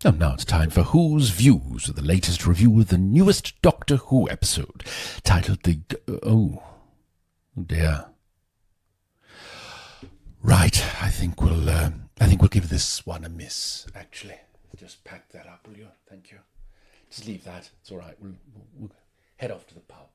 And now it's time for Who's Views, with the latest review of the newest Doctor Who episode, titled Oh dear. Right, I think we'll give this one a miss. Actually, just pack that up, will you? Thank you. Just leave that. It's all right. We'll head off to the pub.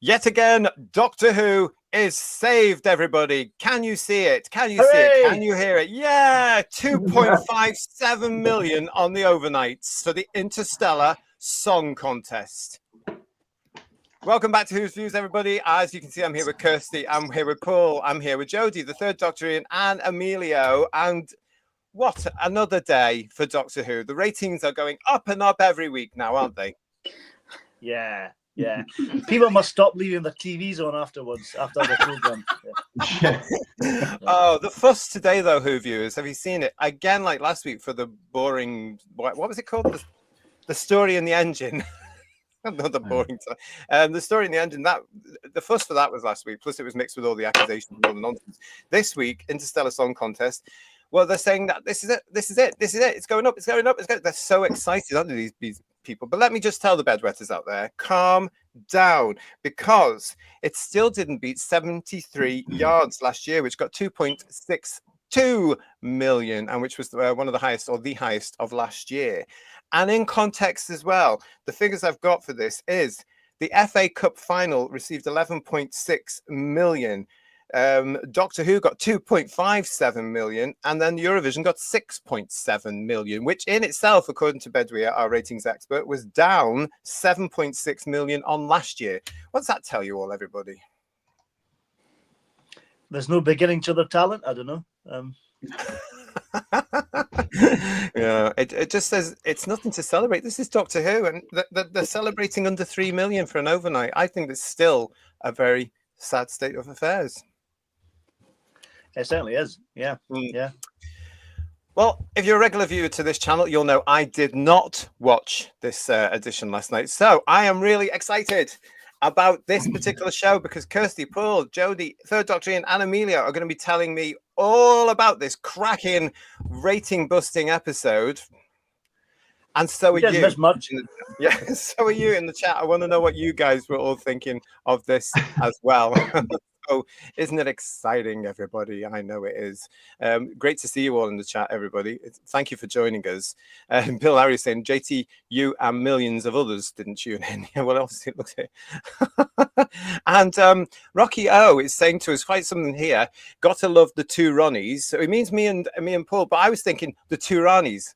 Yet again, Doctor Who is saved, everybody. Can you see it? Can you see it? Can you hear it? Yeah, 2.57 million on the overnights for the Interstellar Song Contest. Welcome back to Who's Views, everybody. As you can see, I'm here with Kirsty, I'm here with Paul, I'm here with Jodie, the third Doctor Ian, and Emilio. And what another day for Doctor Who. The ratings are going up and up every week now, aren't they? Yeah. Yeah, people must stop leaving the TVs on afterwards, after the program. Yeah. Oh, the fuss today, though, Who viewers, have you seen it? Again, like last week for the boring, what was it called? The story in the engine. Not the boring time. The story in the engine, that the fuss for that was last week, plus it was mixed with all the accusations and all the nonsense. This week, Interstellar Song Contest, well, they're saying that this is it, it's going up, They're so excited, aren't they, these people? But let me just tell the bedwetters out there, calm down, because it still didn't beat 73 yards last year, which got 2.62 million, and which was one of the highest, or the highest, of last year. And in context as well, the figures I've got for this is the FA Cup final received 11.6 million. Doctor Who got 2.57 million, and then Eurovision got 6.7 million, which in itself, according to Bedouin, our ratings expert, was down 7.6 million on last year. What does that tell you all, everybody? There's no beginning to the talent. I don't know. Yeah, it just says it's nothing to celebrate. This is Doctor Who, and they're celebrating under 3 million for an overnight. I think it's still a very sad state of affairs. It certainly is. Yeah. Yeah. Well, if you're a regular viewer to this channel, you'll know I did not watch this edition last night. So I am really excited about this particular show because Kirsty, Paul, Jodie, Third Doctor Ian, and Amelia are going to be telling me all about this cracking, rating-busting episode. And so are you. Miss much. Yeah, so are you in the chat. I want to know what you guys were all thinking of this as well. So, isn't it exciting, everybody? I know it is. Great to see you all in the chat, everybody. Thank you for joining us. Bill Larry saying, JT, you and millions of others didn't tune in. What else? It looks here. And Rocky O is saying to us quite something here. Got to love the two Ronnies. So it means me and Paul, but I was thinking the two Ronnies.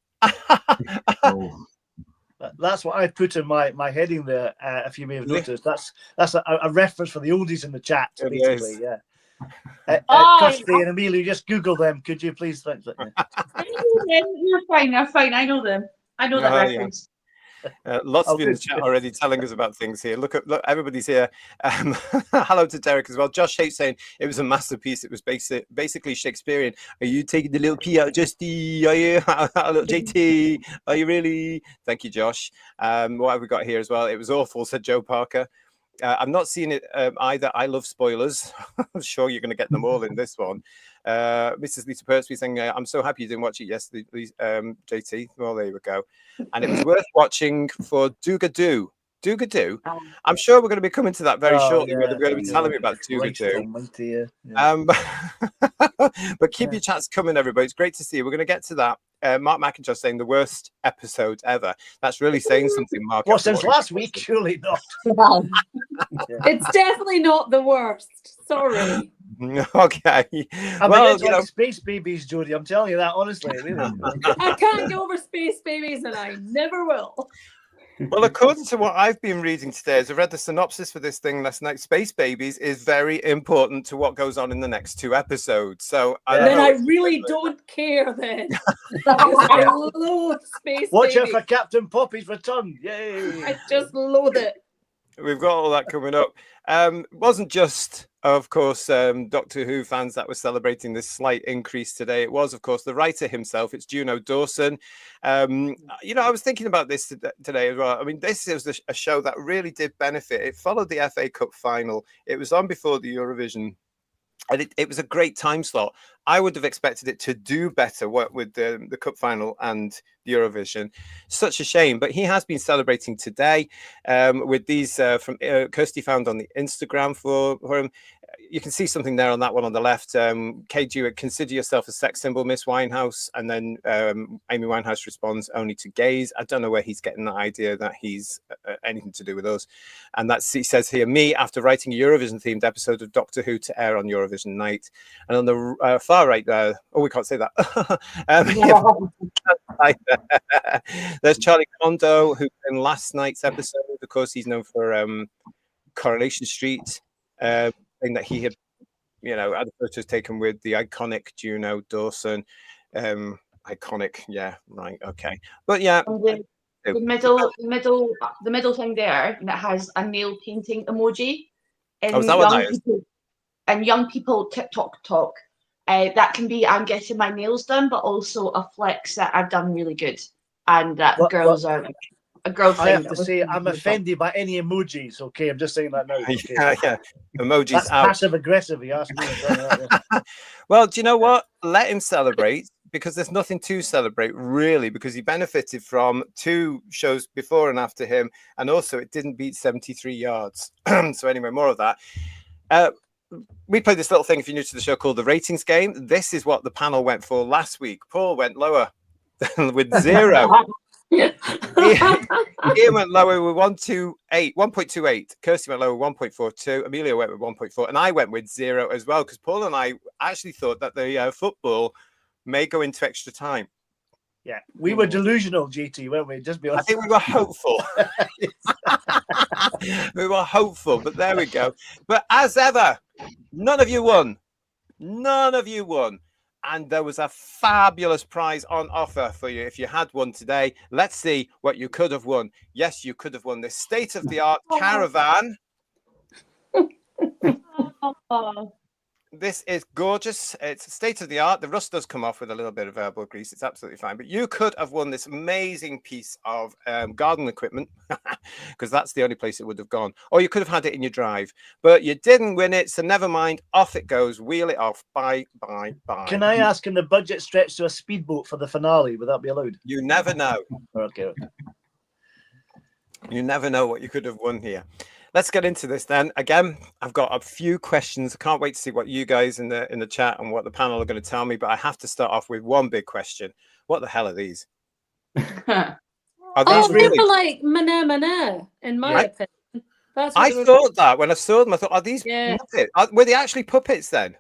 That's what I put in my heading there. If you may have noticed, that's a reference for the oldies in the chat, basically. Yeah. Kirsty and Amelia, just Google them, could you please? Thanks. You're fine. I'm fine. I know them. I know that reference. Lots of you in the chat already telling us about things here. Look, everybody's here. Hello to Derek as well. Josh Haight saying it was a masterpiece. It was basically Shakespearean. Are you taking the little P out, Justy? Are you little JT? Are you really? Thank you, Josh. What have we got here as well? It was awful, said Joe Parker. I've not seen it either. I love spoilers. I'm sure you're going to get them all in this one. Mrs. Lisa Pertwee saying, I'm so happy you didn't watch it yesterday, JT. Well, there we go. And it was worth watching for Doogadoo. Doogadoo. I'm sure we're going to be coming to that very shortly. We're going to be telling me about Doogadoo. But keep your chats coming, everybody. It's great to see you. We're going to get to that. Mark McIntosh saying the worst episode ever. That's really saying something, Mark. Well, since last week, surely not. It's definitely not the worst. Sorry. Okay. Well, Space Babies, Jodie. I'm telling you that honestly. Really. I can't get over Space Babies, and I never will. Well, according to what I've been reading today, as I read the synopsis for this thing last night, Space Babies is very important to what goes on in the next 2 episodes. So I really don't care then. I loathe Space Watch Babies. out for Captain Poppy's return. Yay. I just loathe it. We've got all that coming up. Wasn't just, of course, Doctor Who fans that were celebrating this slight increase today. It was, of course, the writer himself. It's Juno Dawson. I was thinking about this today as well. I mean, this is a show that really did benefit. It followed the FA Cup final. It was on before the Eurovision. And it was a great time slot. I would have expected it to do better with the Cup final and the Eurovision. Such a shame. But he has been celebrating today with these from Kirsty found on the Instagram for him. You can see something there on that one on the left. Kate Jewett, consider yourself a sex symbol, Miss Winehouse. And then Amy Winehouse responds, only to gays. I don't know where he's getting that idea that he's anything to do with us. And he says here, me, after writing a Eurovision-themed episode of Doctor Who to air on Eurovision night. And on the far right there, we can't say that. There's Charlie Kondo, who in last night's episode, of course, he's known for Coronation Street. Thing that he had, had the photos taken with the iconic Juno Dawson. Iconic, yeah, right, okay. But yeah, the middle thing there that has a nail painting emoji. And young people TikTok talk. That can be I'm getting my nails done, but also a flex that I've done really good, and that girls are. A girl thing. I have to say, I'm offended by any emojis. Okay, I'm just saying that now. Okay. Yeah. Emojis That's out. Passive aggressive. You ask me. Well, do you know what? Let him celebrate, because there's nothing to celebrate really, because he benefited from 2 shows before and after him, and also it didn't beat 73 yards. So anyway, more of that. We played this little thing, if you're new to the show, called the ratings game. This is what the panel went for last week. Paul went lower with 0. Ian went lower with 1.28. Kirsty went lower with 1.42. Amelia went with 1.4, and I went with 0 as well, because Paul and I actually thought that the football may go into extra time. Yeah, we were delusional, GT, weren't we? Just be honest. I think we were hopeful. We were hopeful, but there we go. But as ever, none of you won. None of you won. And there was a fabulous prize on offer for you if you had one today. Let's see what you could have won. Yes, you could have won this state-of-the-art caravan. This is gorgeous. It's state-of-the-art. The rust does come off with a little bit of elbow grease. It's absolutely fine. But you could have won this amazing piece of garden equipment, because that's the only place it would have gone. Or you could have had it in your drive. But you didn't win it, so never mind. Off it goes. Wheel it off. Bye, bye, bye. Can I ask, can the budget stretch to a speedboat for the finale? Would that be allowed? You never know. Okay. You never know what you could have won here. Let's get into this then. Again, I've got a few questions. I can't wait to see what you guys in the chat and what the panel are going to tell me, but I have to start off with one big question. What the hell are these? Are these really? People like mana, in my opinion. I thought that when I saw them, I thought, are these puppets? Were they actually puppets then?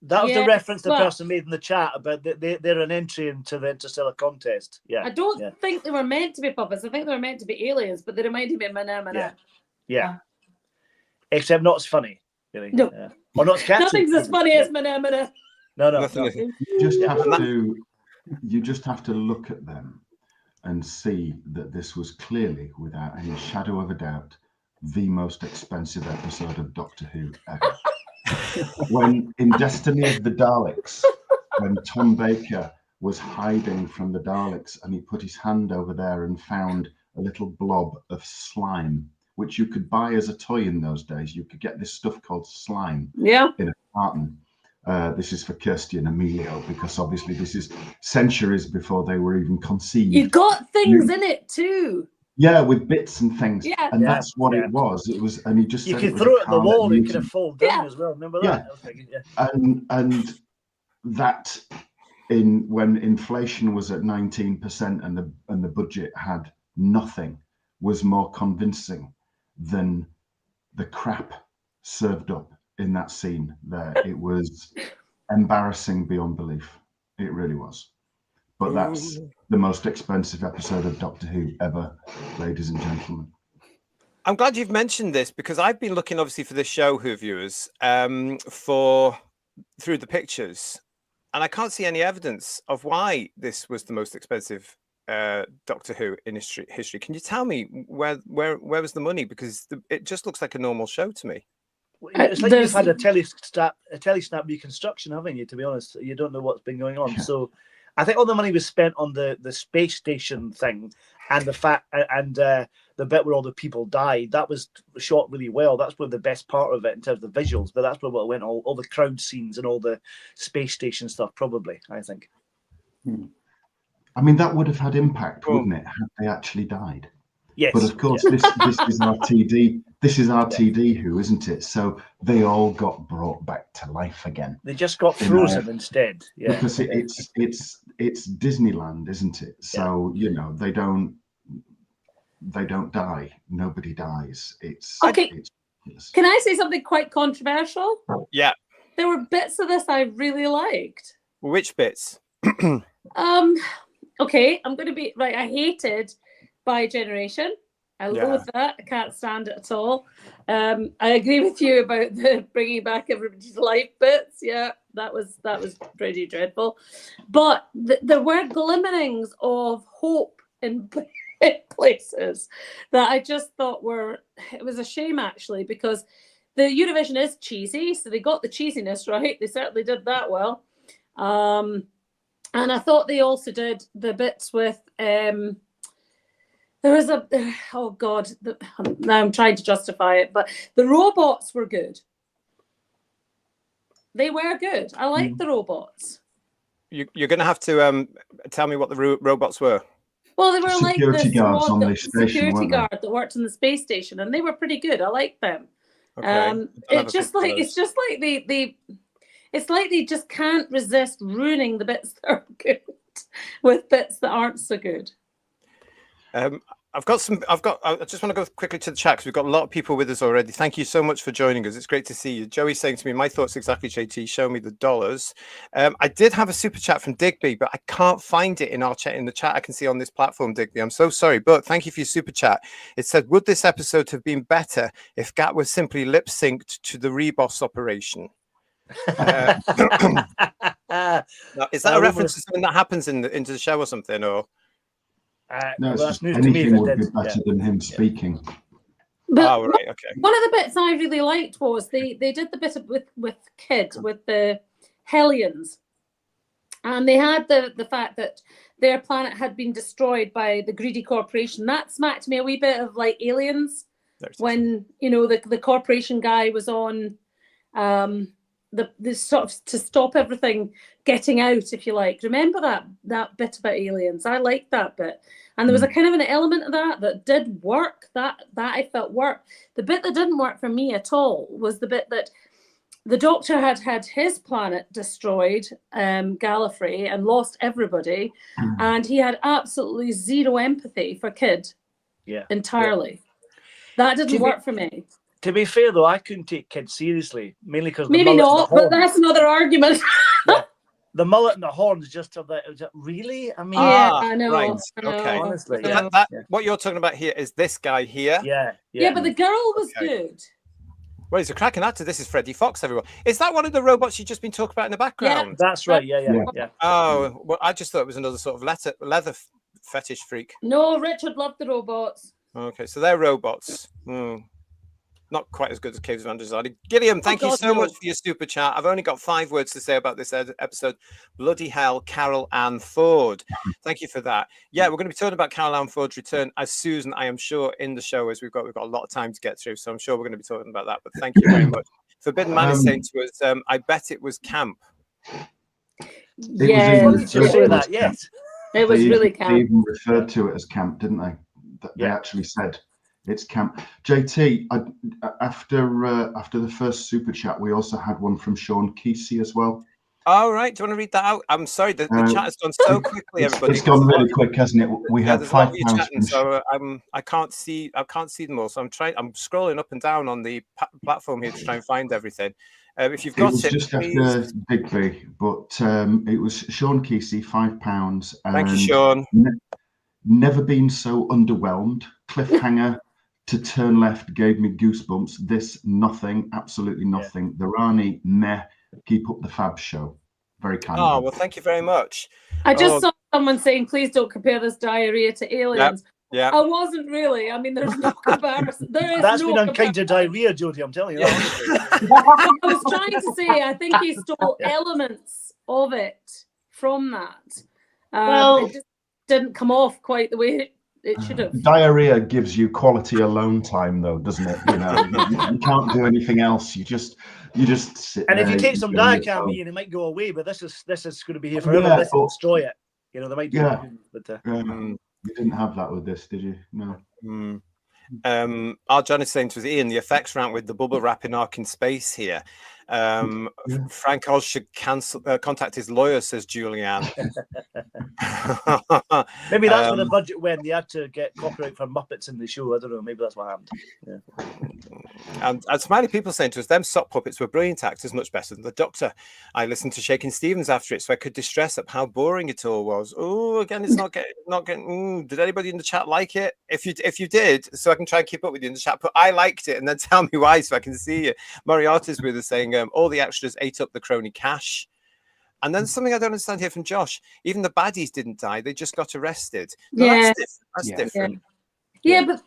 That was the reference the person made in the chat about they're an entry into the Interstellar contest. Yeah. I don't think they were meant to be puppets. I think they were meant to be aliens, but they reminded me of mana. Yeah. Except not as funny, really. No. Or not as catchy. Nothing's as funny as mana. No. You just have to look at them and see that this was clearly, without any shadow of a doubt, the most expensive episode of Doctor Who ever. When in Destiny of the Daleks, when Tom Baker was hiding from the Daleks and he put his hand over there and found a little blob of slime, which you could buy as a toy in those days. You could get this stuff called slime in a carton. This is for Kirsty and Emilio, because obviously this is centuries before they were even conceived. You got things in it too. Yeah, with bits and things. Yeah. And that's what it was. It was, and he just You said could it was throw a it at the car wall and it mutant. could have fallen down as well. Remember that? Yeah. I was thinking, yeah. And that when inflation was at 19% and the budget had nothing was more convincing than the crap served up in that scene there. It was embarrassing beyond belief. It really was. But that's the most expensive episode of Doctor Who ever, ladies and gentlemen. I'm glad you've mentioned this because I've been looking obviously for this show, Who viewers, through the pictures, and I can't see any evidence of why this was the most expensive Doctor Who in history. Can you tell me where was the money? Because it just looks like a normal show to me. It's like you've had a telesnap reconstruction, haven't you? To be honest, you don't know what's been going on. So, I think all the money was spent on the space station thing, and the bit where all the people died. That was shot really well. That's probably the best part of it in terms of the visuals. But that's probably what went all the crowd scenes and all the space station stuff. Probably, I think. I mean, that would have had impact, wouldn't it, had they actually died? Yes. But of course, this is RTD. This is RTD Who, isn't it? So they all got brought back to life again. They just got frozen instead. Yeah. Because it's Disneyland, isn't it? So they don't die. Nobody dies. Okay. Can I say something quite controversial? Yeah. There were bits of this I really liked. Which bits? Okay, I'm going to be right. I hated By Generation. I loathe that. I can't stand it at all. I agree with you about the bringing back everybody's life bits. Yeah, that was pretty dreadful. But there were glimmerings of hope in places that I just thought it was a shame actually, because the Eurovision is cheesy, so they got the cheesiness right. They certainly did that well. And I thought they also did the bits with there was now I'm trying to justify it, but the robots were good. They were good. I liked the robots. You're going to have to tell me what the robots were. Well, they were security guards on the station, security guard that worked on the space station, and they were pretty good. I liked them. Okay. It's just like they just can't resist ruining the bits that are good with bits that aren't so good. I just want to go quickly to the chat because we've got a lot of people with us already. Thank you so much for joining us. It's great to see you. Joey's saying to me, my thoughts exactly, JT, show me the dollars. I did have a super chat from Digby, but I can't find it in our chat, in the chat I can see on this platform, Digby. I'm so sorry, but thank you for your super chat. It said, would this episode have been better if Gat was simply lip synced to the Reboss operation? Is that a reference to something that happens into the show or something, or? No, it's anything would be better than him speaking. But right, okay. One of the bits I really liked was they did the bit with Kid, with the Hellions, and they had the fact that their planet had been destroyed by the greedy corporation. That smacked me a wee bit of like Aliens, when the corporation guy was on the sort of to stop everything getting out, if you like. Remember that bit about Aliens? I liked that bit, and there was a kind of an element of that did work. That I felt worked. The bit that didn't work for me at all was the bit that the Doctor had his planet destroyed, Gallifrey, and lost everybody, and he had absolutely zero empathy for Kid. Entirely. That didn't work for me. To be fair, though, I couldn't take Kid seriously, mainly because maybe not, but that's another argument. The mullet and the horns just of that. Really? I mean, I know. Right. I know. Okay. Honestly, what you're talking about here is this guy here. Yeah, but the girl was good. Well, he's a cracking actor. This is Freddie Fox, everyone. Is that one of the robots you've just been talking about in the background? Yeah, that's right. Yeah. Oh, well, I just thought it was another sort of leather fetish freak. No, Richard loved the robots. Okay, so they're robots. Not quite as good as Caves of Androzani. Gilliam, thank you so much for your super chat. I've only got 5 words to say about this episode. Bloody hell, Carol Ann Ford. Thank you for that. Yeah, we're going to be talking about Carol Ann Ford's return as Susan, I am sure, in the show, as we've got a lot of time to get through. So I'm sure we're going to be talking about that. But thank you very much. Forbidden Man is saying to us, I bet it was camp. Yes. It was really camp. They even referred to it as camp, didn't they? They actually said it's camp. JT, after the first super chat, we also had one from Sean Kesey as well. All right. Do you want to read that out? I'm sorry, the chat has gone so quickly, everybody. It's gone really quick, hasn't it? We had there's a lot of £5 you chatting, so I can't see them all. So I'm scrolling up and down on the platform here to try and find everything. If you've got it, just please. after Digby, but it was Sean Kesey, £5. Thank you, Sean. Never been so underwhelmed. Cliffhanger to turn left gave me goosebumps. This nothing, absolutely nothing. The Rani meh. Keep up the fab show. Very kind. Oh, well, thank you very much. I just saw someone saying, please don't compare this diarrhea to Aliens. Yeah. I wasn't really. I mean, there's no comparison. That's been unkind to diarrhea, Jodie, I'm telling you. I was trying to say, I think he stole elements of it from that. It just didn't come off quite the way it should have. Diarrhea gives you quality alone time, though, doesn't it? You know, you can't do anything else. You just sit. And there, if you take some Diacam, Ian, it might go away. But this is going to be here forever. This will destroy it. You know, they might do it, but you didn't have that with this, did you? No. Our John is saying to us, Ian, the effects rant with the bubble wrapping arc in space here. Frank Oz should contact his lawyer, says Julianne. Maybe that's where the budget went. They had to get copyright for Muppets in the show. I don't know. Maybe that's what happened. Yeah. And Smiley people saying to us, them sock puppets were brilliant actors, much better than the Doctor. I listened to Shakin' Stevens after it, so I could distress up how boring it all was. Oh, again, it's not getting. Did anybody in the chat like it? If you did, so I can try and keep up with you in the chat. But I liked it, and then tell me why, so I can see you. Moriarty's with us saying all the extras ate up the crony cash. And then something I don't understand here from Josh. Even the baddies didn't die; they just got arrested. No, that's different. Yeah, but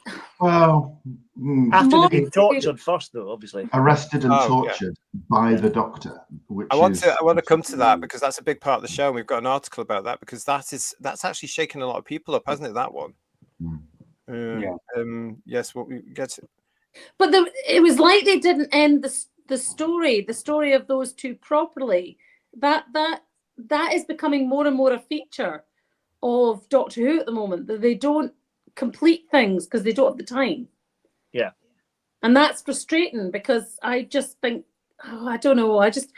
after they've been tortured first, though, obviously. Arrested and tortured by the Doctor. I want to come to that because that's a big part of the show. And we've got an article about that because that's actually shaken a lot of people up, hasn't it? That one. Yes. What we get. But it was like they didn't end the story of those two properly. That is becoming more and more a feature of Doctor Who at the moment. That they don't complete things because they don't have the time. Yeah. And that's frustrating because I just think, I don't know. I just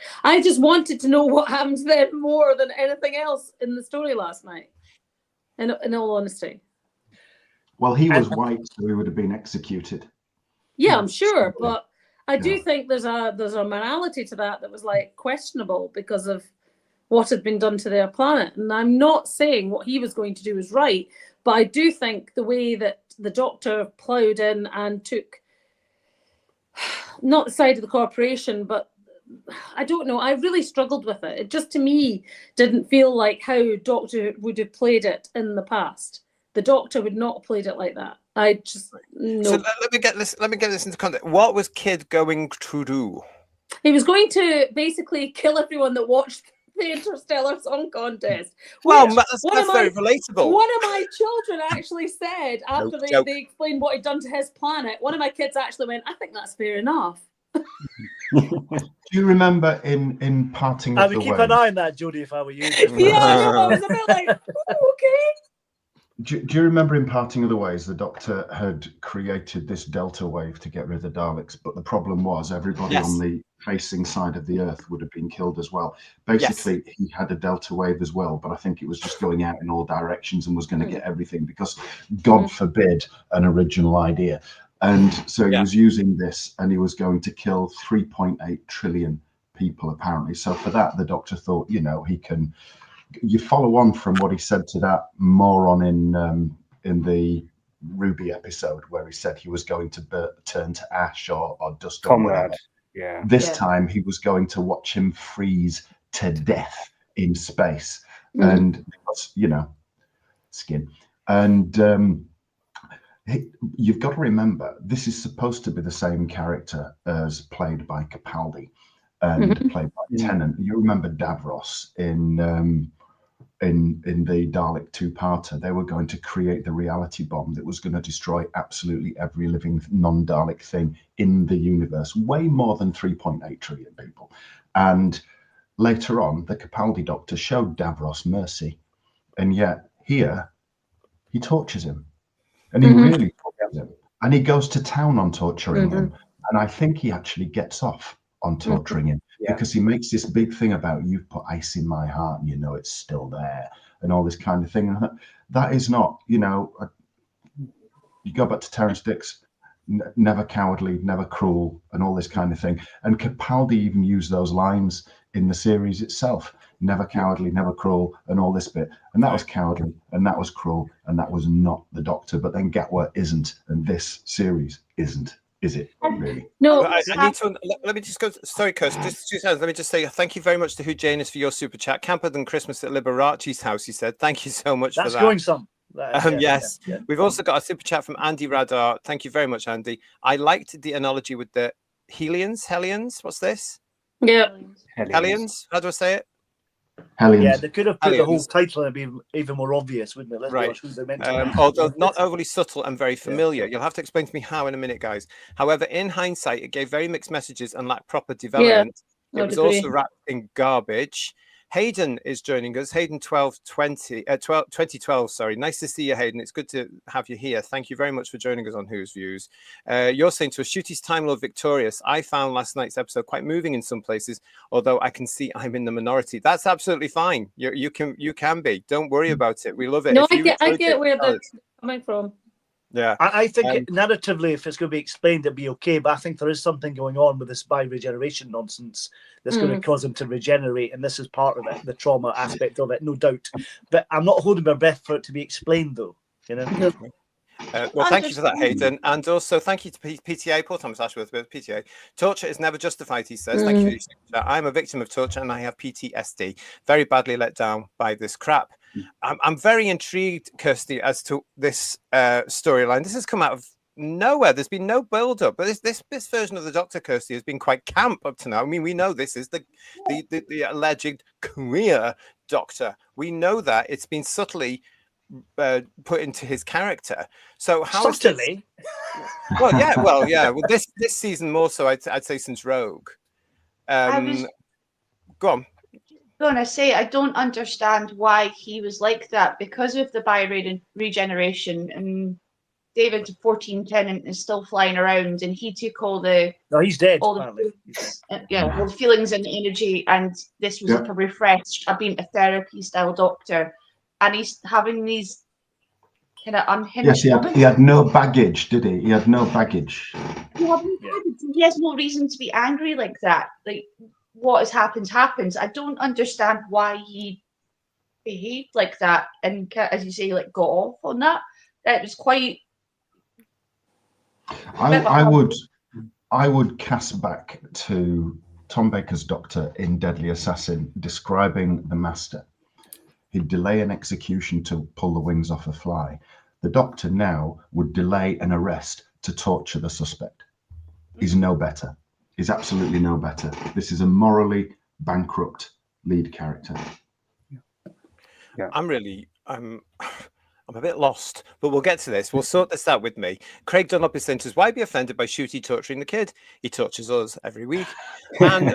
wanted to know what happened to them more than anything else in the story last night. In all honesty. Well, he was white, so he would have been executed. Yeah, I'm sure, but I do think there's a morality to that was like questionable because of what had been done to their planet. And I'm not saying what he was going to do was right, but I do think the way that the Doctor ploughed in and took not the side of the corporation, but I don't know. I really struggled with it. It just, to me, didn't feel like how Doctor would have played it in the past. The Doctor would not have played it like that. I just no. So let me get this into context. What was Kid going to do? He was going to basically kill everyone that watched the Interstellar Song Contest. Well, that's very relatable. One of my children actually said after they explained what he'd done to his planet. One of my kids actually went, "I think that's fair enough." Do you remember in Parting of the Ways? I would keep an eye on that, Jodie, if I were you. Yeah, I was a bit like, okay. Do you remember in Parting of the Ways, the Doctor had created this delta wave to get rid of the Daleks, but the problem was everybody on the facing side of the Earth would have been killed as well. Basically, he had a delta wave as well, but I think it was just going out in all directions and was going to get everything because, God forbid, an original idea. And so he was using this and he was going to kill 3.8 trillion people, apparently. So for that, the Doctor thought, he can... You follow on from what he said to that moron in the Ruby episode where he said he was going to turn to ash or dust or whatever. Yeah. This time he was going to watch him freeze to death in space, and skin. And you've got to remember, this is supposed to be the same character as played by Capaldi and played by Tennant. You remember Davros in the Dalek two-parter. They were going to create the reality bomb that was going to destroy absolutely every living non-Dalek thing in the universe, way more than 3.8 trillion people. And later on, the Capaldi Doctor showed Davros mercy, and yet here he tortures him. and he really tortures him. And he goes to town on torturing him. And I think he actually gets off on torturing him because he makes this big thing about, you've put ice in my heart and you know it's still there, and all this kind of thing. And that is not, you go back to Terrence Dicks, never cowardly, never cruel, and all this kind of thing. And Capaldi even used those lines in the series itself: never cowardly, never cruel, and all this bit. And that was cowardly, and that was cruel, and that was not the Doctor. But then Gatwa isn't, and this series isn't, is it? Really? No. I need to. Let me just go. Sorry, Kirst. Just 2 seconds. Let me just say thank you very much to Who Janus for your super chat. Camper than Christmas at Liberace's house. He said, "Thank you so much for that." That's going some. Yes. We've also got a super chat from Andy Radar. Thank you very much, Andy. I liked the analogy with the Hellions. What's this? Yeah. Hellions. How do I say it? Hellions. Yeah, they could have put the whole Hellions. title and it'd be even more obvious, wouldn't it? Let's Right. watch who they're meant to be. Although not overly subtle and very familiar. You'll have to explain to me how in a minute, guys. However, in hindsight, it gave very mixed messages and lacked proper development. I It would was agree. also wrapped in garbage. Hayden is joining us. Hayden 2012. Sorry, nice to see you, Hayden. It's good to have you here. Thank you very much for joining us on Who's Views. You're saying to us, Shooty's Time Lord victorious. I found last night's episode quite moving in some places, although I can see I'm in the minority. That's absolutely fine. You can be. Don't worry about it. We love it. No, If you I enjoyed get it, where tell they're us. coming from. Yeah. I think narratively, if it's going to be explained, it'd be okay. But I think there is something going on with this bi-regeneration nonsense that's going to cause him to regenerate, and this is part of it, the trauma aspect of it, no doubt. But I'm not holding my breath for it to be explained, though. Well, thank you for that, Hayden. And also thank you to PTA, Paul Thomas Ashworth with PTA. Torture is never justified, he says. Thank you. I'm a victim of torture and I have PTSD. Very badly let down by this crap. I'm very intrigued, Kirsty, as to this storyline. This has come out of nowhere. There's been no build-up, but this version of the Doctor, Kirsty, has been quite camp up to now. I mean, we know this is the alleged queer Doctor. We know that it's been subtly put into his character. So how subtly? Well, this season more so. I'd say since Rogue. Go on. Gonna say I don't understand why he was like that because of the regeneration, and David 1410 is still flying around, and he took all the he's dead. All the feelings and energy, and this was like a refreshed. I've been a therapy style Doctor, and he's having these kind of unhinged. Yes, he had no baggage, did he? He had no baggage. He has no reason to be angry like that. Like, what has happened happens. I don't understand why he behaved like that and, as you say, like got off on that. That was quite. I would cast back to Tom Baker's Doctor in Deadly Assassin describing the Master. He'd delay an execution to pull the wings off a fly. The Doctor now would delay an arrest to torture the suspect. He's no better. He's absolutely no better. This is a morally bankrupt lead character. Yeah. I'm a bit lost, but we'll get to this. We'll sort this out with me. Craig Dunlop is saying to us, why be offended by Shooty torturing the kid? He tortures us every week. And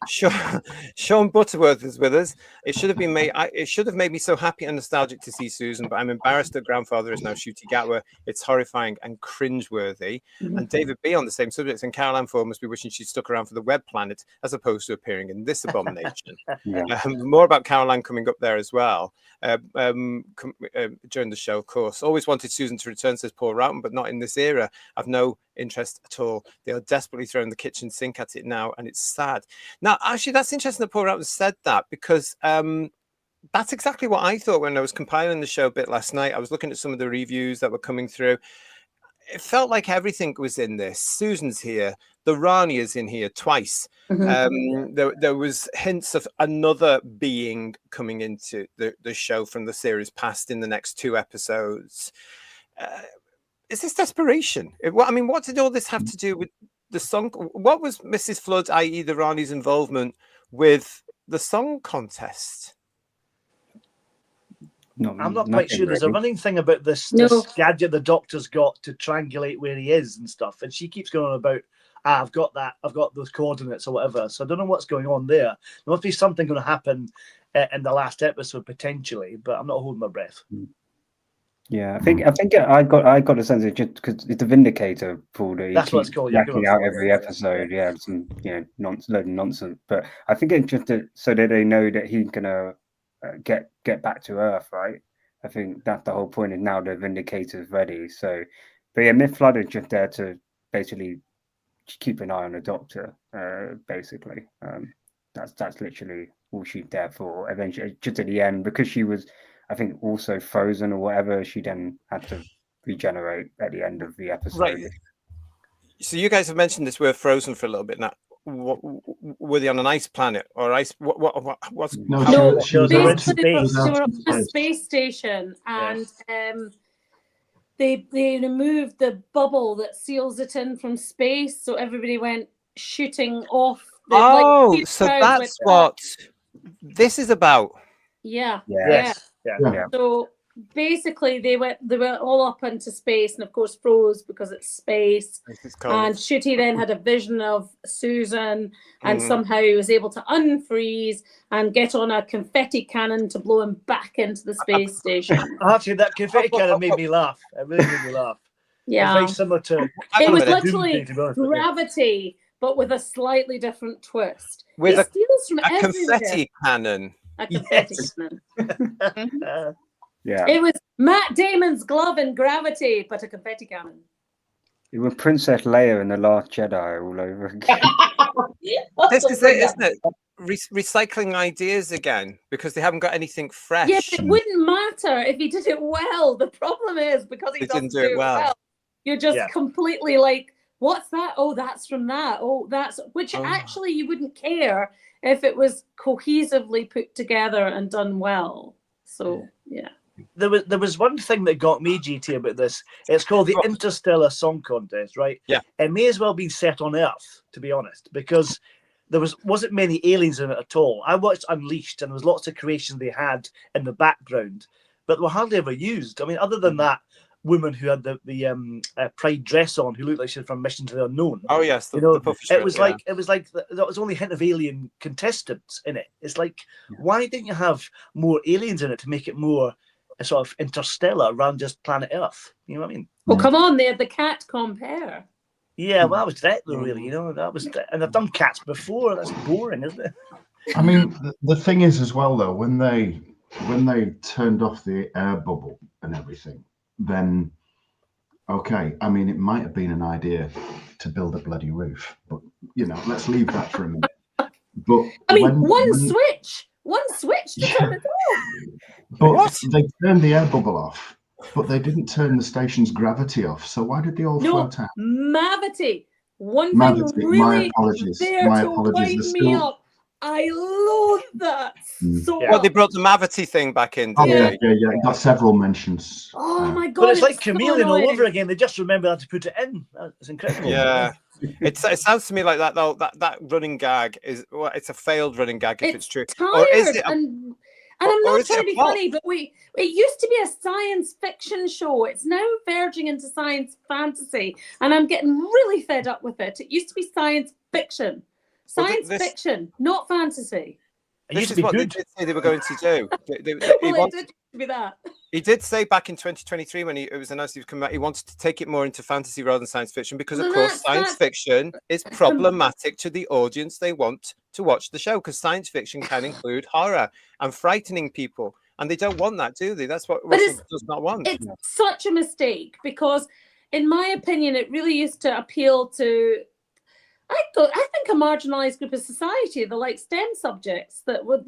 Sean Butterworth is with us. It should have made me so happy and nostalgic to see Susan, but I'm embarrassed that grandfather is now Shooty Gatwa. It's horrifying and cringeworthy. And David B on the same subject, and Caroline Ford must be wishing she'd stuck around for the web planet as opposed to appearing in this abomination. More about Caroline coming up there as well. During the show, of course. Always wanted Susan to return, says Paul Roughton, but not in this era. I've no interest at all. They are desperately throwing the kitchen sink at it now, and it's sad. Now, actually, that's interesting that Paul Roughton said that, because that's exactly what I thought when I was compiling the show a bit last night. I was looking at some of the reviews that were coming through. It felt like everything was in this. Susan's here. The Rani is in here twice. There was hints of another being coming into the show from the series past in the next 2 episodes. Is this desperation? What did all this have to do with the song? What was Mrs. Flood, i.e. the Rani's involvement with the song contest? I'm not quite sure. There's a running thing about this gadget the Doctor's got to triangulate where he is and stuff, and she keeps going on about, I've got that, I've got those coordinates or whatever. So I don't know what's going on there. There must be something going to happen in the last episode potentially, but I'm not holding my breath. Yeah, I got a sense of just because it's the Vindicator Paul that he That's what it's keeps called, yeah, whacking out every episode. Yeah, some load of nonsense. But I think it's just so that they know that he's gonna get back to Earth, right? I think that's the whole point. Is now the Vindicator's ready. So, but yeah, Myth Flood is just there to basically keep an eye on the Doctor. Basically, that's literally all she's there for. And then just at the end, because she was, I think, also frozen or whatever, she then had to regenerate at the end of the episode. Right. So you guys have mentioned this word frozen for a little bit now. Were they on an ice planet or ice? What's No, basically they were in they were space. on a space station, and they removed the bubble that seals it in from space, so everybody went shooting off. So that's what this is about. Yeah. Yes. Yeah. So basically, they went all up into space, and of course froze because it's space. And Shooty then had a vision of Susan, and somehow he was able to unfreeze and get on a confetti cannon to blow him back into the space station. Actually, that confetti cannon made me laugh. It really made me laugh. Yeah, it's very similar to. It was literally Gravity, but with a slightly different twist. With it steals from a confetti cannon. A confetti cannon. Yeah. It was Matt Damon's glove in Gravity, but a confetti cannon. It was Princess Leia in The Last Jedi all over again. This is it, isn't it? Recycling ideas again because they haven't got anything fresh. Yeah, but it wouldn't matter if he did it well. The problem is because he doesn't do it well, you're just completely like, what's that? Oh, that's from that. Oh, that's which actually you wouldn't care if it was cohesively put together and done well. So yeah. There was one thing that got me, GT, about this. It's called the Interstellar Song Contest, right? Yeah. It may as well be set on Earth, to be honest, because there wasn't many aliens in it at all. I watched Unleashed, and there was lots of creations they had in the background, but were hardly ever used. I mean, other than that woman who had the pride dress on, who looked like she was from Mission to the Unknown. Oh yes, it was like that was only a hint of alien contestants in it. It's like, why didn't you have more aliens in it to make it more a sort of interstellar around just planet Earth? You know what I mean? Well, come on, they had the cat compare. Yeah, well, that was that though, really. You know, that was, and I've done cats before. That's boring, isn't it? I mean, the thing is as well though, when they turned off the air bubble and everything, then okay, I mean, it might have been an idea to build a bloody roof, but you know, let's leave that for a minute. But I mean, one switch to turn it off. But they turned the air bubble off, but they didn't turn the station's gravity off. So why did they all float out? Mavity. One thing really my apologies. there to wind me up. I loathe that. So well, they brought the Mavity thing back in. Yeah. It got several mentions. Oh my god! But it's like Chameleon all over again. They just remember how to put it in. It's incredible. Yeah. It sounds to me like that though. That running gag is it's a failed running gag if it's true. Tired, or is it and I'm not trying to be funny, but it used to be a science fiction show. It's now verging into science fantasy, and I'm getting really fed up with it. It used to be science fiction. Science fiction, not fantasy. This is what they did say they were going to do. It did be that. He did say back in 2023 when it was announced he was coming out, he wanted to take it more into fantasy rather than science fiction because, of course, science fiction is problematic to the audience they want to watch the show because science fiction can include horror and frightening people. And they don't want that, do they? That's what Russell does not want. It's such a mistake because, in my opinion, it really used to appeal to I think a marginalised group of society, the like STEM subjects that were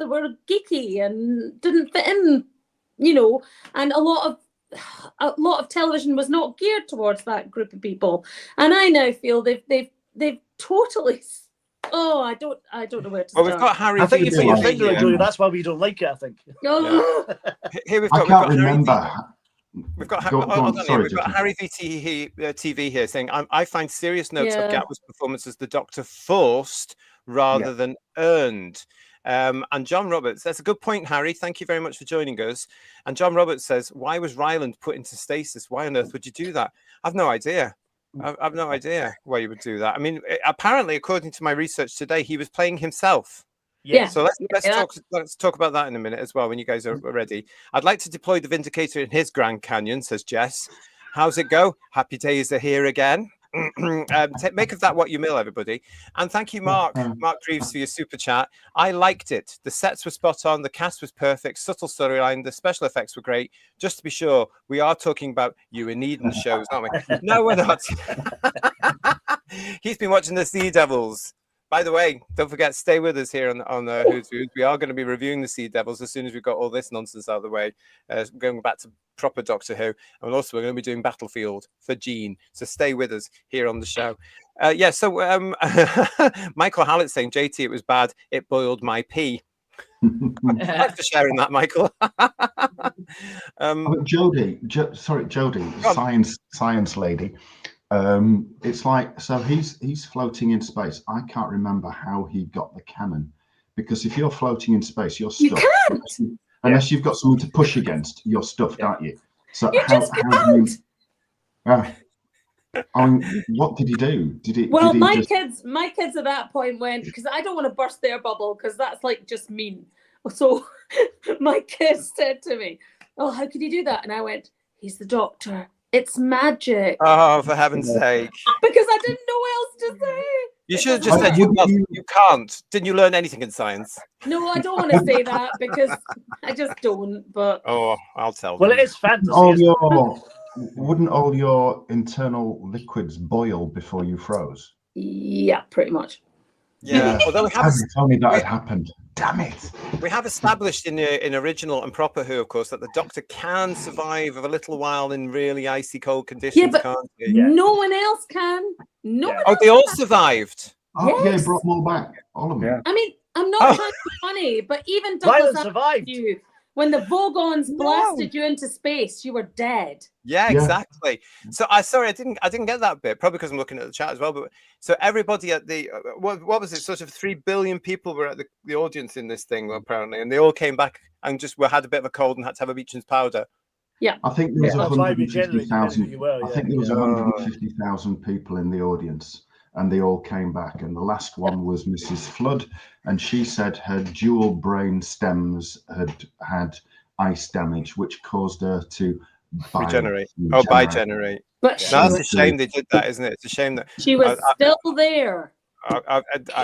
geeky and didn't fit in, you know, and a lot of television was not geared towards that group of people. And I now feel they've totally. Oh, I don't know where to start. Well, we've got Harry. I think you put your finger on Julie. That's why we don't like it. I think. Oh. Here we've got. I can't remember. We've got Harry TV here saying, I find serious notes of Gatwa's performance as the Doctor forced rather than earned. And John Roberts, that's a good point, Harry. Thank you very much for joining us. And John Roberts says, why was Ryland put into stasis? Why on earth would you do that? I've no idea. I've no idea why you would do that. I mean, apparently, according to my research today, he was playing himself. Yeah. So let's talk about that in a minute as well when you guys are ready. I'd like to deploy the Vindicator in his Grand Canyon, says Jess. How's it go? Happy days are here again. Make of that what you will, everybody. And thank you, Mark Greaves, for your super chat. I liked it. The sets were spot on. The cast was perfect. Subtle storyline. The special effects were great. Just to be sure, we are talking about you and Eden shows, aren't we? No, we're not. He's been watching the Sea Devils. By the way, don't forget, stay with us here on Who's Views. We are going to be reviewing the Sea Devils as soon as we've got all this nonsense out of the way. Going back to proper Doctor Who. And also, we're going to be doing Battlefield for Jean. So stay with us here on the show. Michael Hallett saying, JT, it was bad. It boiled my pee. Thanks for sharing that, Michael. Jodie, science lady. It's like, so he's floating in space. I can't remember how he got the cannon, because if you're floating in space, you're stuffed. Unless you've got something to push against, you're stuffed, aren't you? So what did he do? My kids at that point went, because I don't want to burst their bubble, because that's like just mean. So my kids said to me, "Oh, how could he do that?" And I went, "He's the Doctor. It's magic." Oh, for heaven's sake! Because I didn't know what else to say. You should have just said you can't. Didn't you learn anything in science? No, I don't want to say that because I just don't. But I'll tell. Well, them. it is fantasy. Wouldn't all your internal liquids boil before you froze? Yeah, pretty much. Yeah. Although we have told me that had happened. Damn it! We have established in original and proper Who, of course, that the Doctor can survive a little while in really icy cold conditions. Yeah, but can't he? No one else can. No one else they all can. survived. Oh, yeah, he brought them all back. All of them. Yeah. I mean, I'm not trying to be funny, but even Douglas survived. You, when the Vogons blasted you into space, you were dead. Yeah, exactly. So I didn't get that bit, probably because I'm looking at the chat as well. But so everybody at the what was it? Sort of 3 billion people were at the audience in this thing apparently, and they all came back and just had a bit of a cold and had to have a Beecham's powder. Yeah, I think there was 150,000. I think there was 150,000 people in the audience, and they all came back. And the last one was Mrs. Flood, and she said her dual brain stems had ice damage, which caused her to regenerate. Bigenerate. But that's a shame they did that, isn't it? It's a shame that she was still there.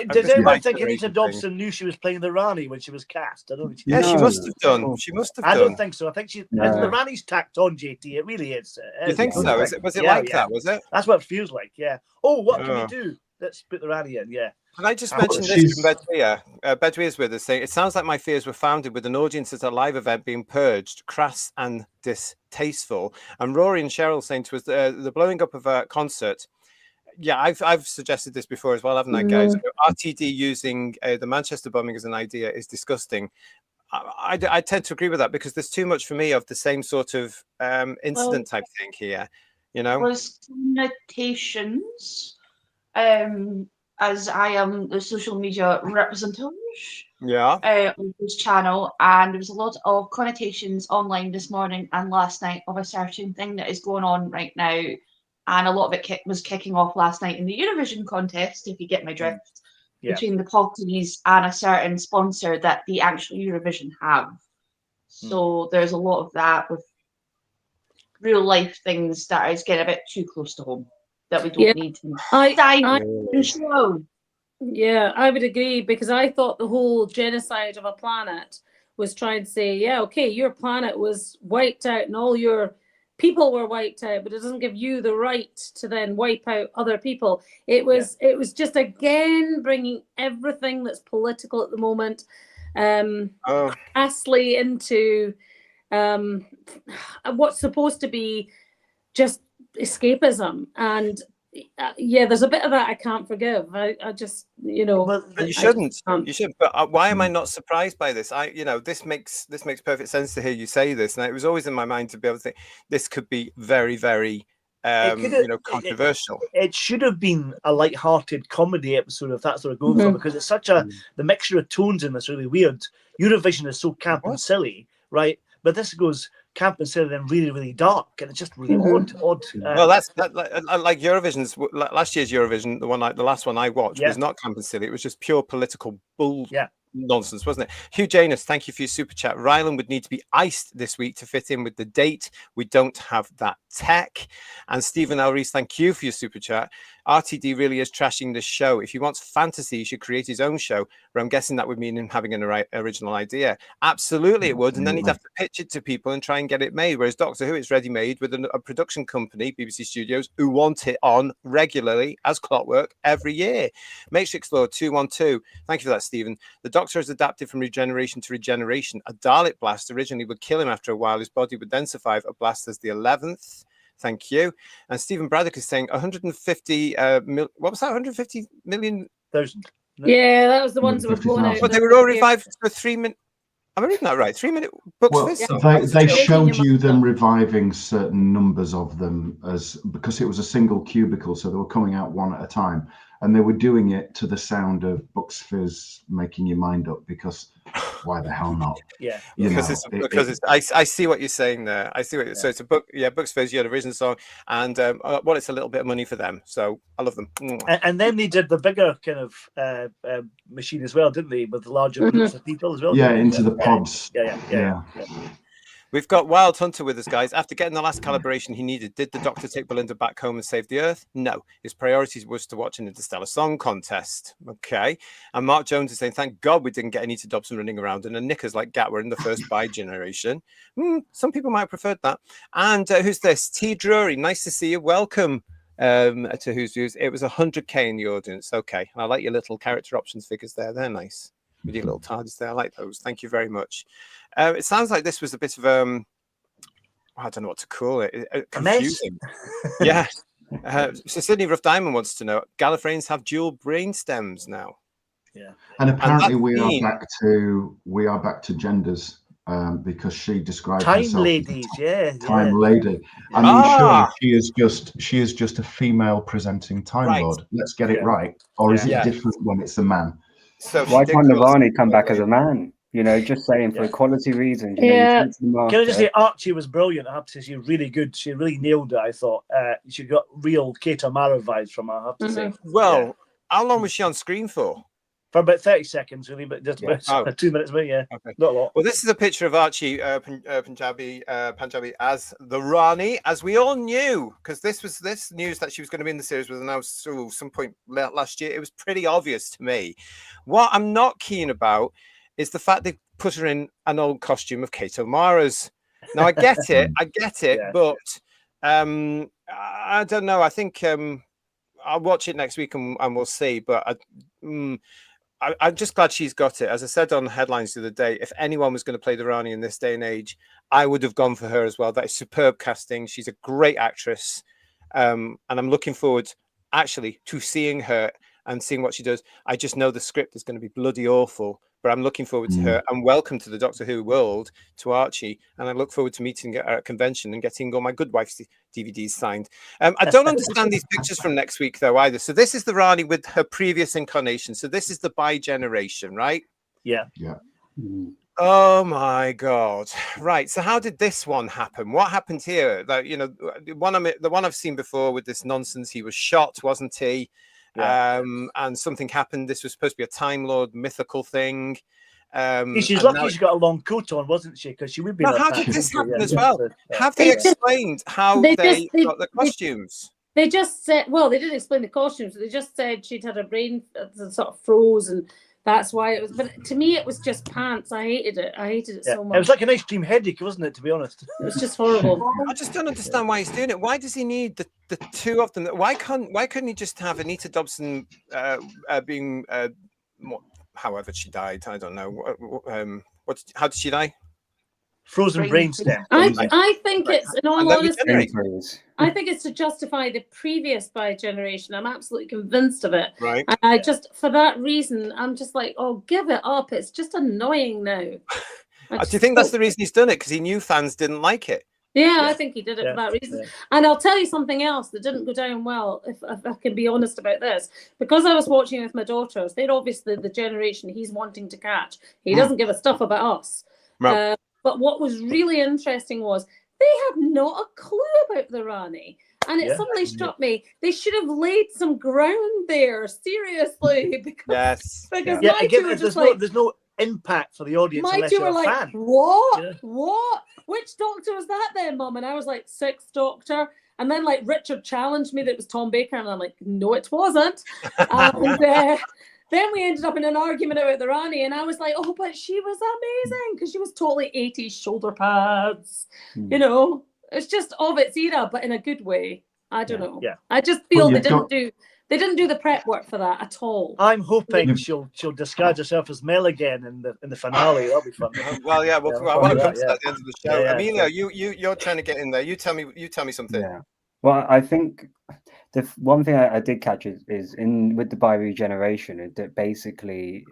Does anyone think Anita Dobson knew she was playing the Rani when she was cast? I don't think she must have done. She must have done. I don't think so. I think the Rani's tacked on, JT. It really is. You think so? Was it like that? Was it? That's what it feels like. Yeah. Oh, what can we do? Let's put the Rani in. Yeah. Can I just mention this from Bedwea? Bedwea's with us saying, it sounds like my fears were founded with an audience at a live event being purged, crass and distasteful. And Rory and Cheryl saying to us, the blowing up of a concert. Yeah, I've suggested this before as well, haven't I, guys? RTD using the Manchester bombing as an idea is disgusting. I tend to agree with that because there's too much for me of the same sort of incident type thing here. You know, was connotations. As I am the social media representative on this channel, and there was a lot of connotations online this morning and last night of a certain thing that is going on right now, and a lot of it was kicking off last night in the Eurovision contest, if you get my drift, between the Potties and a certain sponsor that the actual Eurovision have. So there's a lot of that with real life things that is getting a bit too close to home. That we don't need to show. Yeah, I would agree, because I thought the whole genocide of a planet was trying to say, your planet was wiped out and all your people were wiped out, but it doesn't give you the right to then wipe out other people. It was just again bringing everything that's political at the moment crassly into what's supposed to be just escapism. And there's a bit of that I can't forgive. I just, but you shouldn't. You shouldn't. But why am I not surprised by this? This makes perfect sense to hear you say this, and it was always in my mind to be able to think this could be very, very controversial. It should have been a light-hearted comedy episode if that's what we're going for, because it's such the mixture of tones in this really weird. Eurovision is so camp and silly, right? But this goes camp and silly and really, really dark, and it's just really odd. Well, that's like Eurovision's last year's Eurovision. The last one I watched was not camp and silly. It was just pure political bull. nonsense, wasn't it? Hugh Janus, thank you for your super chat. Ryland would need to be iced this week to fit in with the date. We don't have that tech. And Stephen L. Rees, thank you for your super chat. RTD really is trashing the show. If he wants fantasy, he should create his own show, but I'm guessing that would mean him having an original idea. Absolutely it would, and then he'd have to pitch it to people and try and get it made, whereas Doctor Who is ready-made with a production company, BBC Studios, who want it on regularly as clockwork every year. Matrix Lord 212, thank you for that, Stephen. The Doctor has adapted from regeneration to regeneration. A Dalek blast originally would kill him after a while. His body would then survive a blast as the 11th. Thank you. And Stephen Braddock is saying 150 what was that? 150 million? Yeah, that was the ones that were blown out. But they were all revived for 3 minutes. Am I reading that right? 3 minute books. Well, they showed you them reviving certain numbers of them because it was a single cubicle, so they were coming out one at a time, and they were doing it to the sound of Bucks Fizz making your mind up, because why the hell not? Yeah, because I see what you're saying there. I see what you're, so it's a book. Yeah, Bucks Fizz, you had a Risen song, and well, it's a little bit of money for them, so I love them. And then they did the bigger kind of machine as well, didn't they, with the larger groups of people as well? Yeah, into the pods. Yeah. We've got Wild Hunter with us, guys. After getting the last calibration he needed, did the Doctor take Belinda back home and save the Earth? No. His priorities was to watch an Interstellar Song Contest. Okay. And Mark Jones is saying, thank God we didn't get Anita Dobson running around in a knickers like Gatwa in the first Bi generation. Some people might have preferred that. And who's this? T. Drury, nice to see you. Welcome to Who's Views. It was 100K in the audience. Okay. I like your little character options figures there. They're nice. With your little TARDIS there. I like those. Thank you very much. It sounds like this was a bit of I don't know what to call it. Confusing. Yeah. So Sydney Rough Diamond wants to know, Gallifreyans have dual brain stems now. Yeah. And apparently we are back to genders, because she described Time herself ladies, Time lady. I mean, surely she is just a female presenting Time Lord. Let's get it right. Or is it different when it's a man? So why can't Navani come back as a man? You know, just saying for equality reasons. You know, Can I just say Archie was brilliant? I have to say she's really good. She really nailed it, I thought. She got real Kate O'Mara vibes from her, I have to say. Well, how long was she on screen for? For about 30 seconds, really, but just about 2 minutes, maybe, Okay. Not a lot. Well, this is a picture of Archie Panjabi as the Rani, as we all knew, because this news that she was going to be in the series was announced some point last year. It was pretty obvious to me. What I'm not keen about is the fact they put her in an old costume of Kate O'Mara's. Now, I get it, but I don't know. I think I'll watch it next week and we'll see, but I'm just glad she's got it. As I said on the headlines the other day, if anyone was going to play the Rani in this day and age, I would have gone for her as well. That is superb casting. She's a great actress. And I'm looking forward, actually, to seeing her and seeing what she does. I just know the script is going to be bloody awful, but I'm looking forward to her. And welcome to the Doctor Who world, to Archie. And I look forward to meeting her at a convention and getting all my Good Wife's DVDs signed. I don't understand these pictures from next week, though, either. So this is the Rani with her previous incarnation. So this is the Bi generation, right? Yeah. Oh, my God. Right. So how did this one happen? What happened here? The one I've seen before with this nonsense, he was shot, wasn't he? Yeah. And something happened. This was supposed to be a Time Lord mythical thing. She's lucky she got a long coat on, wasn't she? Because she would be. How did this happen as well? Have they explained how they got the costumes? They just said, well, they didn't explain the costumes. They just said she'd had her brain sort of froze, and that's why it was. But to me, it was just pants. I hated it so much. It was like an ice cream headache, wasn't it? To be honest, it was just horrible. I just don't understand why he's doing it. Why does he need the two of them? Why couldn't he just have Anita Dobson being however she died? I don't know. How did she die? Frozen brainstem. I think it's, in all honesty, I think it's to justify the previous Bi generation. I'm absolutely convinced of it. Right. And I just, for that reason, I'm just like, oh, give it up. It's just annoying now. Do you think that's the reason he's done it? Because he knew fans didn't like it? Yeah, I think he did it for that reason. Yeah. And I'll tell you something else that didn't go down well, if I can be honest about this. Because I was watching with my daughters, they're obviously the generation he's wanting to catch. He doesn't give a stuff about us. Right. But what was really interesting was they had not a clue about the Rani. And it suddenly struck me, they should have laid some ground there, seriously. Because my two were just impact for the audience My unless two you're were a like, fan. what? Yeah. What? Which Doctor was that then, Mum? And I was like, Sixth Doctor. And then like Richard challenged me that it was Tom Baker, and I'm like, no, it wasn't. And then we ended up in an argument about the Rani, and I was like, oh, but she was amazing because she was totally 80s shoulder pads. You know, it's just of its era, but in a good way. I don't know. Yeah. I just feel Well, they didn't do the prep work for that at all. I'm hoping she'll disguise herself as Mel again in the finale. That'll be fun. Well, yeah, well, I want to come to that at the end of the show. Yeah, Emilio, you're trying to get in there. You tell me something. Yeah. Well, I think the one thing I did catch is in with the bi-regeneration that basically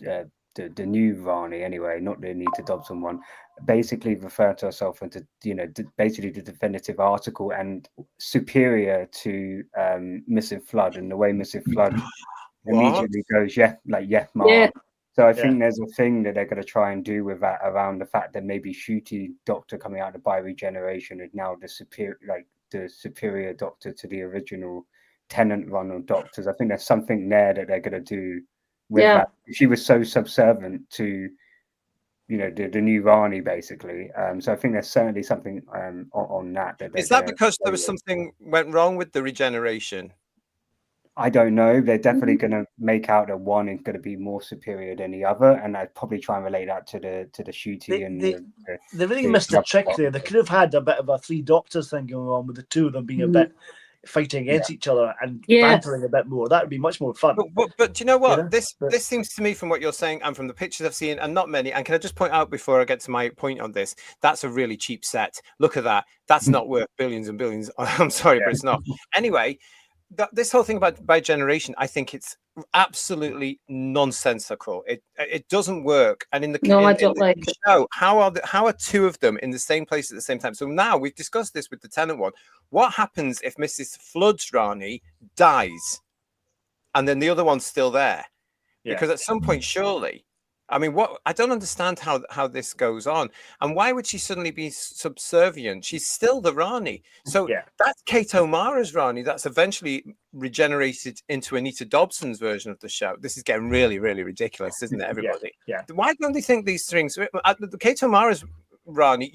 the new Rani anyway, not the Anita Dobson one, basically referred to herself into basically the definitive article and superior to Mrs. Flood, and the way Mrs. Flood immediately goes ma. Yeah. So I think there's a thing that they're going to try and do with that around the fact that maybe Shooty Doctor coming out of bi-regeneration is now the superior Doctor to the original Tennant run of Doctors. I think there's something there that they're going to do with that. She was so subservient to the new Rani basically. So I think there's certainly something on that. Is that because there was something went wrong with the regeneration? I don't know. They're definitely going to make out that one is going to be more superior than the other, and I'd probably try and relate that to the Shooty. They really missed a trick there. They could have had a bit of a three Doctors thing going on with the two of them being a bit fighting against each other and bantering a bit more. That would be much more fun. But do you know what? This seems to me, from what you're saying and from the pictures I've seen, and not many. And can I just point out before I get to my point on this? That's a really cheap set. Look at that. That's not worth billions and billions. I'm sorry, but it's not. Anyway. This whole thing about bi-generation, I think it's absolutely nonsensical. It doesn't work. And in the show, how are two of them in the same place at the same time? So now we've discussed this with the Tennant one. What happens if Mrs. Flood's Rani dies, and then the other one's still there? Because at some point, surely. I mean, I don't understand how this goes on, and why would she suddenly be subservient? She's still the Rani, so that's Kate O'Mara's Rani. That's eventually regenerated into Anita Dobson's version of the show. This is getting really, really ridiculous, isn't it, everybody? Why don't they think these things? Kate O'Mara's Rani,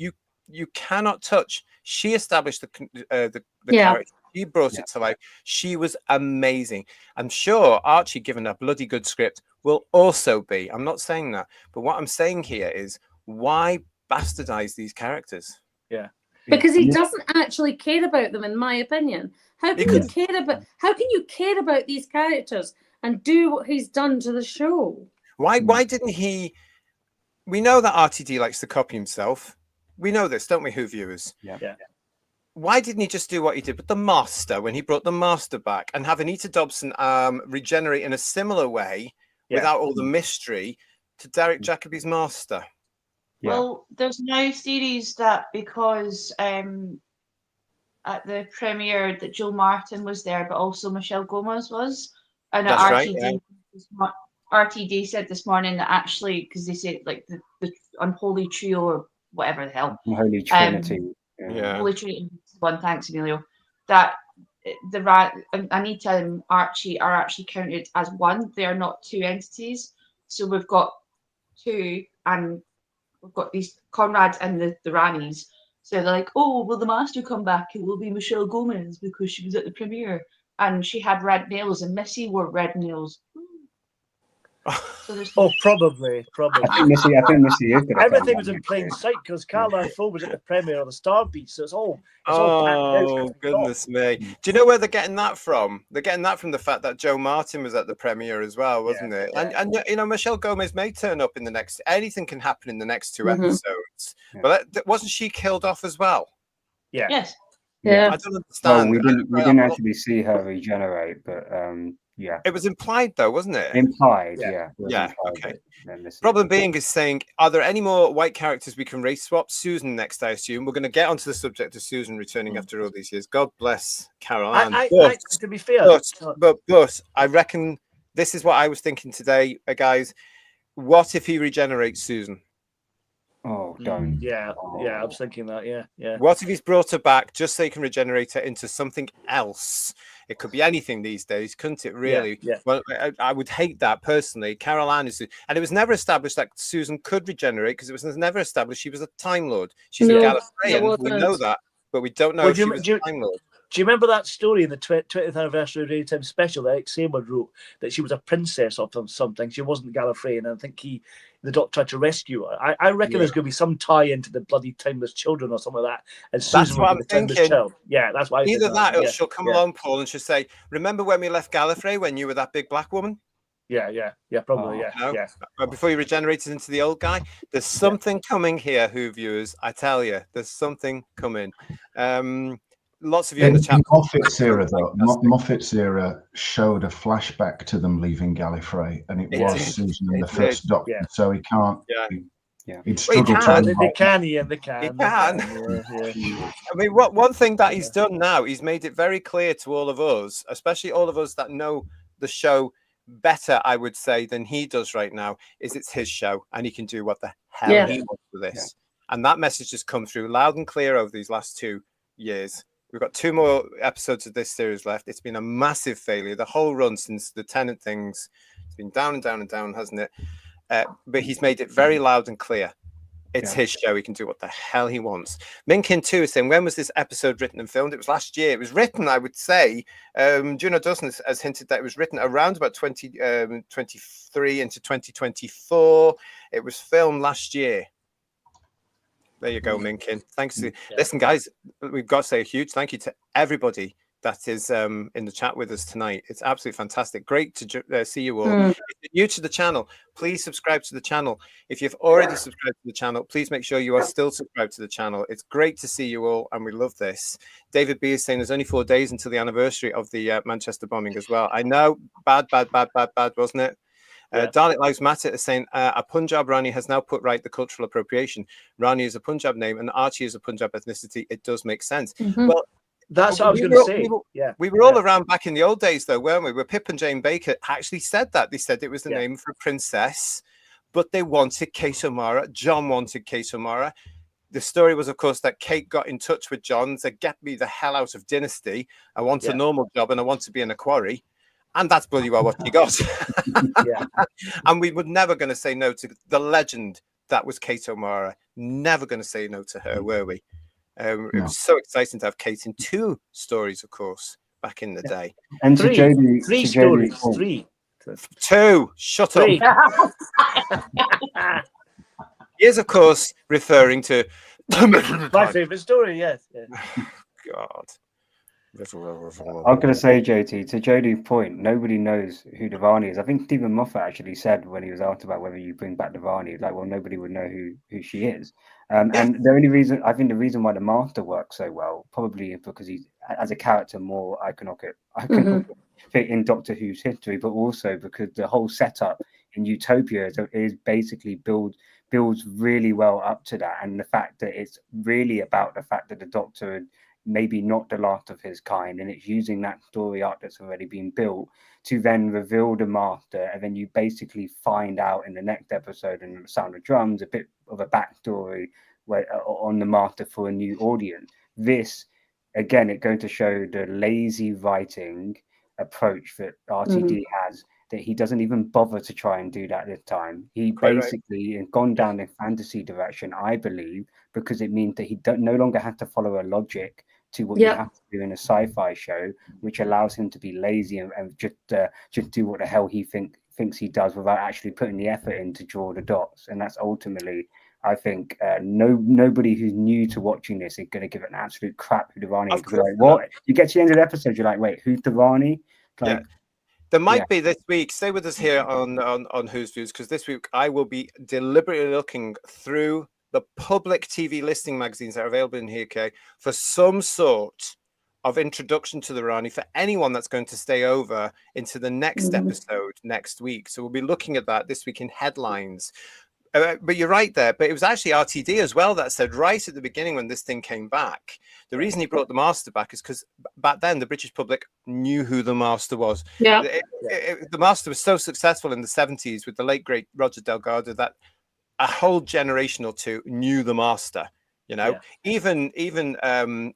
you cannot touch. She established the character. She brought it to life. She was amazing. I'm sure Archie, given a bloody good script, will also be. I'm not saying that, but what I'm saying here is, why bastardize these characters? Because he doesn't actually care about them, in my opinion. How can you care about these characters and do what he's done to the show? Why didn't he? We know that RTD likes to copy himself. We know this, don't we, Who viewers? Yeah. Why didn't he just do what he did with the Master when he brought the Master back, and have Anita Dobson regenerate in a similar way without all the mystery to Derek Jacobi's Master? Well, there's now theories that because at the premiere that Joe Martin was there, but also Michelle Gomez was, and RTD said this morning that actually, because they said like the unholy trio or whatever the hell, Holy Trinity. Holy Trinity. One, thanks, Emilio. That Anita and Archie are actually counted as one. They are not two entities. So we've got two, and we've got these Conrads and the Ranis. So they're like, oh, will the Master come back? It will be Michelle Gomez because she was at the premiere and she had red nails, and Missy wore red nails. So probably. I think Missy is. Everything was in plain sight because Caroline Fo was at the premiere of the Star Beat, so it's all. Goodness me! Do you know where they're getting that from? They're getting that from the fact that Joe Martin was at the premiere as well, wasn't it? Yeah. And Michelle Gomez may turn up in the next. Anything can happen in the next two episodes. Yeah. But wasn't she killed off as well? Yeah. Yes. Yeah. I don't understand. Well, we didn't actually see her regenerate, but it was implied though, wasn't it? Implied, Okay. Problem being is saying, are there any more white characters we can race swap? Susan next, I assume. We're going to get onto the subject of Susan returning after all these years. God bless Carol Ann. To be fair, but I reckon this is what I was thinking today, guys. What if he regenerates Susan? Oh, don't. Yeah, I was thinking that. Yeah. What if he's brought her back just so he can regenerate her into something else? It could be anything these days, couldn't it? Really? Yeah. Well, I would hate that personally. Carol Ann is, and it was never established that Susan could regenerate because it was never established she was a Time Lord. She's a Gallifreyan. We know that, but we don't know if she was a Time Lord. Do you remember that story in the 20th anniversary of Radio Time special that Eric Seymour wrote, that she was a princess of something? She wasn't Gallifreyan, and I think the Doctor tried to rescue her. I reckon there's going to be some tie into the bloody Timeless Children or something like that. And Susan will be the Timeless Child. Yeah, that's why. Either that, or she'll come along, Paul, and she'll say, "Remember when we left Gallifrey when you were that big black woman?" Yeah, probably, yeah. Before you regenerated into the old guy, there's something coming here, Who viewers. I tell you, there's something coming. Lots of you in the chat. Moffat's era, though, Moffat's era showed a flashback to them leaving Gallifrey, and it was Susan and the First Doctor. Yeah. So he can't. Yeah. He'd struggle to. They can. He can. I mean, one thing that he's done now, he's made it very clear to all of us, especially all of us that know the show better, I would say, than he does right now, is it's his show, and he can do what the hell he wants with this. And that message has come through loud and clear over these last 2 years. We've got 2 more episodes of this series left. It's been a massive failure. The whole run since the Tennant things, it's been down and down and down, hasn't it? But he's made it very loud and clear. It's his show. He can do what the hell he wants. Minkin too is saying, when was this episode written and filmed? It was last year. It was written, I would say. Juno Dawson has hinted that it was written around about 2023 into 2024. It was filmed last year. There you go, Minkin. Thanks. Listen, guys, we've got to say a huge thank you to everybody that is in the chat with us tonight. It's absolutely fantastic. Great to see you all. If you're new to the channel, please subscribe to the channel. If you've already subscribed to the channel, please make sure you are still subscribed to the channel. It's great to see you all, and we love this. David B is saying there's only 4 days until the anniversary of the Manchester bombing as well. I know, bad, wasn't it? Dalek Lives Matter is saying a Punjab Rani has now put right the cultural appropriation. Rani is a Punjab name and Archie is a Punjab ethnicity. It does make sense. Well, that's what I was going to say. We were all around back in the old days, though, weren't we? Where Pip and Jane Baker actually said that. They said it was the name for a princess, but they wanted Kate O'Mara. John wanted Kate O'Mara. The story was, of course, that Kate got in touch with John and said, "Get me the hell out of Dynasty. I want a normal job and I want to be in a quarry." And that's bloody well what she got. And we were never going to say no to the legend that was Kate O'Mara. Never going to say no to her, were we? It was so exciting to have Kate in 2 stories, of course, back in the day. And 3 stories. 3. 2. Shut up. He is, of course, referring to my favourite story, yes. God. I was going to say, JT, to Jodie's point, nobody knows who Devani is. I think Stephen Moffat actually said when he was asked about whether you bring back Devani, like, well, nobody would know who she is. And the only reason, I think the reason why the Master works so well, probably because he's, as a character, more iconic in Doctor Who's history, but also because the whole setup in Utopia is basically builds really well up to that. And the fact that it's really about the fact that the Doctor maybe not the last of his kind, and it's using that story arc that's already been built to then reveal the Master, and then you basically find out in the next episode in The Sound of Drums a bit of a backstory on the Master for a new audience. This, again, it's going to show the lazy writing approach that RTD has, that he doesn't even bother to try and do that this time. He basically has gone down the fantasy direction, I believe, because it means that he no longer has to follow a logic to what you have to do in a sci-fi show, which allows him to be lazy and just do what the hell he thinks he does without actually putting the effort in to draw the dots. And that's ultimately, I think, nobody who's new to watching this is going to give it an absolute crap who Devani is. Like, what? You get to the end of the episode, you're like, wait, who's Devani? Like, there might be this week. Stay with us here on Who's Views, because this week I will be deliberately looking through the public TV listing magazines that are available in the UK for some sort of introduction to the Rani for anyone that's going to stay over into the next episode next week. So we'll be looking at that this week in headlines. But you're right there. But it was actually RTD as well that said right at the beginning when this thing came back, the reason he brought the Master back is because back then the British public knew who the Master was. The Master was so successful in the 70s with the late, great Roger Delgado that a whole generation or two knew the Master. You know, even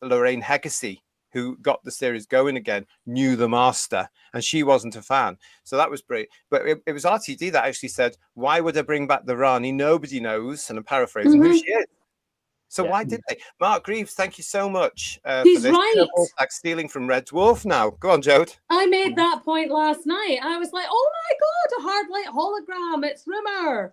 Lorraine Heggessy, who got the series going again, knew the Master, and she wasn't a fan. So that was great. But it was RTD that actually said, "Why would I bring back the Rani? Nobody knows." And I'm paraphrasing who she is. So why did they? Mark Greaves, thank you so much for He's this. right. Like stealing from Red Dwarf now. Go on, Jode. I made that point last night. I was like, "Oh my god, a hard light hologram! It's rumor.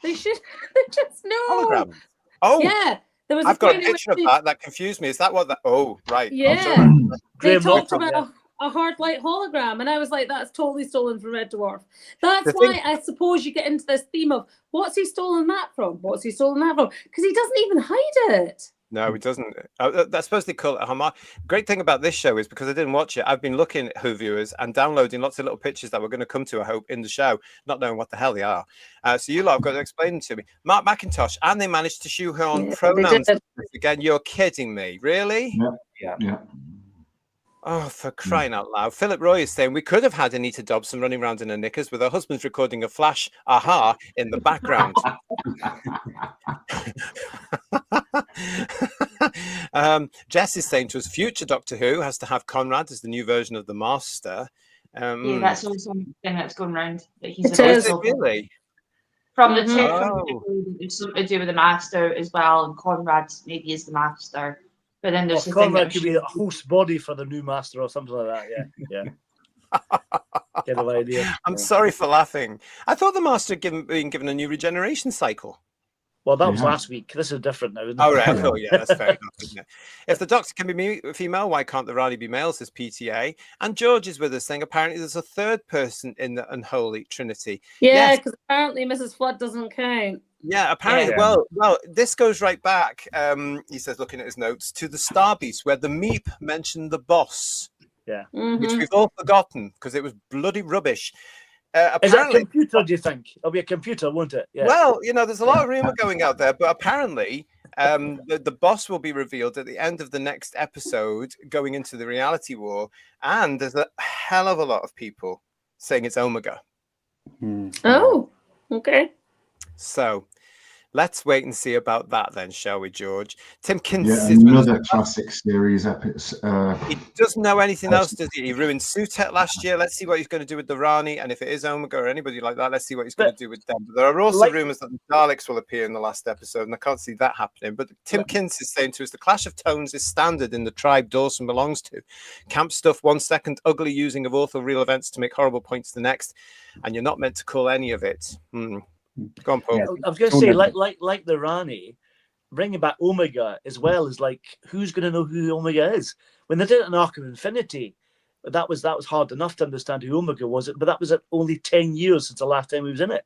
They should. They just know." Hologram. Oh, yeah. There was I've got a picture of that. That confused me. Is that what that? Oh, right. Yeah. They talked Graham about a hard light hologram, and I was like, "That's totally stolen from Red Dwarf." That's why I suppose you get into this theme of what's he stolen that from? What's he stolen that from? Because he doesn't even hide it. No, he doesn't. That's supposed to be called a homage. Great thing about this show is because I didn't watch it, I've been looking at Who viewers and downloading lots of little pictures that we're going to come to, I hope, in the show, not knowing what the hell they are. So you lot have got to explain them to me. Mark McIntosh, and they managed to shoehorn pronouns. Again, you're kidding me, really? Yeah. Oh, for crying out loud. Philip Roy is saying we could have had Anita Dobson running around in her knickers with her husband's recording a flash aha in the background. Jess is saying to us, future Doctor Who has to have Conrad as the new version of the Master. Yeah, that's also something that's going around. That he's Is it really? From the it's something to do with the Master as well, and Conrad maybe is the Master. But then there's Conrad could be a host body for the new Master or something like that. Yeah. Get an idea. I'm sorry for laughing. I thought the Master had been given a new regeneration cycle. Well, that was last week. This is different now, isn't it? Oh, right. Oh, yeah, that's fair enough, isn't it? If the Doctor can be female, why can't the Rani be male, says PTA? And George is with us saying apparently there's a third person in the unholy trinity. Yeah, because apparently Mrs. Flood doesn't count. Yeah, apparently. Well, this goes right back, he says, looking at his notes, to the Star Beast, where the Meep mentioned the boss. Yeah. Which we've all forgotten because it was bloody rubbish. Is that a computer, do you think? It'll be a computer, won't it? Yeah. Well, you know, there's a lot of rumor going out there, but apparently the boss will be revealed at the end of the next episode going into the reality war. And there's a hell of a lot of people saying it's Omega. Oh, okay. So let's wait and see about that then, shall we, George? Tim Kins Yeah, is another classic series episode. He doesn't know anything else, does he? He ruined Sutet last year. Let's see what he's going to do with the Rani, and if it is Omega or anybody like that, let's see what he's going to do with them. But there are also rumors that the Daleks will appear in the last episode, and I can't see that happening. But Tim Kins is saying to us, the clash of tones is standard in the tribe Dawson belongs to. Camp stuff 1 second, ugly using of awful real events to make horrible points the next, and you're not meant to call any of it. Go on, Paul. Yeah, I was going to say, like the Rani, bringing back Omega as well is like, who's going to know who Omega is? When they did it in Arc of Infinity, that was hard enough to understand who Omega was. But that was only 10 years since the last time he was in it.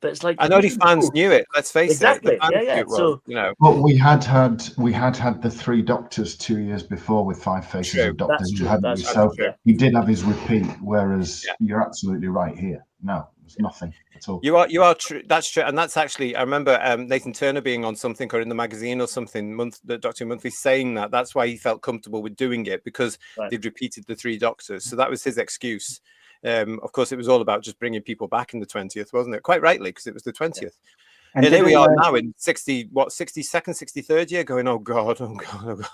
But it's like I know the fans knew it. Let's face exactly. it. Yeah. So you know, but we had the three Doctors 2 years before with Five Faces of Doctor Who, hadn't we? So he did have his repeat. Whereas you're absolutely right here. No, there's nothing at all. You are true. That's true, and that's actually. I remember Nathan Turner being on something or in the magazine or something, the Doctor Who Monthly, saying that's why he felt comfortable with doing it because they'd repeated the three Doctors. So that was his excuse. Of course, it was all about just bringing people back in the 20th, wasn't it? Quite rightly, because it was the 20th. Yeah. And here we are now in 62nd, 63rd year, going, oh God, oh God, oh God.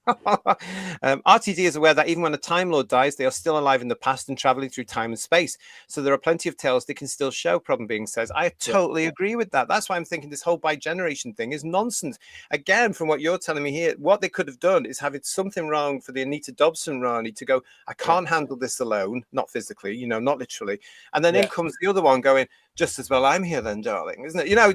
RTD is aware that even when a Time Lord dies, they are still alive in the past and traveling through time and space. So there are plenty of tales they can still show, Problem Being says. I totally agree with that. That's why I'm thinking this whole bi-generation thing is nonsense. Again, from what you're telling me here, what they could have done is having something wrong for the Anita Dobson Rani to go, I can't handle this alone, not physically, you know, not literally. And then in comes the other one going, just as well I'm here then, darling, isn't it? You know,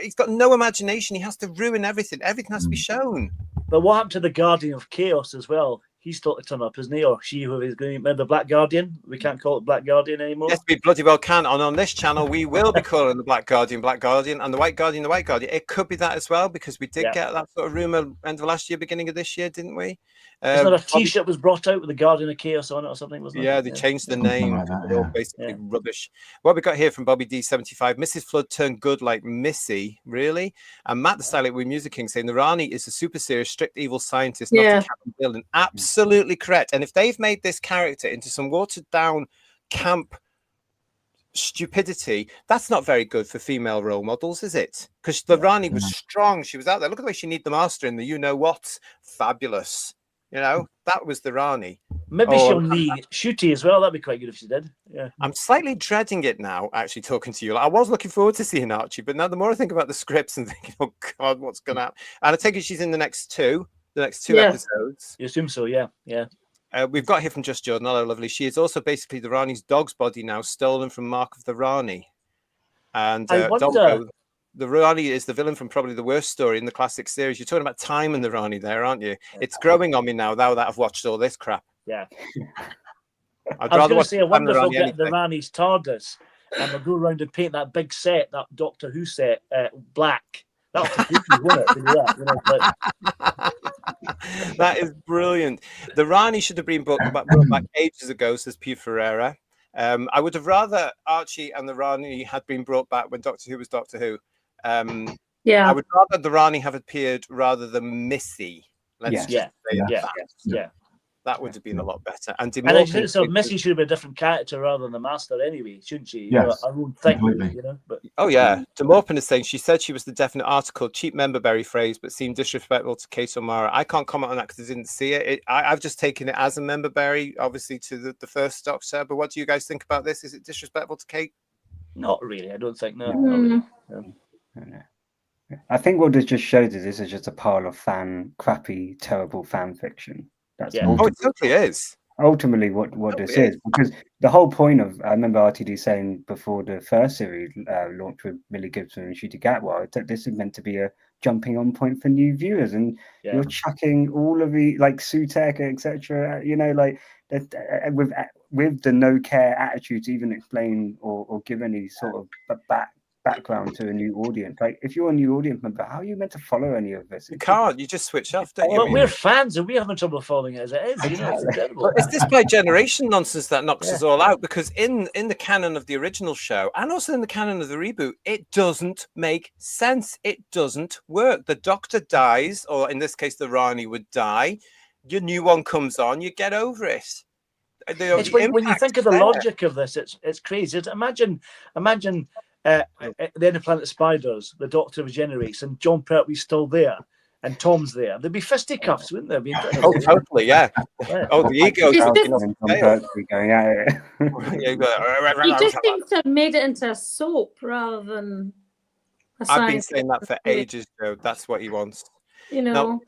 he's got no imagination. He has to ruin everything. Everything has to be shown. But what happened to the Guardian of Chaos as well? He's still to turn up, isn't he? Or she, who is going to remember the Black Guardian? We can't call it Black Guardian anymore. Yes, we bloody well can. And on this channel, we will be calling the Black Guardian, and the White Guardian, the White Guardian. It could be that as well, because we did get that sort of rumor end of last year, beginning of this year, didn't we? Isn't there a T-shirt was brought out with the Guardian of Chaos on it or something? Wasn't it? Yeah, they changed the name. Like that, They're all basically rubbish. What we got here from Bobby D75, Mrs. Flood turned good like Missy, really? And Matt the Silent Wee Music King saying the Rani is a super serious, strict evil scientist, not a Captain villain. Absolutely correct. And if they've made this character into some watered down camp stupidity, that's not very good for female role models, is it? Because the Rani was strong. She was out there. Look at the way she needed the master in the you know what. Fabulous. You know, that was the Rani. Maybe she'll need Shooty as well. That'd be quite good if she did. Yeah. I'm slightly dreading it now, actually, talking to you. I was looking forward to seeing Archie, but now the more I think about the scripts and thinking, oh God, what's going to happen? And I take it she's in the next two episodes. You assume so, yeah. Yeah. We've got here from Just Jordan. Hello, lovely. She is also basically the Rani's dog's body now, stolen from Mark of the Rani. And I wonder... Doggo, the Rani is the villain from probably the worst story in the classic series. You're talking about time and the Rani there, aren't you? It's growing on me now that I've watched all this crap. Yeah. I'd I was rather going watch to say, I wonder if Rani we'll get anything. the Rani's TARDIS and we'll go around and paint that big set, that Doctor Who set, black. That'll be creepy, won't it? That is brilliant. The Rani should have been brought back ages ago, says Pew Ferreira. I would have rather Archie and the Rani had been brought back when Doctor Who was Doctor Who. Yeah. I would rather the Rani have appeared rather than Missy. Let's just say that. That would have been a lot better. And so Missy should have been a different character rather than the Master anyway, shouldn't she? Yes, I would think, completely. you know. But oh yeah, Demorpin is saying she said she was the definite article, cheap memberberry phrase, but seemed disrespectful to Kate O'Mara. I can't comment on that because I didn't see it. I've just taken it as a memberberry, obviously to the first Doctor. But what do you guys think about this? Is it disrespectful to Kate? Not really. I don't think. No. Not really. No. I think what this just shows is this is just a pile of crappy, terrible fan fiction. That's it totally is. Ultimately, what this is, because the whole point of, I remember RTD saying before the first series launched with Millie Gibson and Ncuti Gatwa, that this is meant to be a jumping on point for new viewers, and you're chucking all of the like Sutek, etc. You know, like with the no care attitude to even explain or give any sort of background to a new audience. Like, if you're a new audience member, how are you meant to follow any of this? You can't. You just switch off, don't you? Well, we're fans and we're having trouble following it as it is. You know, it's incredible. It's this by generation nonsense that knocks us all out, because in the canon of the original show and also in the canon of the reboot, it doesn't make sense. It doesn't work. The Doctor dies, or in this case, the Rani would die. Your new one comes on. You get over it. It's when you think of the logic of this, it's crazy. Imagine. At the end of Planet Spiders, the Doctor regenerates and John Pertwee's still there and Tom's there. There'd be fisticuffs, wouldn't there? Oh, totally, yeah. Oh, the ego. He just seems to have made it into a soap rather than a I've been saying that for ages, Joe. That's what he wants. You know. Now,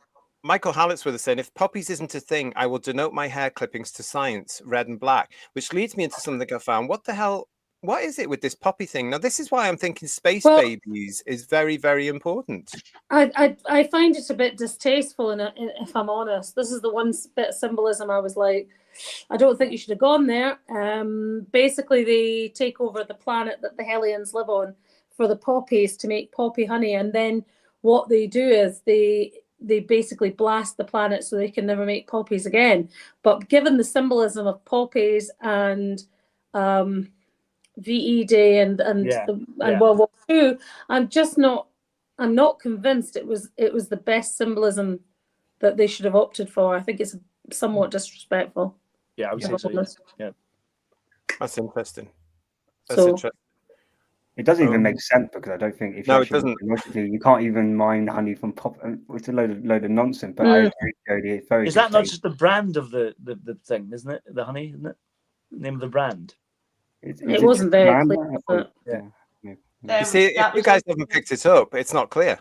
Michael Hallett's with us saying, if poppies isn't a thing, I will denote my hair clippings to science, red and black, which leads me into something I found. What the hell? What is it with this poppy thing? Now, this is why I'm thinking space babies is very, very important. I find it a bit distasteful, if I'm honest. This is the one bit of symbolism I was like, I don't think you should have gone there. Basically, they take over the planet that the Hellions live on for the poppies to make poppy honey. And then what they do is they basically blast the planet so they can never make poppies again. But given the symbolism of poppies and VE Day and World War II, I'm not convinced it was the best symbolism that they should have opted for. I think it's somewhat disrespectful. Yeah, I would say so. Yeah. That's interesting. It doesn't even make sense, because I don't think it doesn't. You can't even mine honey from pop. It's a load of nonsense. But I agree, Jodie. It's very. Is that not just the brand of the thing, isn't it? The honey, isn't it? The name of the brand. It wasn't very clear. But... You see, if you guys haven't picked it up, it's not clear.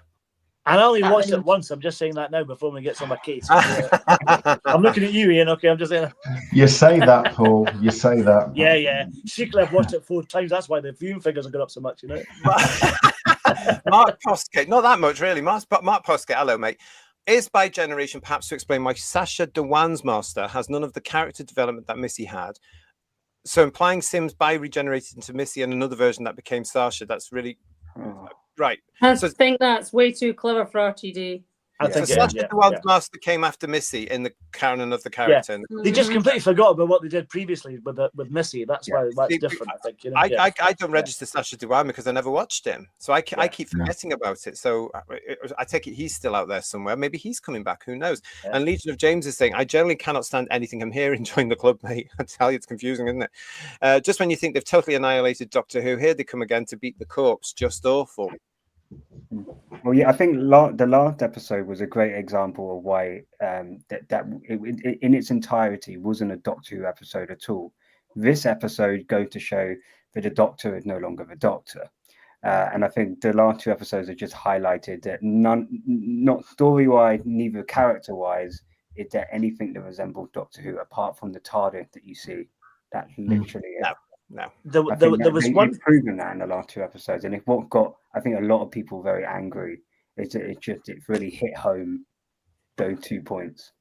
I only watched it once. I'm just saying that now before we get on my case. I'm looking at you, Ian. Okay, I'm just saying. You say that, Paul. You say that. Yeah. Secretly, I've watched it 4 times. That's why the viewing figures have gone up so much, you know. Mark Poskett, not that much really. Mark Poskett, hello, mate. Is by generation perhaps to explain why Sasha Dewan's master has none of the character development that Missy had. So implying Sims bi-regenerated into Missy and another version that became Sasha. That's really right. I think that's way too clever for RTD. I think So it is, Sasha yeah. Dewan's master came after Missy in the canon of the character. They just completely forgot about what they did previously with Missy. That's why it's See, different, I think. You know? I don't register Sasha Dewan because I never watched him, so I keep forgetting about it. So I take it he's still out there somewhere. Maybe he's coming back. Who knows? Yeah. And Legion of James is saying, I generally cannot stand anything I'm hearing. Join the club, mate. I tell you, it's confusing, isn't it? Just when you think they've totally annihilated Doctor Who, here they come again to beat the corpse. Just awful. Well, yeah, I think the last episode was a great example of why that in its entirety wasn't a Doctor Who episode at all. This episode goes to show that the Doctor is no longer the Doctor, and I think the last two episodes have just highlighted that not story-wise, neither character-wise, is there anything that resembles Doctor Who apart from the TARDIS that you see. That literally is. No. There was one proven that in the last two episodes, and if what got I think a lot of people very angry is that it really hit home those 2 points.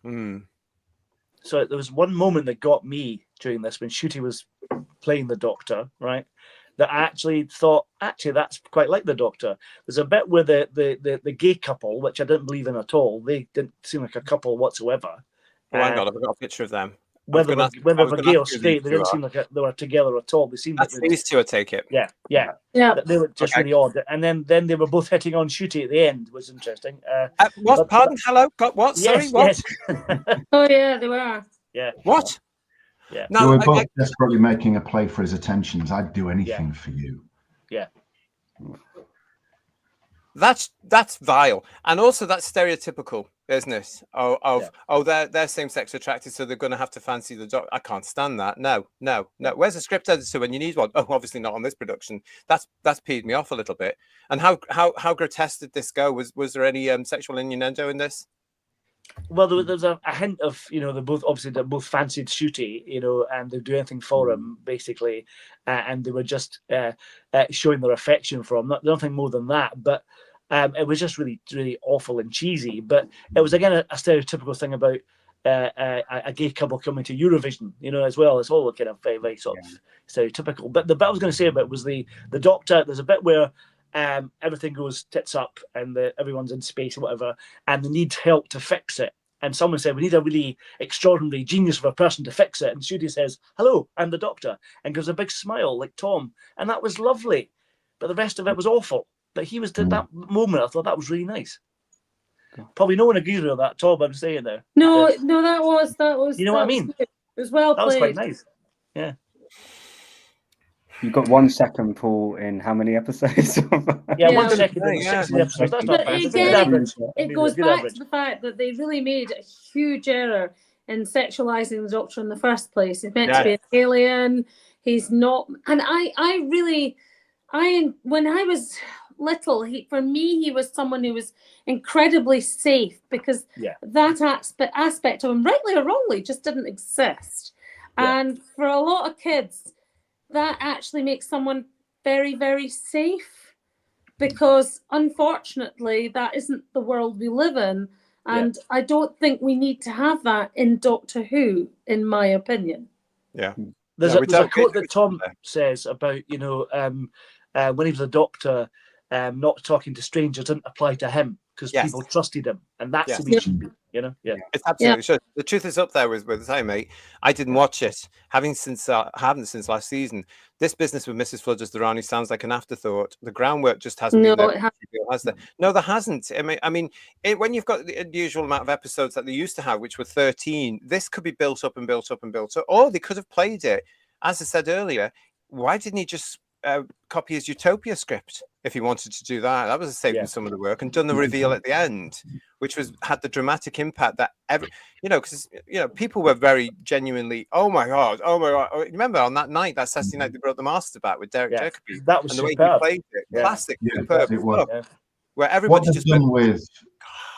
So there was one moment that got me during this when Shooty was playing the Doctor, right? That I actually thought, that's quite like the Doctor. There's a bit where the gay couple, which I didn't believe in at all, they didn't seem like a couple whatsoever. Oh my God, I've got a picture of them. Whether they're gay or straight, they didn't seem like they were together at all. They seemed like these two, I take it. Yeah. They were just really odd. And then they were both hitting on Shooty at the end, which was interesting. What? Pardon? Hello? Got what? Sorry, what? Yes. Oh yeah, they were. Yeah. What? Yeah. No, we're both desperately making a play for his attentions. I'd do anything for you. Yeah. That's vile, and also that's stereotypical business they're same-sex attracted, so they're going to have to fancy the Doctor. I can't stand that. No. Where's the script editor when you need one? Oh, obviously not on this production. That's peed me off a little bit. And how grotesque did this go? Was there any sexual innuendo in this? Well, there was a hint of, they both fancied Shooty, and they'd do anything for him, basically, and they were just showing their affection for him. Nothing more than that, but it was just really, really awful and cheesy. But it was, again, a stereotypical thing about a gay couple coming to Eurovision, as well. It's all kind of very, very sort of stereotypical. But the bit I was going to say about was the Doctor. There's a bit where everything goes tits up and everyone's in space or whatever, and they need help to fix it. And someone said, we need a really extraordinary genius of a person to fix it. And Shooty says, hello, I'm the Doctor, and gives a big smile like Tom. And that was lovely. But the rest of it was awful. But he was, at that moment, I thought that was really nice. Probably no one agrees with that, Tom, I'm saying there. No, that was. You know what I mean? It was well played. That was quite nice. Yeah. You've got 1 second, Paul, in how many episodes? 1 second in 60 episodes. That's not bad. Again, it goes back to the fact that they really made a huge error in sexualizing the Doctor in the first place. He's meant to be an alien. He's not. And when I was little, for me, he was someone who was incredibly safe because that aspect of him, rightly or wrongly, just didn't exist. And for a lot of kids, that actually makes someone very, very safe because, unfortunately, that isn't the world we live in. And I don't think we need to have that in Doctor Who, in my opinion. Yeah. There's a quote that Tom says about, when he was a doctor, not talking to strangers didn't apply to him because people trusted him. And that's the way it should be. It's absolutely sure. The truth is up there with the time, mate. I didn't watch it, haven't since last season. This business with Mrs. Flood as the Rani sounds like an afterthought. The groundwork just hasn't been there. Has there? No, there hasn't. When you've got the usual amount of episodes that they used to have, which were 13, this could be built up and built up and built up, or they could have played it. As I said earlier, why didn't he just copy his Utopia script if he wanted to do that? That was saving some of the work and done the reveal at the end, which had the dramatic impact that because people were very genuinely, oh my god. Remember on that night, that Saturday night, they brought the master back with Derek Jacobi. That was and the way superb. he played it, classic, superb. It was. Where everybody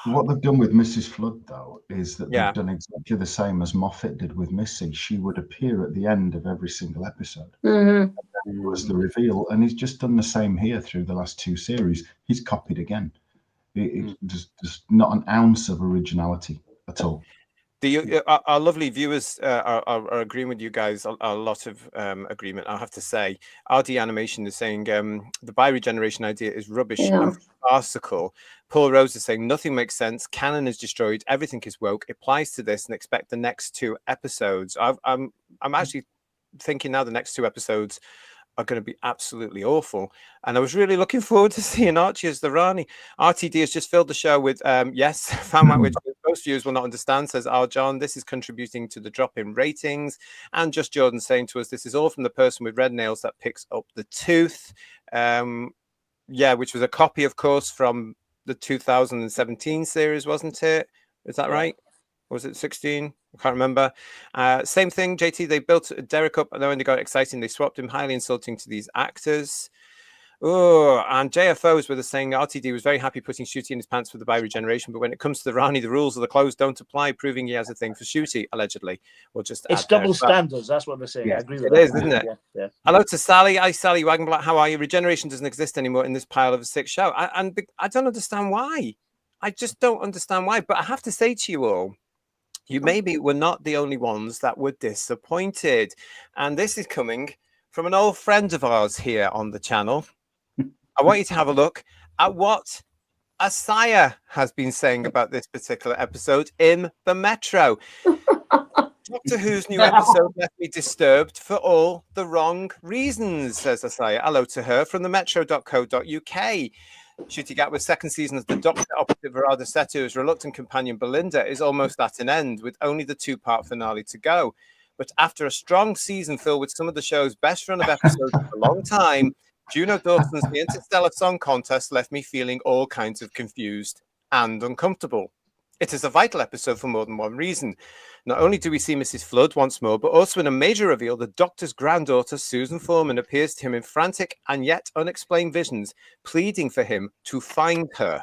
what they've done with Mrs. Flood, though, is that they've done exactly the same as Moffat did with Missy. She would appear at the end of every single episode. And then was the reveal, and he's just done the same here through the last 2 series. He's copied again. There's not an ounce of originality at all. Our lovely viewers are agreeing with you guys. A lot of agreement, I have to say. RD Animation is saying the bioregeneration idea is rubbish and farcical. Paul Rose is saying nothing makes sense. Canon is destroyed. Everything is woke. It applies to this, and expect the next 2 episodes. I'm actually thinking now the next 2 episodes are going to be absolutely awful. And I was really looking forward to seeing Archie as the Rani. RTD has just filled the show with, yes, fan language most viewers will not understand, says R. John. This is contributing to the drop in ratings. And Just Jordan saying to us, this is all from the person with red nails that picks up the tooth. Yeah, which was a copy, of course, from the 2017 series, wasn't it? Is that right? Or was it 16? I can't remember. Same thing, JT. They built Derek up, and then when they got exciting, they swapped him. Highly insulting to these actors. Oh, and JFOs were saying RTD was very happy putting Shooty in his pants for the bioregeneration, but when it comes to the Rani, the rules of the clothes don't apply, proving he has a thing for Shooty, allegedly. We'll just it's double standards. That's what they're saying. Yeah, I agree with it that. is, isn't it? Yeah. Hello to Sally. Hi, Sally Wagonblatt. How are you? Regeneration doesn't exist anymore in this pile of a 6 show. And I don't understand why. I just don't understand why. But I have to say to you all, you maybe were not the only ones that were disappointed. And this is coming from an old friend of ours here on the channel. I want you to have a look at what Asaya has been saying about this particular episode in the Metro. Doctor Who's new episode left me disturbed for all the wrong reasons, says Asaya. Hello to her from the metro.co.uk. Shooty Gatwa's second season as the Doctor opposite Verada Setu's reluctant companion Belinda is almost at an end, with only the 2-part finale to go. But after a strong season filled with some of the show's best run of episodes for a long time, Juno Dawson's The Interstellar Song Contest left me feeling all kinds of confused and uncomfortable. It is a vital episode for more than one reason. Not only do we see Mrs. Flood once more, but also in a major reveal, the Doctor's granddaughter, Susan Foreman, appears to him in frantic and yet unexplained visions, pleading for him to find her.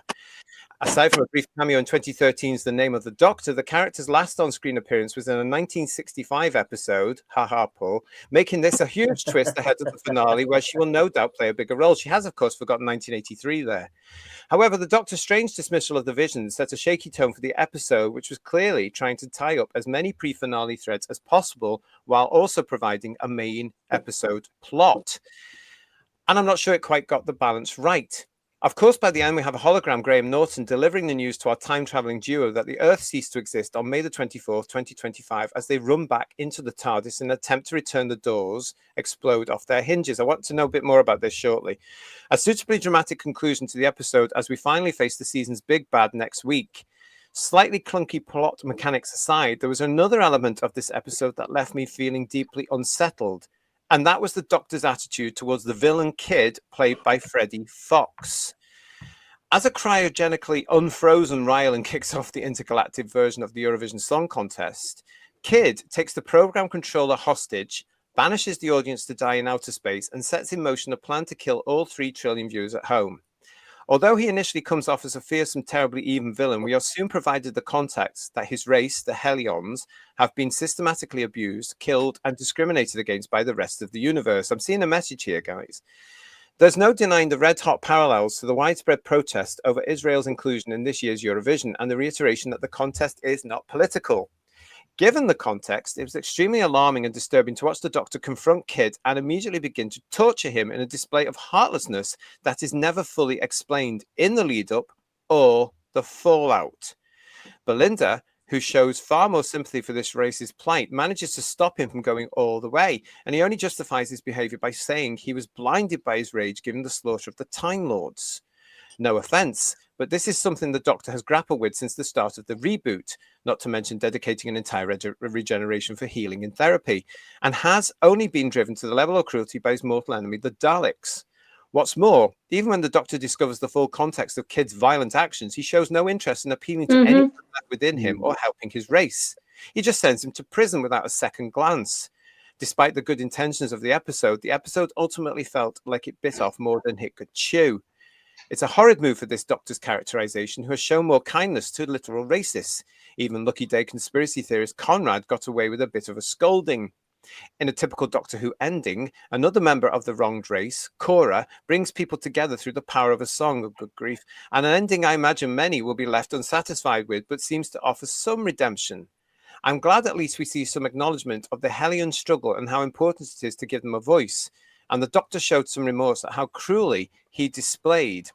Aside from a brief cameo in 2013's The Name of the Doctor, the character's last on-screen appearance was in a 1965 episode, haha Paul, making this a huge twist ahead of the finale, where she will no doubt play a bigger role. She has, of course, forgotten 1983 there. However, the Doctor's strange dismissal of the visions set a shaky tone for the episode, which was clearly trying to tie up as many pre-finale threads as possible, while also providing a main episode plot. And I'm not sure it quite got the balance right. Of course, by the end, we have a hologram Graham Norton delivering the news to our time-traveling duo that the Earth ceased to exist on May the 24th, 2025, as they run back into the TARDIS in an attempt to return the doors explode off their hinges. I want to know a bit more about this shortly. A suitably dramatic conclusion to the episode as we finally face the season's big bad next week. Slightly clunky plot mechanics aside, there was another element of this episode that left me feeling deeply unsettled. And that was the Doctor's attitude towards the villain Kid, played by Freddie Fox. As a cryogenically unfrozen Rylan kicks off the intergalactic version of the Eurovision Song Contest, Kid takes the program controller hostage, banishes the audience to die in outer space, and sets in motion a plan to kill all 3 trillion viewers at home. Although he initially comes off as a fearsome, terribly even villain, we are soon provided the context that his race, the Hellions, have been systematically abused, killed, and discriminated against by the rest of the universe. I'm seeing a message here, guys. There's no denying the red-hot parallels to the widespread protest over Israel's inclusion in this year's Eurovision and the reiteration that the contest is not political. Given the context, it was extremely alarming and disturbing to watch the Doctor confront Kid and immediately begin to torture him in a display of heartlessness that is never fully explained in the lead-up or the fallout. Belinda, who shows far more sympathy for this race's plight, manages to stop him from going all the way, and he only justifies his behavior by saying he was blinded by his rage given the slaughter of the Time Lords. No offense, but this is something the Doctor has grappled with since the start of the reboot, not to mention dedicating an entire regeneration for healing and therapy, and has only been driven to the level of cruelty by his mortal enemy, the Daleks. What's more, even when the Doctor discovers the full context of Kid's violent actions, he shows no interest in appealing to anyone left within him or helping his race. He just sends him to prison without a second glance. Despite the good intentions of the episode ultimately felt like it bit off more than it could chew. It's a horrid move for this Doctor's characterization, who has shown more kindness to literal racists. Even Lucky Day conspiracy theorist Conrad got away with a bit of a scolding. In a typical Doctor Who ending, another member of the wronged race, Cora, brings people together through the power of a song, of good grief, and an ending I imagine many will be left unsatisfied with, but seems to offer some redemption. I'm glad at least we see some acknowledgement of the Hellion struggle and how important it is to give them a voice. And the Doctor showed some remorse at how cruelly he displayed.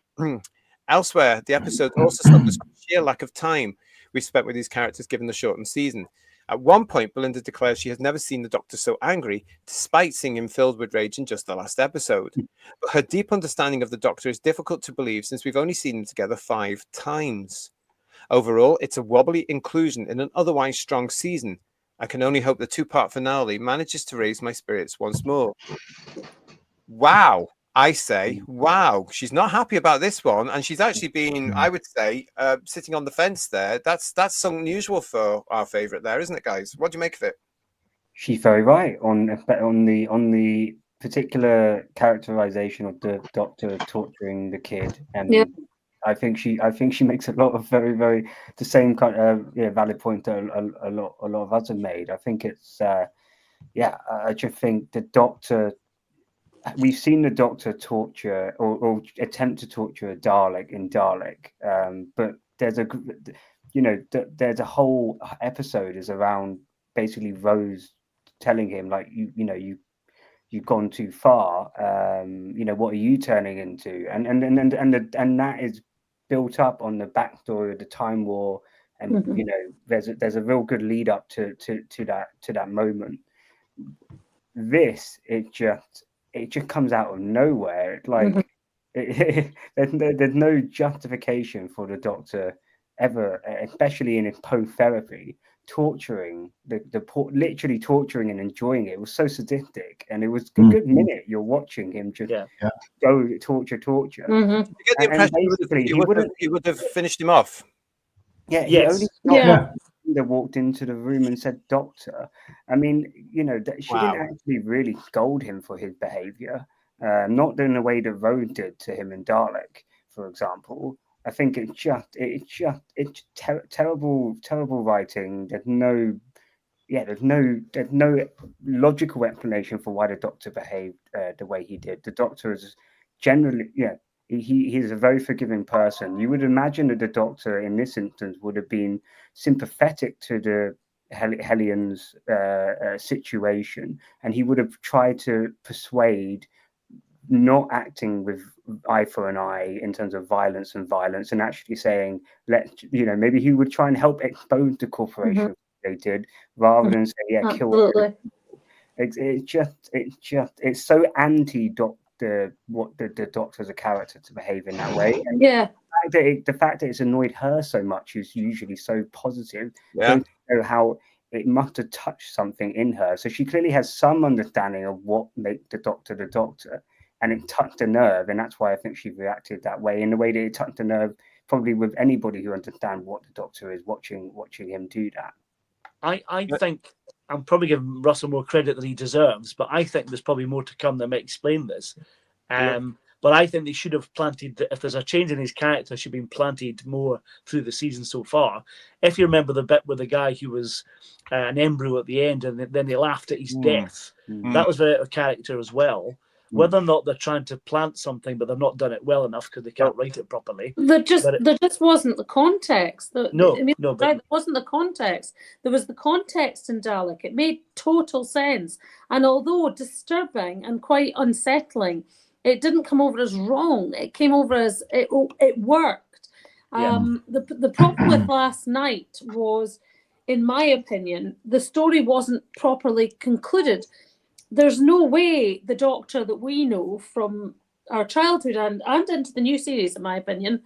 Elsewhere, the episode also suffers from sheer lack of time we spent with these characters given the shortened season. At one point, Belinda declares she has never seen the Doctor so angry, despite seeing him filled with rage in just the last episode. But her deep understanding of the Doctor is difficult to believe since we've only seen them together 5 times. Overall, it's a wobbly inclusion in an otherwise strong season. I can only hope the 2-part finale manages to raise my spirits once more. Wow. I say, wow, she's not happy about this one, and she's actually been, I would say, sitting on the fence there. That's unusual for our favourite there, isn't it, guys? What do you make of it? She's very right on the particular characterization of the Doctor torturing the kid, and Yeah. I think she makes a lot of very, very the same kind of valid point that a lot of us have made. I think it's I just think the Doctor. We've seen the Doctor torture or attempt to torture a Dalek in Dalek, but there's a whole episode is around basically Rose telling him like you've gone too far. What are you turning into? And that is built up on the backstory of the Time War, and there's a real good lead up to that moment. This it just comes out of nowhere. Like there's no justification for the Doctor ever, especially in his post-therapy, torturing literally torturing and enjoying it. It was so sadistic, and it was a good minute you're watching him just go torture. You get the impression he would have finished him off. Yeah, yes. He only walked into the room and said, "Doctor." I mean, she didn't actually really scold him for his behavior, not in the way that Rose did to him in Dalek, for example. I think it's terrible writing. There's no logical explanation for why the Doctor behaved the way he did. The Doctor is generally, he's a very forgiving person. You would imagine that the Doctor in this instance would have been sympathetic to the Hellions' situation, and he would have tried to persuade not acting with eye for an eye in terms of violence, and actually saying, maybe he would try and help expose the corporation they did, rather than say, kill them. It's so anti-Doctor what the Doctor as a character to behave in that way. And the fact that it's annoyed her so much is usually so positive. Don't know how it must have touched something in her. So she clearly has some understanding of what makes the Doctor, and it touched a nerve, and that's why I think she reacted that way, in the way that it touched a nerve probably with anybody who understands what the Doctor is watching him do that. I think I'm probably giving Russell more credit than he deserves, but I think there's probably more to come that may explain this. But I think they should have planted, if there's a change in his character, should have been planted more through the season so far. If you remember the bit with the guy who was an embryo at the end, and then they laughed at his death, that was a character as well. Whether or not they're trying to plant something, but they've not done it well enough because they can't write it properly. There just wasn't the context. There wasn't the context. There was the context in Dalek. It made total sense. And although disturbing and quite unsettling, it didn't come over as wrong. It came over as it worked. The problem with last night was, in my opinion, the story wasn't properly concluded. There's no way the Doctor that we know from our childhood and into the new series, in my opinion,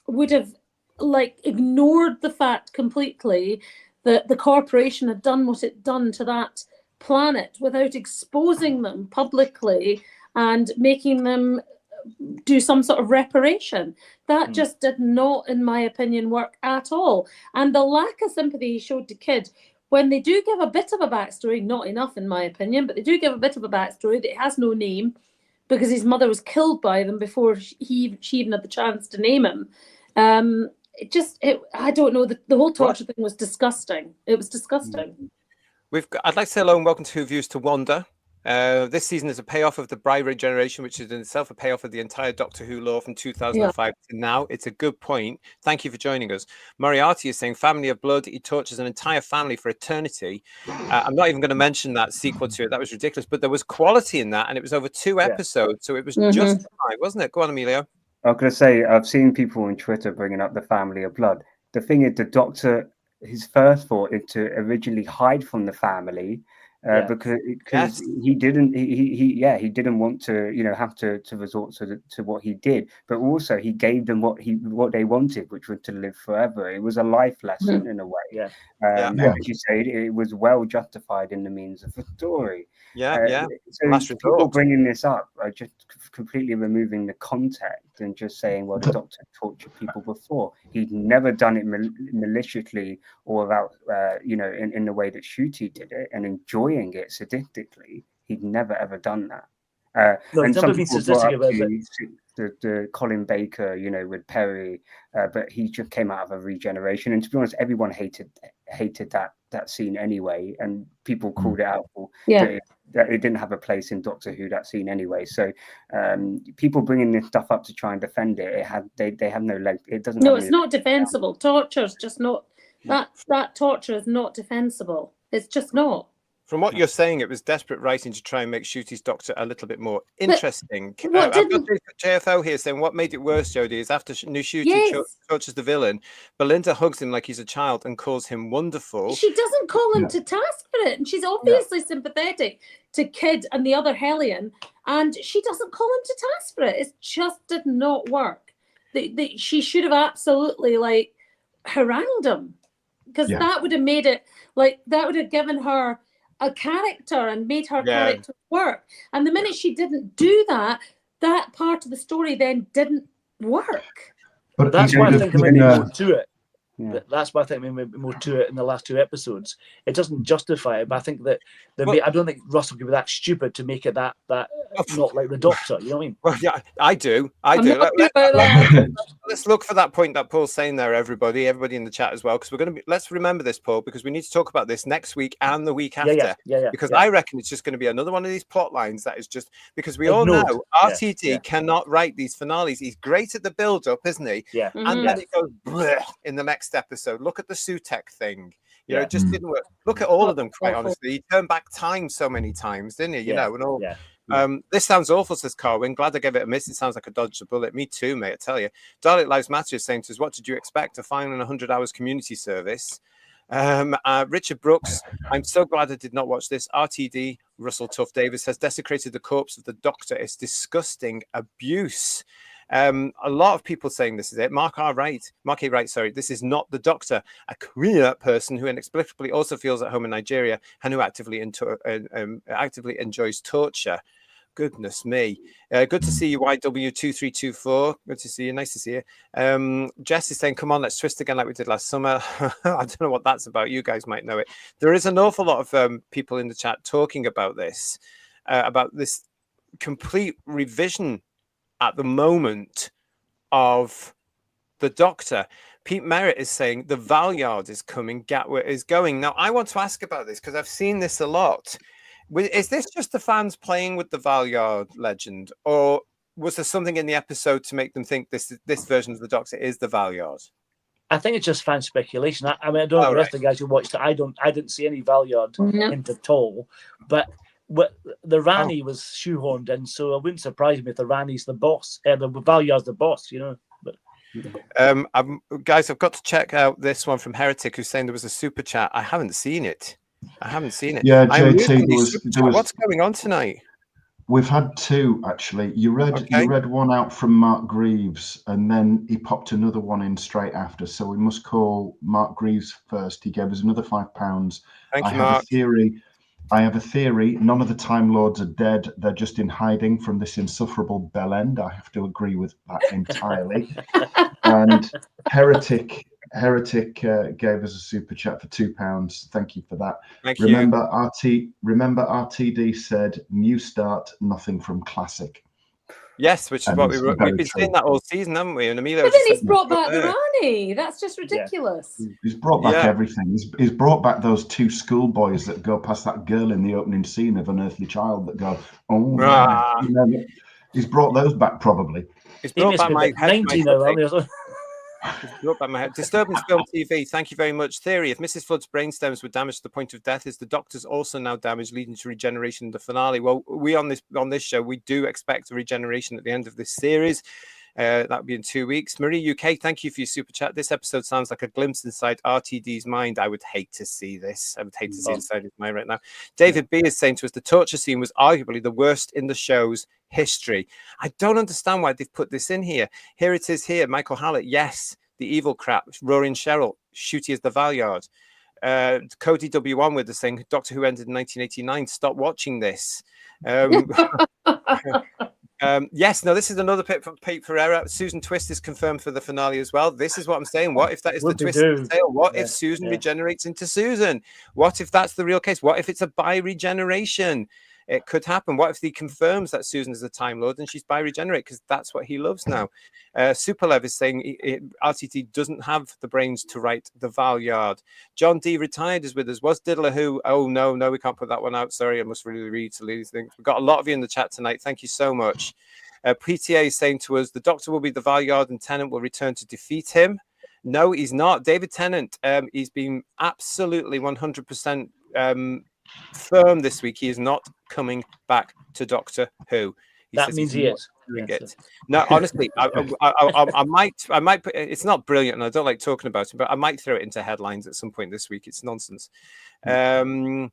would have ignored the fact completely that the corporation had done what it done to that planet without exposing them publicly and making them do some sort of reparation. That just did not, in my opinion, work at all. And the lack of sympathy he showed to Kid, when they do give a bit of a backstory, not enough in my opinion, but they do give a bit of a backstory that has no name because his mother was killed by them before she even had the chance to name him. I don't know, the whole torture thing was disgusting. It was disgusting. I'd like to say hello and welcome to Who Views to Wanda. This season is a payoff of the Bribery generation, which is in itself a payoff of the entire Doctor Who lore from 2005 to now. It's a good point. Thank you for joining us. Moriarty is saying family of blood. He tortures an entire family for eternity. I'm not even going to mention that sequel to it. That was ridiculous. But there was quality in that, and it was over 2 episodes. So it was justified, wasn't it? Go on, Emilio. I was going to say, I've seen people on Twitter bringing up the family of blood. The thing is, the Doctor, his first thought is to originally hide from the family. Because he didn't want to have to resort to what he did, but also he gave them what they wanted, which was to live forever. It was a life lesson in a way. And as you say, it was well justified in the means of the story. So people bringing this up are just completely removing the context and just saying, well, the Doctor tortured people before. He'd never done it maliciously or without in the way that Ncuti did it and enjoying it sadistically. He'd never ever done that. And some people brought up the Colin Baker, with Perry, but he just came out of a regeneration. And to be honest, everyone hated that scene anyway, and people called it out for that it didn't have a place in Doctor Who, that scene anyway. So people bringing this stuff up to try and defend it, they have no leg. It doesn't. No, it's not defensible. Torture's just not that torture is not defensible. It's just not. From what you're saying, it was desperate writing to try and make Ncuti's Doctor a little bit more interesting. I've got JFO here saying what made it worse, Jodie, is after Ncuti tortures the villain, Belinda hugs him like he's a child and calls him wonderful. She doesn't call him to task for it, and she's obviously sympathetic to Kid and the other Hellion, and she doesn't call him to task for it. It just did not work. She should have absolutely harangued him, because that would have made it that would have given her a character and made her character work. And the minute she didn't do that, that part of the story then didn't work. But that's why I think there may be more to it. That's why I think there may be more to it in the last 2 episodes. It doesn't justify it, but I think that I don't think Russell could be that stupid to make it that not like the Doctor. You know what I mean? Well, yeah, I do. Let's look for that point that Paul's saying there, everybody in the chat as well, because let's remember this, Paul, because we need to talk about this next week and the week after. Because I reckon it's just going to be another one of these plot lines that is just because we all know RTD cannot write these finales. He's great at the build-up, isn't he? Yeah. And then it goes bleh in the next episode. Look at the Sutek thing. It just didn't work. Look at all of them, quite honestly. He turned back time so many times, didn't he? And all. This sounds awful, says Carwin. Glad I gave it a miss. It sounds like a dodged a bullet. Me too, mate, I tell you. Dalek Lives Matter is saying to us, what did you expect? A final 100 hours community service. Richard Brooks, I'm so glad I did not watch this. RTD, Russell Tuff Davis, has desecrated the corpse of the Doctor. It's disgusting abuse. A lot of people saying this is it. Mark A. Wright, this is not the Doctor, a queer person who inexplicably also feels at home in Nigeria and who actively enjoys torture. Goodness me. Good to see you, YW2324. Good to see you. Nice to see you. Jess is saying, come on, let's twist again like we did last summer. I don't know what that's about. You guys might know it. There is an awful lot of people in the chat talking about this complete revision at the moment of the Doctor. Pete Merritt is saying the Valyard is coming, Gatwick is going. Now, I want to ask about this because I've seen this a lot. Is this just the fans playing with the Valyard legend, or was there something in the episode to make them think this version of the Doctor is the Valyard? I think it's just fan speculation. I mean, I don't know the rest of the guys who watched it. I didn't see any Valyard hint at all, but the Rani was shoehorned in, so it wouldn't surprise me if the Rani's the boss, the Valyard's the boss, But guys, I've got to check out this one from Heretic, who's saying there was a super chat. I haven't seen it. Yeah, JT, what's going on tonight? We've had 2 actually. You read one out from Mark Greaves, and then he popped another one in straight after. So we must call Mark Greaves first. He gave us another £5. Thank you, Mark. I have a theory. None of the Time Lords are dead. They're just in hiding from this insufferable Belinda. I have to agree with that entirely. And Heretic gave us a super chat for £2. Thank you for that. Thank you. Remember RTD said, new start, nothing from classic. Yes, which is And what it's we've very been true. saying that all season, haven't we? And Emilio But then just he's said, brought back the "Yeah." Rani. That's just ridiculous. He's brought back Yeah. everything. He's brought back those two schoolboys that go past that girl in the opening scene of An Earthly Child that go, oh, Ah. you know, he's brought those back probably. It's He brought must back be my about head. 90 now, aren't he? It's brought back my head. Disturbance Film TV. Thank you very much. Theory: if Mrs. Flood's brainstems were damaged to the point of death, is the Doctor's also now damaged, leading to regeneration in the finale? Well, we on this show, we do expect a regeneration at the end of this series. That'll be in 2 weeks. Marie UK, thank you for your super chat. This episode sounds like a glimpse inside RTD's mind. I would hate to see this. I would hate to see inside his mind right now. David B is saying to us, the torture scene was arguably the worst in the show's history. I don't understand why they've put this in here. Here it is here. Michael Hallett, yes, the evil crap. Rory and Cheryl, shooty as the Valyard. Cody W1 with the thing, Doctor Who ended in 1989. Stop watching this. Yes, no, this is another pick from Pete Ferreira. Susan Twist is confirmed for the finale as well. This is what I'm saying. What if that is the twist of the tale? What if Susan regenerates into Susan? What if that's the real case? What if it's a bi-regeneration? It could happen. What if he confirms that Susan is a Time Lord and she's bi-regenerate? Because that's what he loves now. Superlev is saying RTT doesn't have the brains to write the Valyard. John D. Retired is with us. Was DisneyWho? Oh, no, we can't put that one out. Sorry, I must really read to these things. We've got a lot of you in the chat tonight. Thank you so much. PTA is saying to us, the Doctor will be the Valyard and Tennant will return to defeat him. No, he's not. David Tennant, he's been absolutely 100% firm this week. He is not coming back to Doctor Who. That means he is. It. No, honestly, I might put, it's not brilliant and I don't like talking about it, but I might throw it into headlines at some point this week. It's nonsense. Thank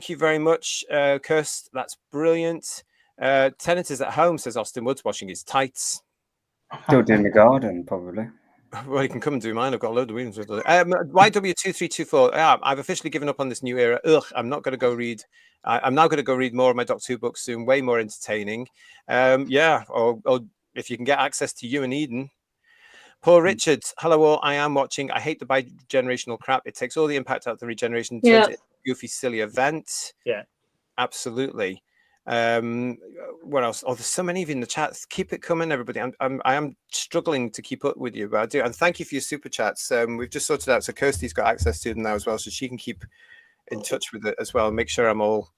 you very much, Kirst. That's brilliant. Tennant is at home, says Austin Woods, washing his tights. Still doing the garden, probably. Well, you can come and do mine. I've got a load of wheels. YW2324. Yeah, I've officially given up on this new era. I'm not going to go read. I'm now going to go read more of my Doctor Who books soon. Way more entertaining. Or if you can get access to You and Eden. Paul Richards. Hello all. I am watching. I hate the bi-generational crap. It takes all the impact out of the regeneration. Turns it into a goofy, silly event. Yeah, absolutely. What else? Oh, there's so many of you in the chat. Keep it coming, everybody. I am struggling to keep up with you, but I do. And thank you for your super chats. We've just sorted out, so Kirsty's got access to them now as well, so she can keep in touch with it as well and make sure I'm all.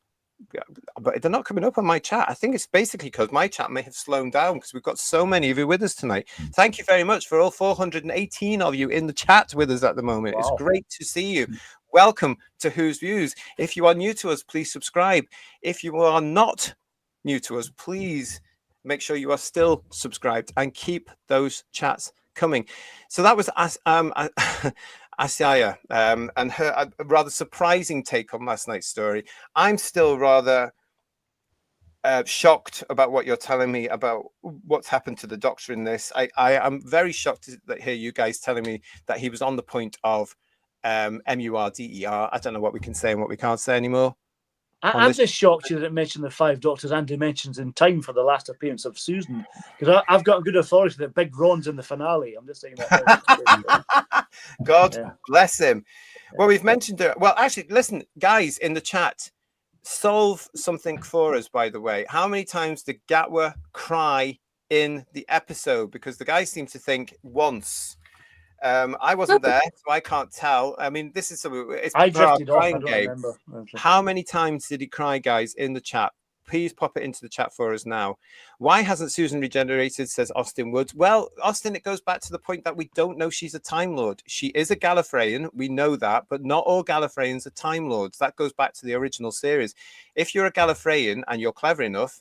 But they're not coming up on my chat. I think it's basically because my chat may have slowed down because we've got so many of you with us tonight. Thank you very much for all 418 of you in the chat with us at the moment. Wow. It's great to see you. Welcome to Who's Views. If you are new to us, please subscribe. If you are not new to us, please make sure you are still subscribed and keep those chats coming. So that was Asiya and her rather surprising take on last night's story. I'm still rather shocked about what you're telling me about what's happened to the Doctor in this. I am very shocked to hear you guys telling me that he was on the point of MURDER. I don't know what we can say and what we can't say anymore. I'm just shocked you didn't mention the 5 Doctors and Dimensions in time for the last appearance of Susan, because I've got good authority that Big Ron's in the finale. I'm just saying that. God bless him. Well, we've mentioned it. Well, actually, listen, guys in the chat, solve something for us, by the way. How many times did Gatwa cry in the episode? Because the guys seem to think once. I wasn't there, so I can't tell. I mean, this is it's I drifted off. I don't game. remember. How many times did he cry, guys, in the chat? Please pop it into the chat for us now. Why hasn't Susan regenerated, says Austin Woods. Well, Austin, it goes back to the point that we don't know she's a Time Lord. She is a Gallifreyan, we know that, but not all Gallifreyans are Time Lords. That goes back to the original series. If you're a Gallifreyan and you're clever enough,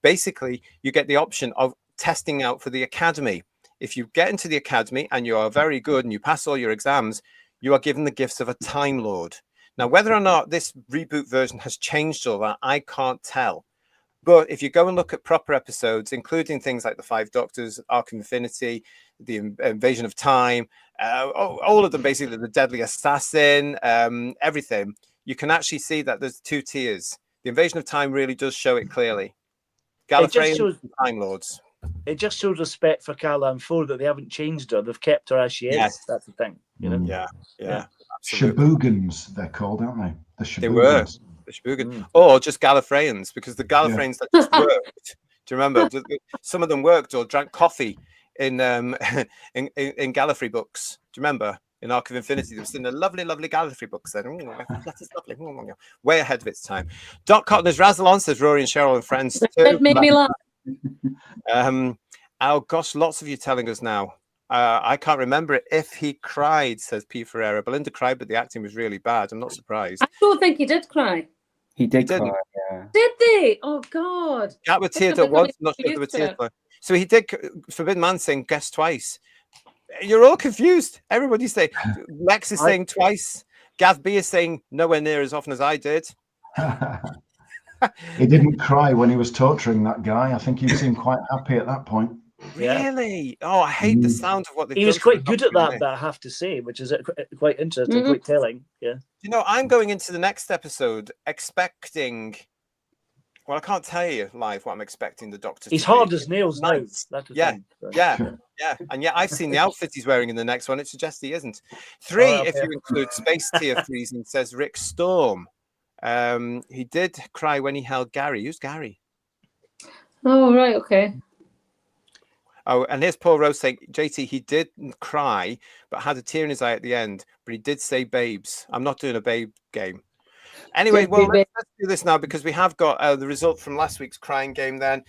basically, you get the option of testing out for the Academy. If you get into the Academy and you are very good and you pass all your exams, you are given the gifts of a Time Lord. Now, whether or not this reboot version has changed all that, I can't tell. But if you go and look at proper episodes, including things like the 5 Doctors, Arc of Infinity, the Invasion of Time, all of them, basically, the Deadly Assassin, everything, you can actually see that there's 2 tiers. The Invasion of Time really does show it clearly. Gallifreyans and Time Lords. It just shows respect for Caroline Ford that they haven't changed her. They've kept her as she is. Yes. That's the thing. You know? Yeah. Shaboogans, they're called, aren't they? The They were. The Shaboogans. Or just Gallifreyans, because the Gallifreyans that just worked Do you remember? Some of them worked or drank coffee in in Gallifrey books. Do you remember? In Arc of Infinity, there was in a lovely Gallifrey books then. That is lovely. Way ahead of its time. Doc Cotner's Razzle says Rory and Cheryl and Friends too. It made me laugh. Oh gosh, lots of you telling us now. I can't remember it. If he cried, says P. Ferreira. Belinda cried, but the acting was really bad. I'm not surprised. I don't think he did cry. He did didn't. cry, yeah. Did they? Oh God. That were teared at once. Not sure if they were teared. So he did. Forbidden Man saying guess twice. You're all confused. Everybody's saying. Lex is saying twice. Gav B is saying nowhere near as often as I did. He didn't cry when he was torturing that guy. I think he seemed quite happy at that point. Really? Oh, I hate the sound of what they've done. He was quite good at that, I have to say, which is quite interesting, quite telling. Yeah. You know, I'm going into the next episode expecting. Well, I can't tell you live what I'm expecting the Doctor. He's hard as nails now. Yeah. And yet I've seen the outfit he's wearing in the next one. It suggests he isn't. 3, if you include Space Tier Freezing, says Rick Storm. He did cry when he held Gary. Who's Gary? Oh, right, okay. Oh, and here's Paul Rose saying, JT, he didn't cry, but had a tear in his eye at the end. But he did say babes. I'm not doing a babe game. Anyway, well, let's do this now because we have got the result from last week's crying game then.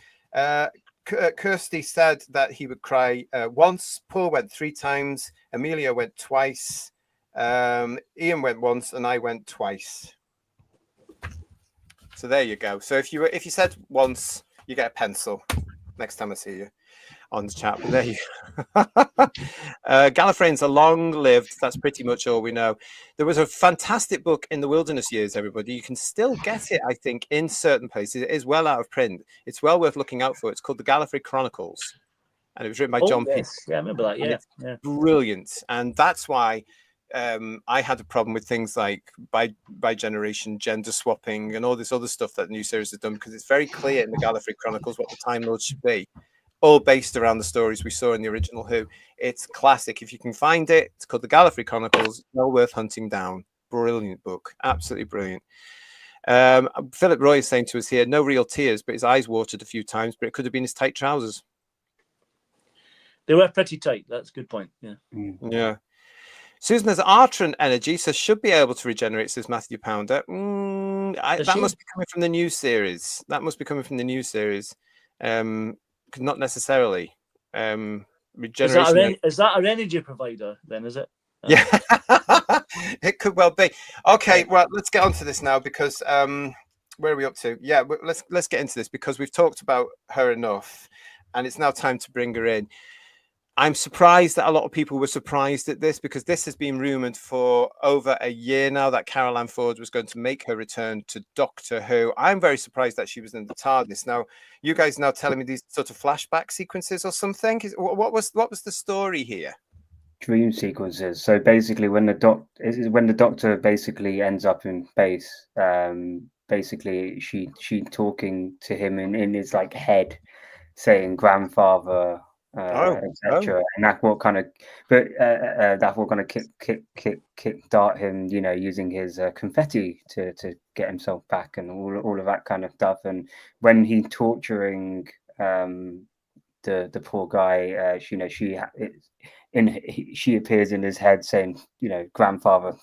Kirsty said that he would cry once. Paul went 3 times. Amelia went twice. Ian went once, and I went twice. So there you go. So if you said once, you get a pencil next time I see you on the chat. But there you Gallifreyans are long-lived. That's pretty much all we know. There was a fantastic book in the Wilderness Years, everybody. You can still get it, I think, in certain places. It is well out of print. It's well worth looking out for. It's called The Gallifrey Chronicles. And it was written by John Peake. Yeah, I remember that. Yeah. Brilliant. And that's why I had a problem with things like by generation, gender swapping, and all this other stuff that the new series has done, because it's very clear in the Gallifrey Chronicles what the Time Lords should be, all based around the stories we saw in the original Who. It's classic. If you can find it, it's called the Gallifrey Chronicles. Well worth hunting down. Brilliant book. Absolutely brilliant. Philip Roy is saying to us here, no real tears, but his eyes watered a few times, but it could have been his tight trousers. They were pretty tight. That's a good point. Yeah. Yeah. Susan has Artron energy, so should be able to regenerate, says Matthew Pounder. That must be coming from the new series. Not necessarily. Regeneration. Is that our energy provider then, is it? Yeah. It could well be. Okay, well, let's get on to this now because where are we up to? Yeah, let's get into this because we've talked about her enough and it's now time to bring her in. I'm surprised that a lot of people were surprised at this because this has been rumored for over a year now that Carol Ann Ford was going to make her return to Doctor Who. I'm very surprised that she was in the TARDIS. Now, you guys are now telling me these sort of flashback sequences or something. What was the story here? Dream sequences. So basically, when the Doctor basically ends up in base, basically she talking to him in his like head, saying grandfather. Etc. And that's what kind of, that's what kind of kick dart him, you know, using his confetti to get himself back and all of that kind of stuff. And when he torturing the poor guy, you know, she appears in his head saying, you know, grandfather,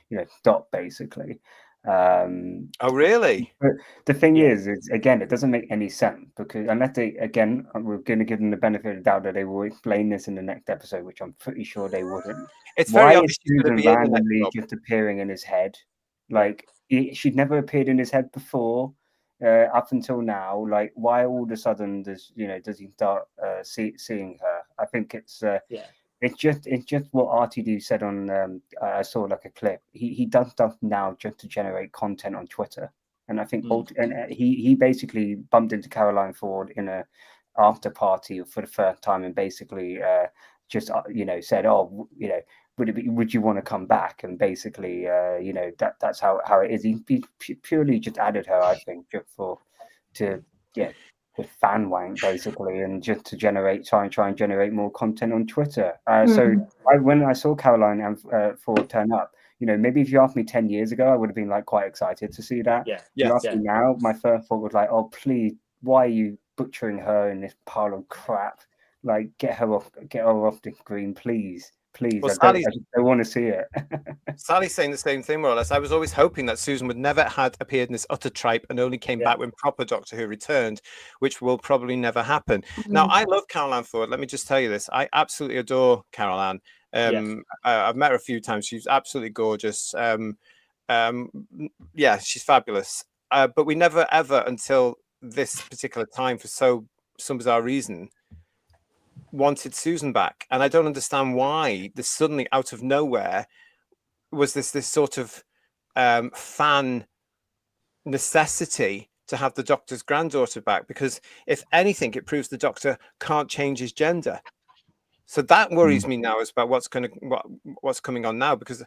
you know, Dot basically. Oh really? But the thing is again, it doesn't make any sense because unless they, again, we're going to give them the benefit of the doubt that they will explain this in the next episode, which I'm pretty sure they wouldn't. It's very obvious she's going to be randomly just appearing in his head. Like she'd never appeared in his head before, up until now. Like why all of a sudden does he start seeing her? I think it's It's just what RTD said on. I saw like a clip. He does stuff now just to generate content on Twitter, and I think he basically bumped into Caroline Ford in a after party for the first time, and basically just said, "Oh, you know, would you want to come back?" And basically, that's how it is. He purely just added her, I think, just to fan wank basically, and just to try and generate more content on Twitter. So when I saw Caroline and Ford turn up, you know, maybe if you asked me 10 years ago, I would have been like quite excited to see that. You asked me now, my first thought was like, oh please, why are you butchering her in this pile of crap. Like, get her off the screen, please. Please, Well, I don't want to see it. Sally's saying the same thing, more or less. I was always hoping that Susan would never had appeared in this utter tripe and only came back when proper Doctor Who returned, which will probably never happen. Now, I love Carol Ann Ford. Let me just tell you this. I absolutely adore Carol Ann. I've met her a few times. She's absolutely gorgeous. Yeah, she's fabulous. But we never, ever, until this particular time, for some bizarre reason, wanted Susan back, and I don't understand why this suddenly out of nowhere was this sort of fan necessity to have the Doctor's granddaughter back, because if anything it proves the Doctor can't change his gender. So that worries me now, is about what's coming on now, because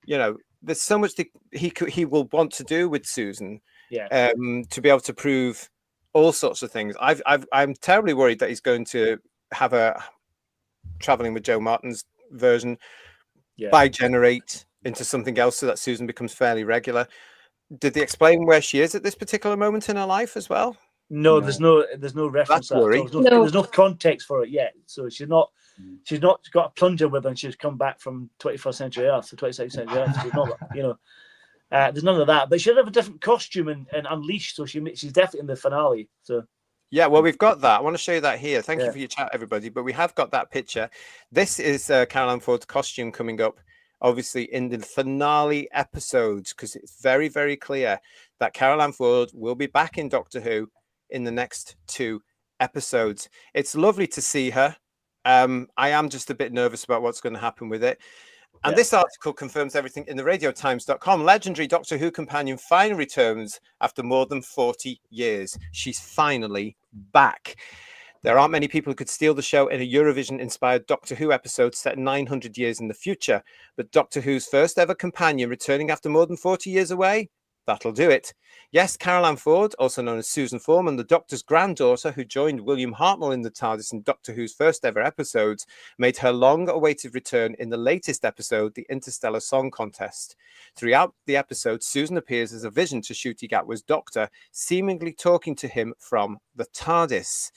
there's so much that he will want to do with Susan, to be able to prove all sorts of things. I'm terribly worried that he's going to have a Traveling with Joe Martin's version bi-generate into something else so that Susan becomes fairly regular. Did they explain where she is at this particular moment in her life as well? No, there's no reference to that. There's no context for it yet. So she's not got a plunger with her and she's come back from 21st century Earth to 22nd century Earth. She's not, there's none of that. But she'll have a different costume and Unleashed, so she's definitely in the finale. So. Yeah, well, we've got that. I want to show you that here. Thank you for your chat, everybody. But we have got that picture. This is Carol Ann Ford's costume coming up, obviously, in the finale episodes, because it's very, very clear that Carol Ann Ford will be back in Doctor Who in the next 2 episodes. It's lovely to see her. I am just a bit nervous about what's going to happen with it. And this article confirms everything in the radiotimes.com. Legendary Doctor Who companion finally returns after more than 40 years. She's finally back. There aren't many people who could steal the show in a Eurovision-inspired Doctor Who episode set 900 years in the future. But Doctor Who's first ever companion returning after more than 40 years away? That'll do it. Yes, Carol Ann Ford, also known as Susan Foreman, the Doctor's granddaughter who joined William Hartnell in the TARDIS in Doctor Who's first ever episodes, made her long-awaited return in the latest episode, the Interstellar Song Contest. Throughout the episode, Susan appears as a vision to Ncuti Gatwa's Doctor, seemingly talking to him from the TARDIS.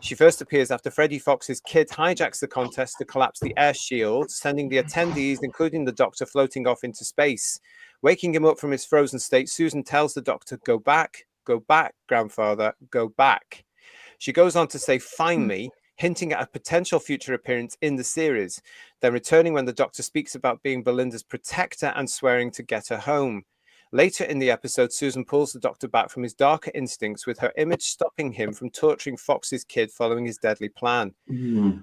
She first appears after Freddie Fox's kid hijacks the contest to collapse the air shield, sending the attendees, including the Doctor, floating off into space. Waking him up from his frozen state, Susan tells the Doctor, go back, grandfather, go back. She goes on to say, find me, hinting at a potential future appearance in the series, then returning when the Doctor speaks about being Belinda's protector and swearing to get her home. Later in the episode, Susan pulls the Doctor back from his darker instincts, with her image stopping him from torturing Fox's kid following his deadly plan.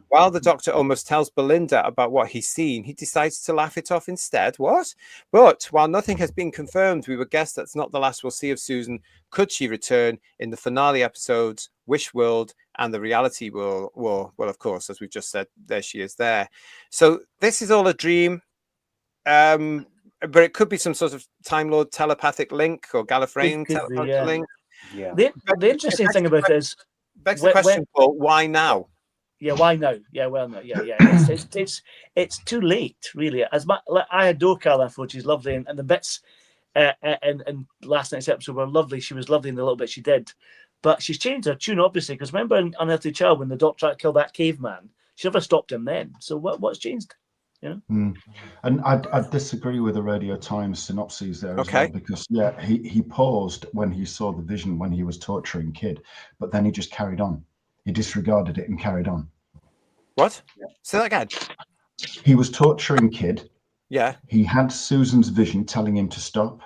While the Doctor almost tells Belinda about what he's seen, he decides to laugh it off instead. What? But while nothing has been confirmed, we would guess that's not the last we'll see of Susan. Could she return in the finale episodes, Wish World and the Reality War? Well, of course, as we've just said, there she is there. So this is all a dream. But it could be some sort of Time Lord telepathic link or Gallifreyan telepathic link. Yeah. The interesting thing about it is, begs the question, Paul, why now? Yeah, why now? Yeah, well, no, yeah. It's too late, really. I adore Carol Ann Ford. She's lovely, and the bits and last night's episode were lovely. She was lovely in the little bit she did, but she's changed her tune, obviously, because remember in Unearthly Child when the Doctor tried to kill that caveman, she never stopped him then. So what's changed? And I disagree with the Radio Times synopses there as well, because he paused when he saw the vision when he was torturing Kid, but then he just carried on. He disregarded it and carried on. What? Say that again. He was torturing Kid. Yeah. He had Susan's vision telling him to stop,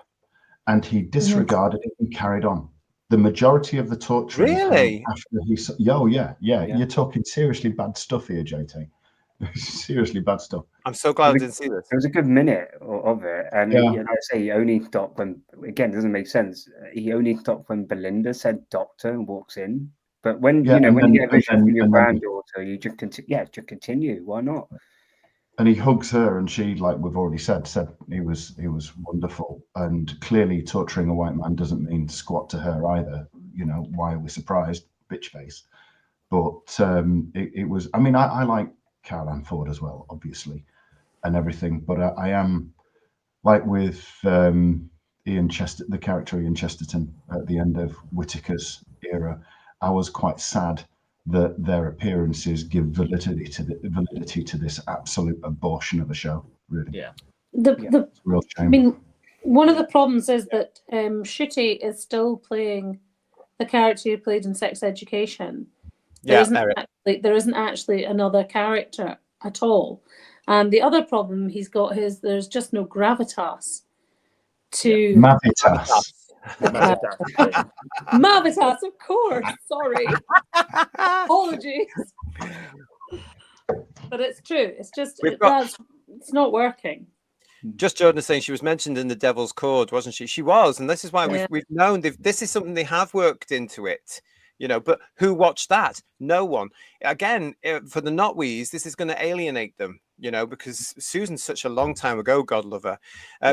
and he disregarded it and carried on. The majority of the torturing. Really? After he you're talking seriously bad stuff here, JT. Seriously bad stuff. I'm so glad I didn't see this. It was a good minute of it, and like I say, he only stopped when, again, it doesn't make sense. He only stopped when Belinda said "Doctor" and walks in. But when you get a vision from your granddaughter, you just continue. Why not? And he hugs her, and she, like we've already said he was wonderful. And clearly, torturing a white man doesn't mean squat to her either. Why are we surprised? Bitch face. But it was. I mean, I like Carol Ann Ford as well, obviously, and everything. But I am like with Ian Chester, the character Ian Chesterton at the end of Whittaker's era. I was quite sad that their appearances give validity to this absolute abortion of a show. Really, Yeah. It's a real I shame. mean, one of the problems is that Shooty is still playing the character he played in Sex Education. There isn't actually another character at all. And the other problem he's got is there's just no gravitas to Mavitas. Mavitas, of course. Sorry. Apologies. But it's true. It's just it's not working. Just Jordan is saying she was mentioned in The Devil's Chord, wasn't she? She was, and this is why we've known this is something they have worked into it, you know. But who watched that? No one. Again, for the not-wees, this is going to alienate them, you know, because Susan's such a long time ago. God love her.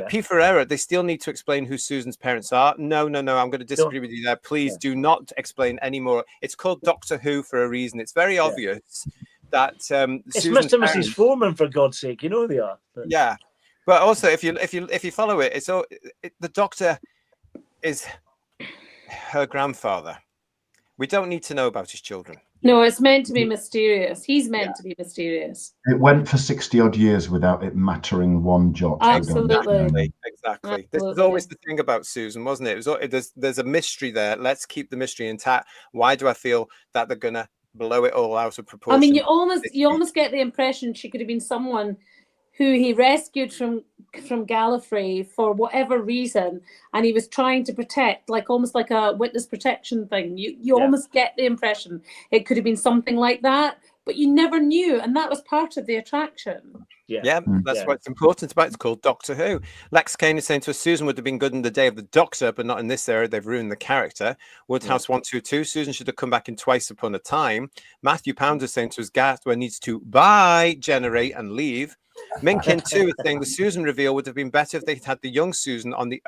P. Ferreira, they still need to explain who Susan's parents are. No. I'm going to disagree with you there. Please do not explain anymore. It's called Doctor Who for a reason. It's very obvious that it's Susan's Mr. and Mrs. Foreman, for God's sake. You know they are. But... Yeah. But also, if you follow it, the Doctor is her grandfather. We don't need to know about his children. No, it's meant to be mysterious. He's meant to be mysterious. It went for 60 odd years without it mattering one jot. Absolutely. Exactly. This was always the thing about Susan, wasn't it? There's a mystery there. Let's keep the mystery intact. Why do I feel that they're gonna blow it all out of proportion? I mean, you almost get the impression she could have been someone who he rescued from Gallifrey for whatever reason, and he was trying to protect, like almost like a witness protection thing. You almost get the impression it could have been something like that, but you never knew, and that was part of the attraction. That's what's important about it. It's called Doctor Who. Lex Kane is saying to us, Susan would have been good in the day of the Doctor, but not in this era. They've ruined the character. Woodhouse 122, Susan should have come back in Twice Upon a Time. Matthew Pounder is saying to us, Gatwa needs to buy, generate, and leave. Minkin 2 is saying the Susan reveal would have been better if they had the young Susan on the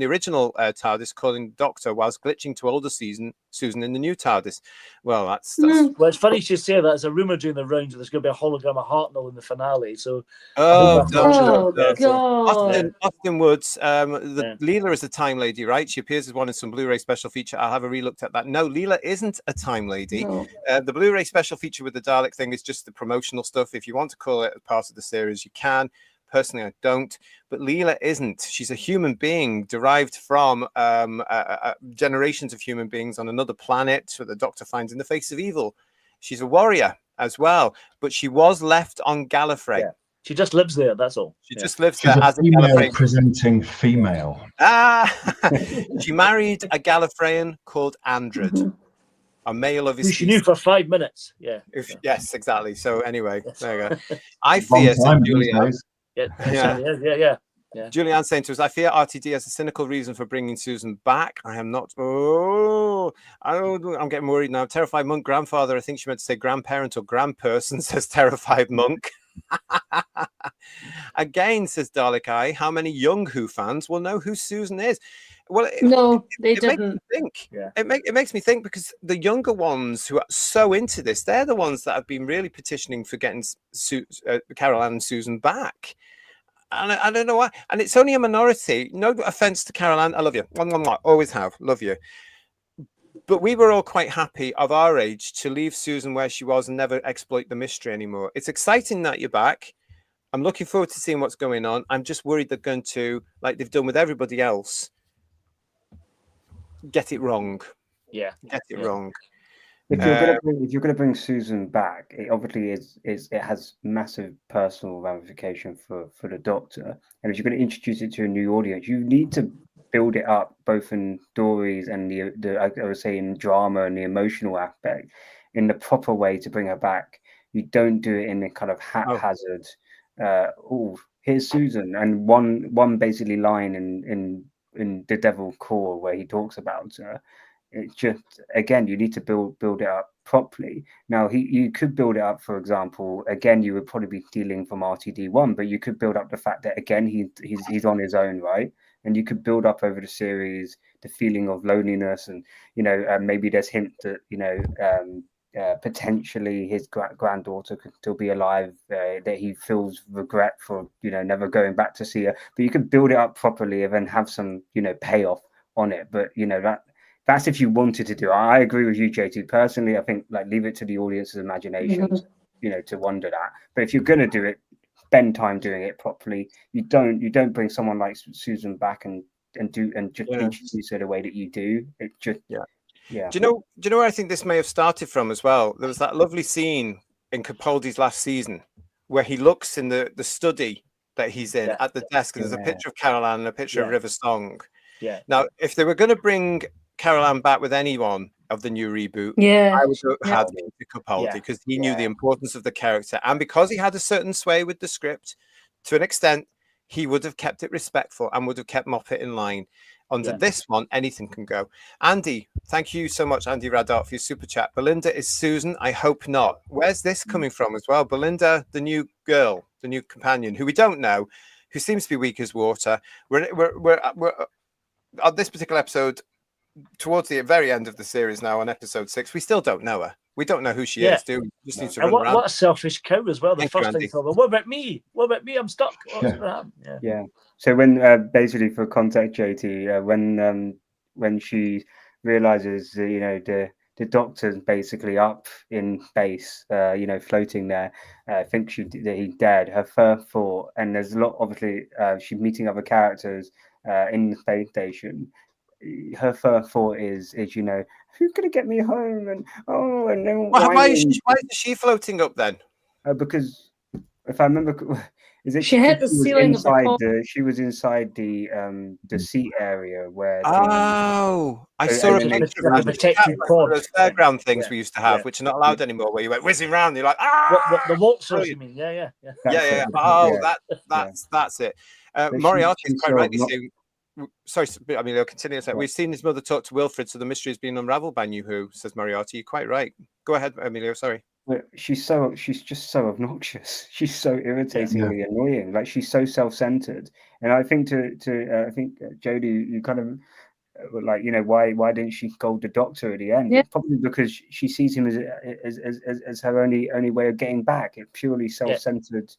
original TARDIS calling Doctor, whilst glitching to older Susan in the new TARDIS. Well, that's well, it's funny you should say that. There's a rumor doing the rounds that there's going to be a hologram of Hartnell in the finale. So God. Austin Woods, Leela is a time lady, right? She appears as one in some Blu-ray special feature. I'll have a relooked at that. No, Leela isn't a time lady. No. The Blu-ray special feature with the Dalek thing is just the promotional stuff. If you want to call it part of the series, you can. Personally, I don't. But Leela isn't. She's a human being derived from generations of human beings on another planet that the Doctor finds in the face of evil. She's a warrior as well, but she was left on Gallifrey. Yeah. She just lives there, that's all. She just lives She's there a as a Gallifreyan. presenting female. She married a Gallifreyan called Andred. A male of his. Who she knew for 5 minutes. Yes, exactly. So anyway, there you go. I fear, said Julianne. Julianne saying to us, I fear RTD has a cynical reason for bringing Susan back. I am not. I'm getting worried now. Terrified monk grandfather. I think she meant to say grandparent or grandperson, says Terrified monk. Again, says Dalek Eye, how many young Who fans will know who Susan is? Well, they didn't. It makes me think because the younger ones who are so into this, they're the ones that have been really petitioning for getting Carol Ann and Susan back. And I don't know why. And it's only a minority. No offense to Carol Ann. I love you. Always have. Love you. But we were all quite happy of our age to leave Susan where she was and never exploit the mystery anymore. It's exciting that you're back. I'm looking forward to seeing what's going on. I'm just worried they're going to, like they've done with everybody else, get it wrong. Get it wrong. If you're going to bring Susan back, it obviously it has massive personal ramification for the Doctor. And if you're going to introduce it to a new audience, you need to build it up both in stories and the I would say in drama and the emotional aspect in the proper way to bring her back. You don't do it in a kind of haphazard. Here's Susan, and one basically line in The Devil Core where he talks about her. It's just, again, you need to build it up properly. Now, you could build it up, for example, again, you would probably be stealing from RTD1, but you could build up the fact that, again, he's on his own, right? And you could build up over the series the feeling of loneliness, and, maybe there's hint that, potentially his granddaughter could still be alive, that he feels regret for, never going back to see her. But you could build it up properly and then have some, payoff on it. But, that's if you wanted to do it. I agree with you, JT. Personally, I think like leave it to the audience's imaginations, you know, to wonder that. But if you're gonna do it, spend time doing it properly. You don't bring someone like Susan back and just introduce her the way that you do. It just yeah. Do you know where I think this may have started from as well? There was that lovely scene in Capaldi's last season where he looks in the study that he's in at the desk, and there's a picture of Carol Ann and a picture of River Song. Yeah. Now, if they were going to bring Carol Ann back with anyone of the new reboot, I would have had Peter Capaldi, because he knew the importance of the character, and because he had a certain sway with the script, to an extent, he would have kept it respectful and would have kept Moffat in line. Under this one, anything can go. Andy, thank you so much, Andy Radart, for your super chat. Belinda is Susan. I hope not. Where's this coming from as well? Belinda, the new girl, the new companion, who we don't know, who seems to be weak as water. We're on this particular episode, towards the very end of the series now, on episode 6. We still don't know her. We don't know who she is, do we? Just need to run around. What a selfish cow as well. The first thing Andy. I thought, what about me? What about me? I'm stuck. Yeah. So when basically for context, JT, when she realizes you know the doctor's basically up in base, you know, floating there, thinks that he's dead. Her first thought, and there's a lot obviously, she's meeting other characters in the space station. Her first thought is you know, who's gonna get me home? And and then why is she floating up then? Because if I remember, is it she hit the ceiling inside of the she was inside the seat area where I saw a picture of those fairground things we used to have, which are not allowed anymore, where you went whizzing around, you're like, what the waltzers, you mean? Yeah. That's it. Moriarty is quite rightly saying, sorry, Emilio, continue. We've seen his mother talk to Wilfred, so the mystery has been unraveled by New Who, says Moriarty. You're quite right. Go ahead, Emilio, sorry. She's just so obnoxious. She's so irritatingly annoying. Like, she's so self-centered. And I think I think Jodie, you kind of like, you know, why didn't she scold the doctor at the end? Yeah. Probably because she sees him as her only way of getting back. It's purely self-centered.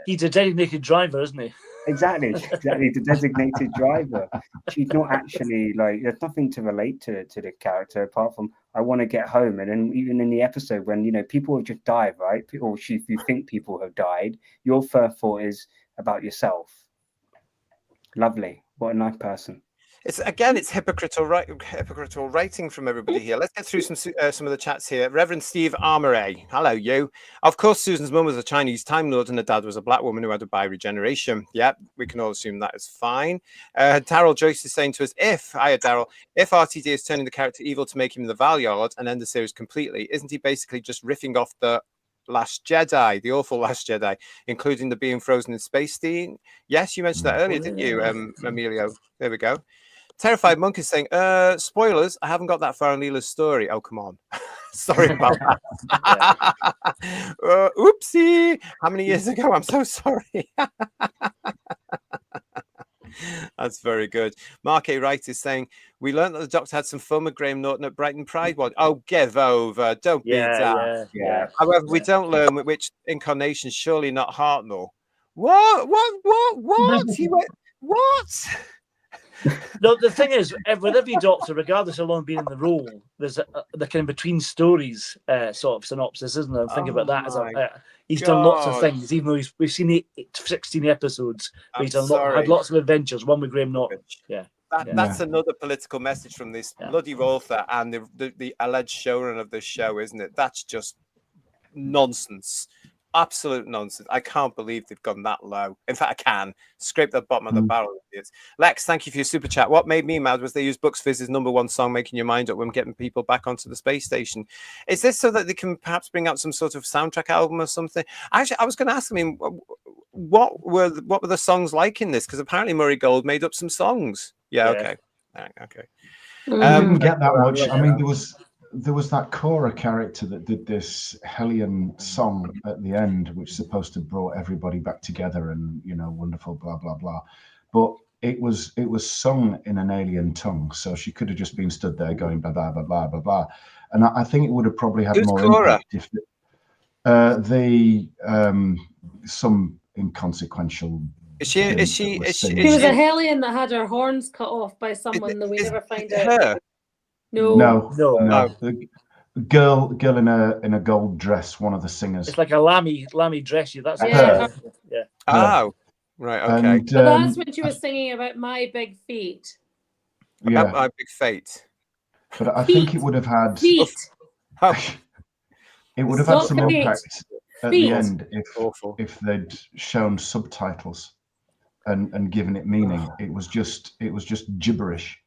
He's a designated driver, isn't he? Exactly, the designated driver. She's not actually, like, there's nothing to relate to the character apart from I want to get home. And then even in the episode when, you know, people have just died, right? Or if you think people have died, your first thought is about yourself. Lovely. What a nice person. It's hypocritical writing from everybody here. Let's get through some of the chats here. Reverend Steve Armoray, hello you. Of course, Susan's mum was a Chinese Time Lord and her dad was a black woman who had a bi-regeneration. Yeah, we can all assume that is fine. Daryl Joyce is saying to us, if RTD is turning the character evil to make him the Valyard and end the series completely, isn't he basically just riffing off the Last Jedi, the awful Last Jedi, including the being frozen in space scene? Yes, you mentioned that earlier, didn't you, Emilio? There we go. Terrified Monk is saying, spoilers, I haven't got that far in Leela's story. Oh, come on. Sorry about that. Oopsie. How many years ago? I'm so sorry. That's very good. Mark A. Wright is saying, we learned that the Doctor had some fun with Graham Norton at Brighton Pride. Oh, give over. Don't be daft. Yeah. However, we don't learn which incarnation, surely not Hartnell. What? He went, what? No, the thing is, with every Doctor, regardless of how long being in the role, there's the kind of between stories sort of synopsis, isn't there? Think about that. He's done lots of things, even though we've seen 16 episodes. But he's had lots of adventures. One with Graham Norton. That's another political message from this bloody author and the alleged showrunner of this show, isn't it? That's just nonsense. Absolute nonsense. I can't believe they've gone that low. In fact, I can scrape the bottom of the barrel, idiots. Lex, thank you for your super chat. What made me mad was they used Bucks Fizz's #1 song, Making Your Mind Up, when getting people back onto the space station. Is this so that they can perhaps bring out some sort of soundtrack album or something? Actually, I was going to ask them, what were the songs like in this? Because apparently Murray Gold made up some songs. Okay. Didn't get that much. I mean, there was that Cora character that did this Hellion song at the end, which is supposed to brought everybody back together and, you know, wonderful, blah, blah, blah. But it was sung in an alien tongue. So she could have just been stood there going blah, blah, blah, blah, blah, blah. And I think it would have probably had more impact if some inconsequential. She was a Hellion that had her horns cut off by someone that we never find out. No. No. The girl in a gold dress, one of the singers. It's like a lammy dress. That's Yeah. yeah. Oh, right, okay. And, But that's when she was singing about my big feet. About my big fate. But I think it would have had Feet. Oh, it would have had Not some feet. impact at Feet. the end awful. if they'd shown subtitles and given it meaning. It was just gibberish.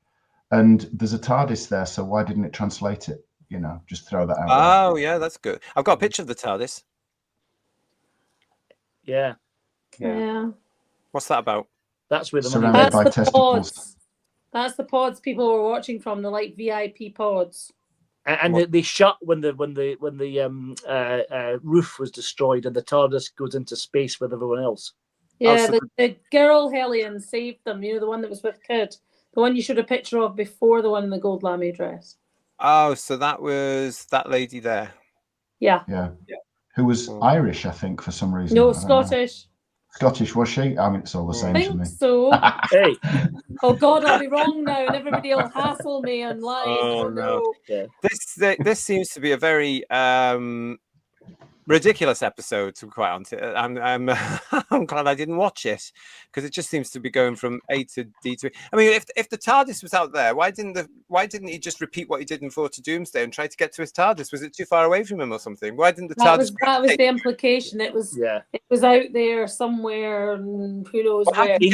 And there's a TARDIS there, so why didn't it translate it? You know, just throw that out there. Oh, yeah, that's good. I've got a picture of the TARDIS. Yeah. Yeah. What's that about? That's where the Surrounded money. That's by the testicles. pods. That's the pods people were watching from, the like VIP pods. And they shut when the roof was destroyed, and the TARDIS goes into space with everyone else. Yeah, so the girl Hellion saved them. You know, the one that was with Kid, the one you showed a picture of before the one in the gold lame dress. Oh, so that was that lady there. Yeah. Yeah. Who was Irish, I think, for some reason. No, I don't know. Scottish. Scottish, was she? I mean, it's all the I same to think me. so. Hey. Oh God, I'll be wrong now, and everybody will hassle me online. Oh, no. Yeah. This seems to be a very ridiculous episode, to be quite honest. I'm I'm glad I didn't watch it, because it just seems to be going from A to D to. I mean, if the TARDIS was out there, why didn't he just repeat what he did in 4 to Doomsday and try to get to his TARDIS? Was it too far away from him or something? Why didn't the TARDIS? That was the implication. It was out there somewhere, and who knows where. He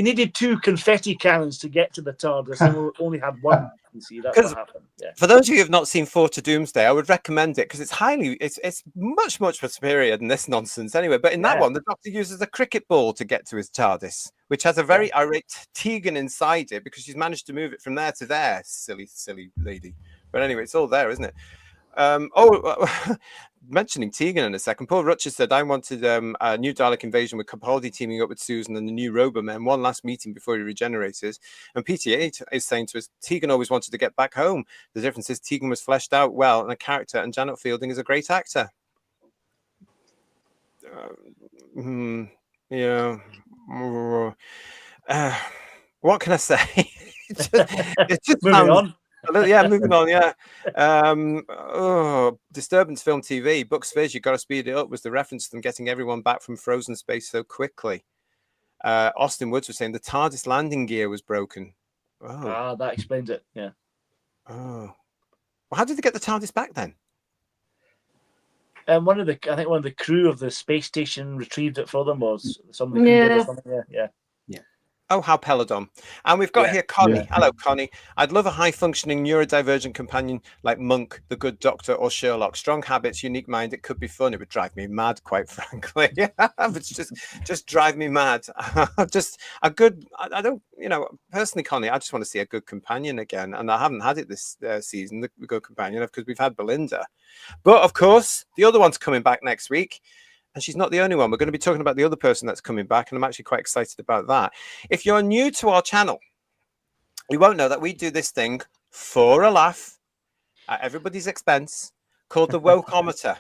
needed two confetti cannons to get to the TARDIS, and we only had one. You see, that's what happened. Yeah. For those of you who have not seen 4 to Doomsday, I would recommend it, because it's much more superior than this nonsense anyway. But in that one, the Doctor uses a cricket ball to get to his TARDIS, which has a very irate Tegan inside it, because she's managed to move it from there to there. Silly lady. But anyway, it's all there, isn't it? Mentioning Tegan in a second, Paul Rutcher said, I wanted a new Dalek invasion with Capaldi teaming up with Susan and the new Robomen, one last meeting before he regenerates. And PTA is saying to us, Tegan always wanted to get back home. The difference is Tegan was fleshed out well and a character, and Janet Fielding is a great actor. What can I say? it just Moving on. Yeah, moving on. Yeah. Disturbance Film TV. Bucks Fizz, you got to speed it up. Was the reference to them getting everyone back from frozen space so quickly? Austin Woods was saying the TARDIS landing gear was broken. Oh, that explains it. Yeah. Oh, well, how did they get the TARDIS back then? And one of the crew of the space station retrieved it for them, or somebody did or something. Yeah. Oh, how Peladon. And we've got here Connie. Yeah. Hello, Connie. I'd love a high-functioning neurodivergent companion like Monk, the Good Doctor, or Sherlock. Strong habits, unique mind. It could be fun. It would drive me mad, quite frankly. It's just drive me mad. Just a good, I don't, personally, Connie, I just want to see a good companion again. And I haven't had it this season, the good companion, because we've had Belinda. But, of course, the other one's coming back next week. And she's not the only one. We're going to be talking about the other person that's coming back, and I'm actually quite excited about that. If you're new to our channel, you won't know that we do this thing for a laugh at everybody's expense called the Wokeometer.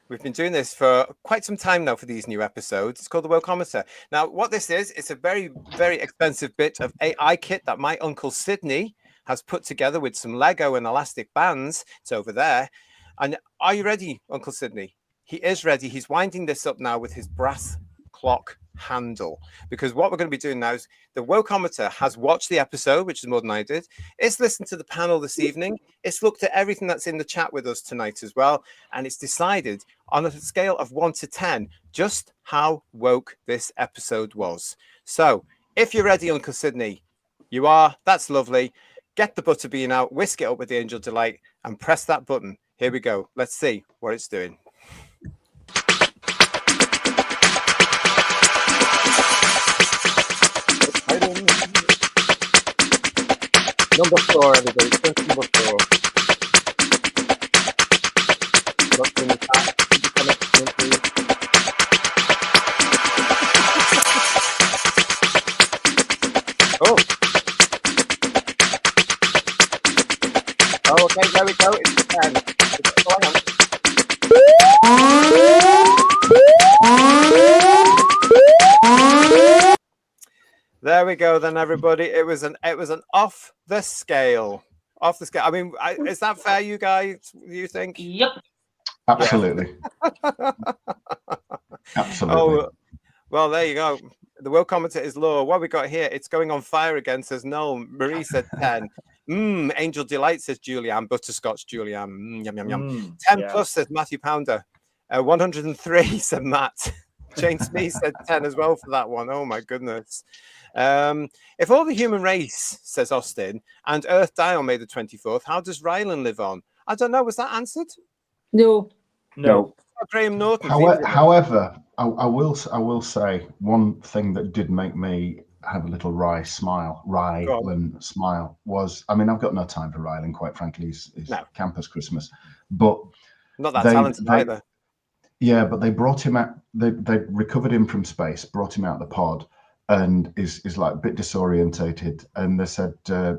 We've been doing this for quite some time now for these new episodes. It's called the Wokeometer. Now, what this is, it's a very, very expensive bit of AI kit that my Uncle Sydney has put together with some Lego and elastic bands. It's over there. And are you ready, Uncle Sydney? He is ready. He's winding this up now with his brass clock handle, because what we're going to be doing now is the Wokeometer has watched the episode, which is more than I did. It's listened to the panel this evening. It's looked at everything that's in the chat with us tonight as well. And it's decided on a scale of 1 to 10, just how woke this episode was. So if you're ready, Uncle Sydney, you are. That's lovely. Get the butterbean out, whisk it up with the Angel Delight, and press that button. Here we go. Let's see what it's doing. Number 4, everybody. First number 4. Look in the chat. Oh. Oh, okay, there we go. It's 10. It's going on. There we go, then, everybody. It was an off the scale. Off the scale. I mean, is that fair, you guys? You think? Yep. Absolutely. Absolutely. Oh, well, there you go. The Will Commentator's Law. What we got here? It's going on fire again, says Noel. Marie said 10. Angel Delight, says Julianne. Butterscotch, Julianne. Yum, yum, yum. 10 plus, says Matthew Pounder. 103, said Matt. Jane Smith said 10 as well for that one. Oh, my goodness. If all the human race, says Austin, and Earth die on May the 24th, how does Rylan live on? I don't know. Was that answered? No. Graham Norton. However, I will say one thing that did make me have a little Rylan smile was, I mean, I've got no time for Rylan, quite frankly. He's campus Christmas, but not that talented either. Yeah, but they brought him out. They recovered him from space, brought him out the pod, and is like a bit disorientated. And they said,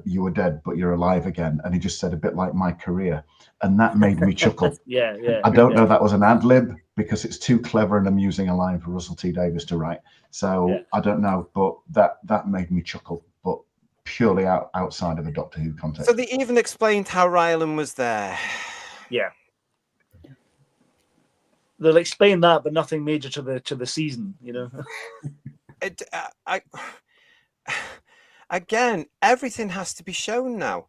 "You were dead, but you're alive again." And he just said, a bit like my career, and that made me chuckle. Yeah. I don't know if that was an ad lib because it's too clever and amusing a line for Russell T Davies to write. So I don't know, but that made me chuckle, but purely outside of a Doctor Who context. So they even explained how Rylan was there. Yeah. They'll explain that, but nothing major to the season, you know. Again, everything has to be shown now.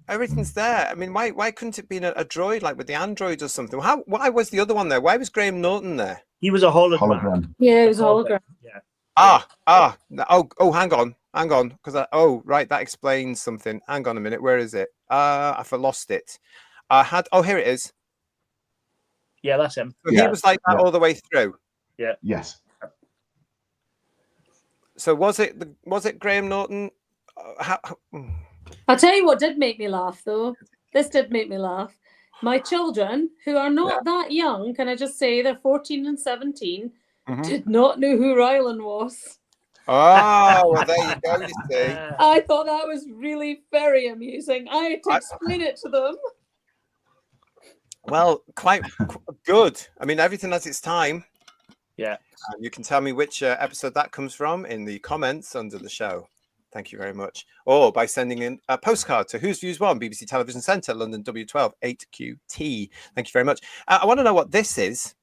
Everything's there. I mean, why couldn't it be a droid like with the android or something? Why was the other one there? Why was Graham Norton there? He was a hologram. Yeah, it was a hologram. Yeah. Oh, hang on, because right, that explains something. Hang on a minute, where is it? I've lost it. Here it is. Yeah, that's him. So he was like that all the way through. Yeah. Yes. So was it Graham Norton? I'll tell you what did make me laugh, though. This did make me laugh. My children, who are not that young, can I just say they're 14 and 17, did not know who Rylan was. Oh, well, there you go, you see. I thought that was really very amusing. I had to explain it to them. Well, quite good. I mean, everything has its time. Yeah. You can tell me which episode that comes from in the comments under the show. Thank you very much. Or by sending in a postcard to Whose Views 1, BBC Television Centre, London W12 8QT. Thank you very much. I want to know what this is.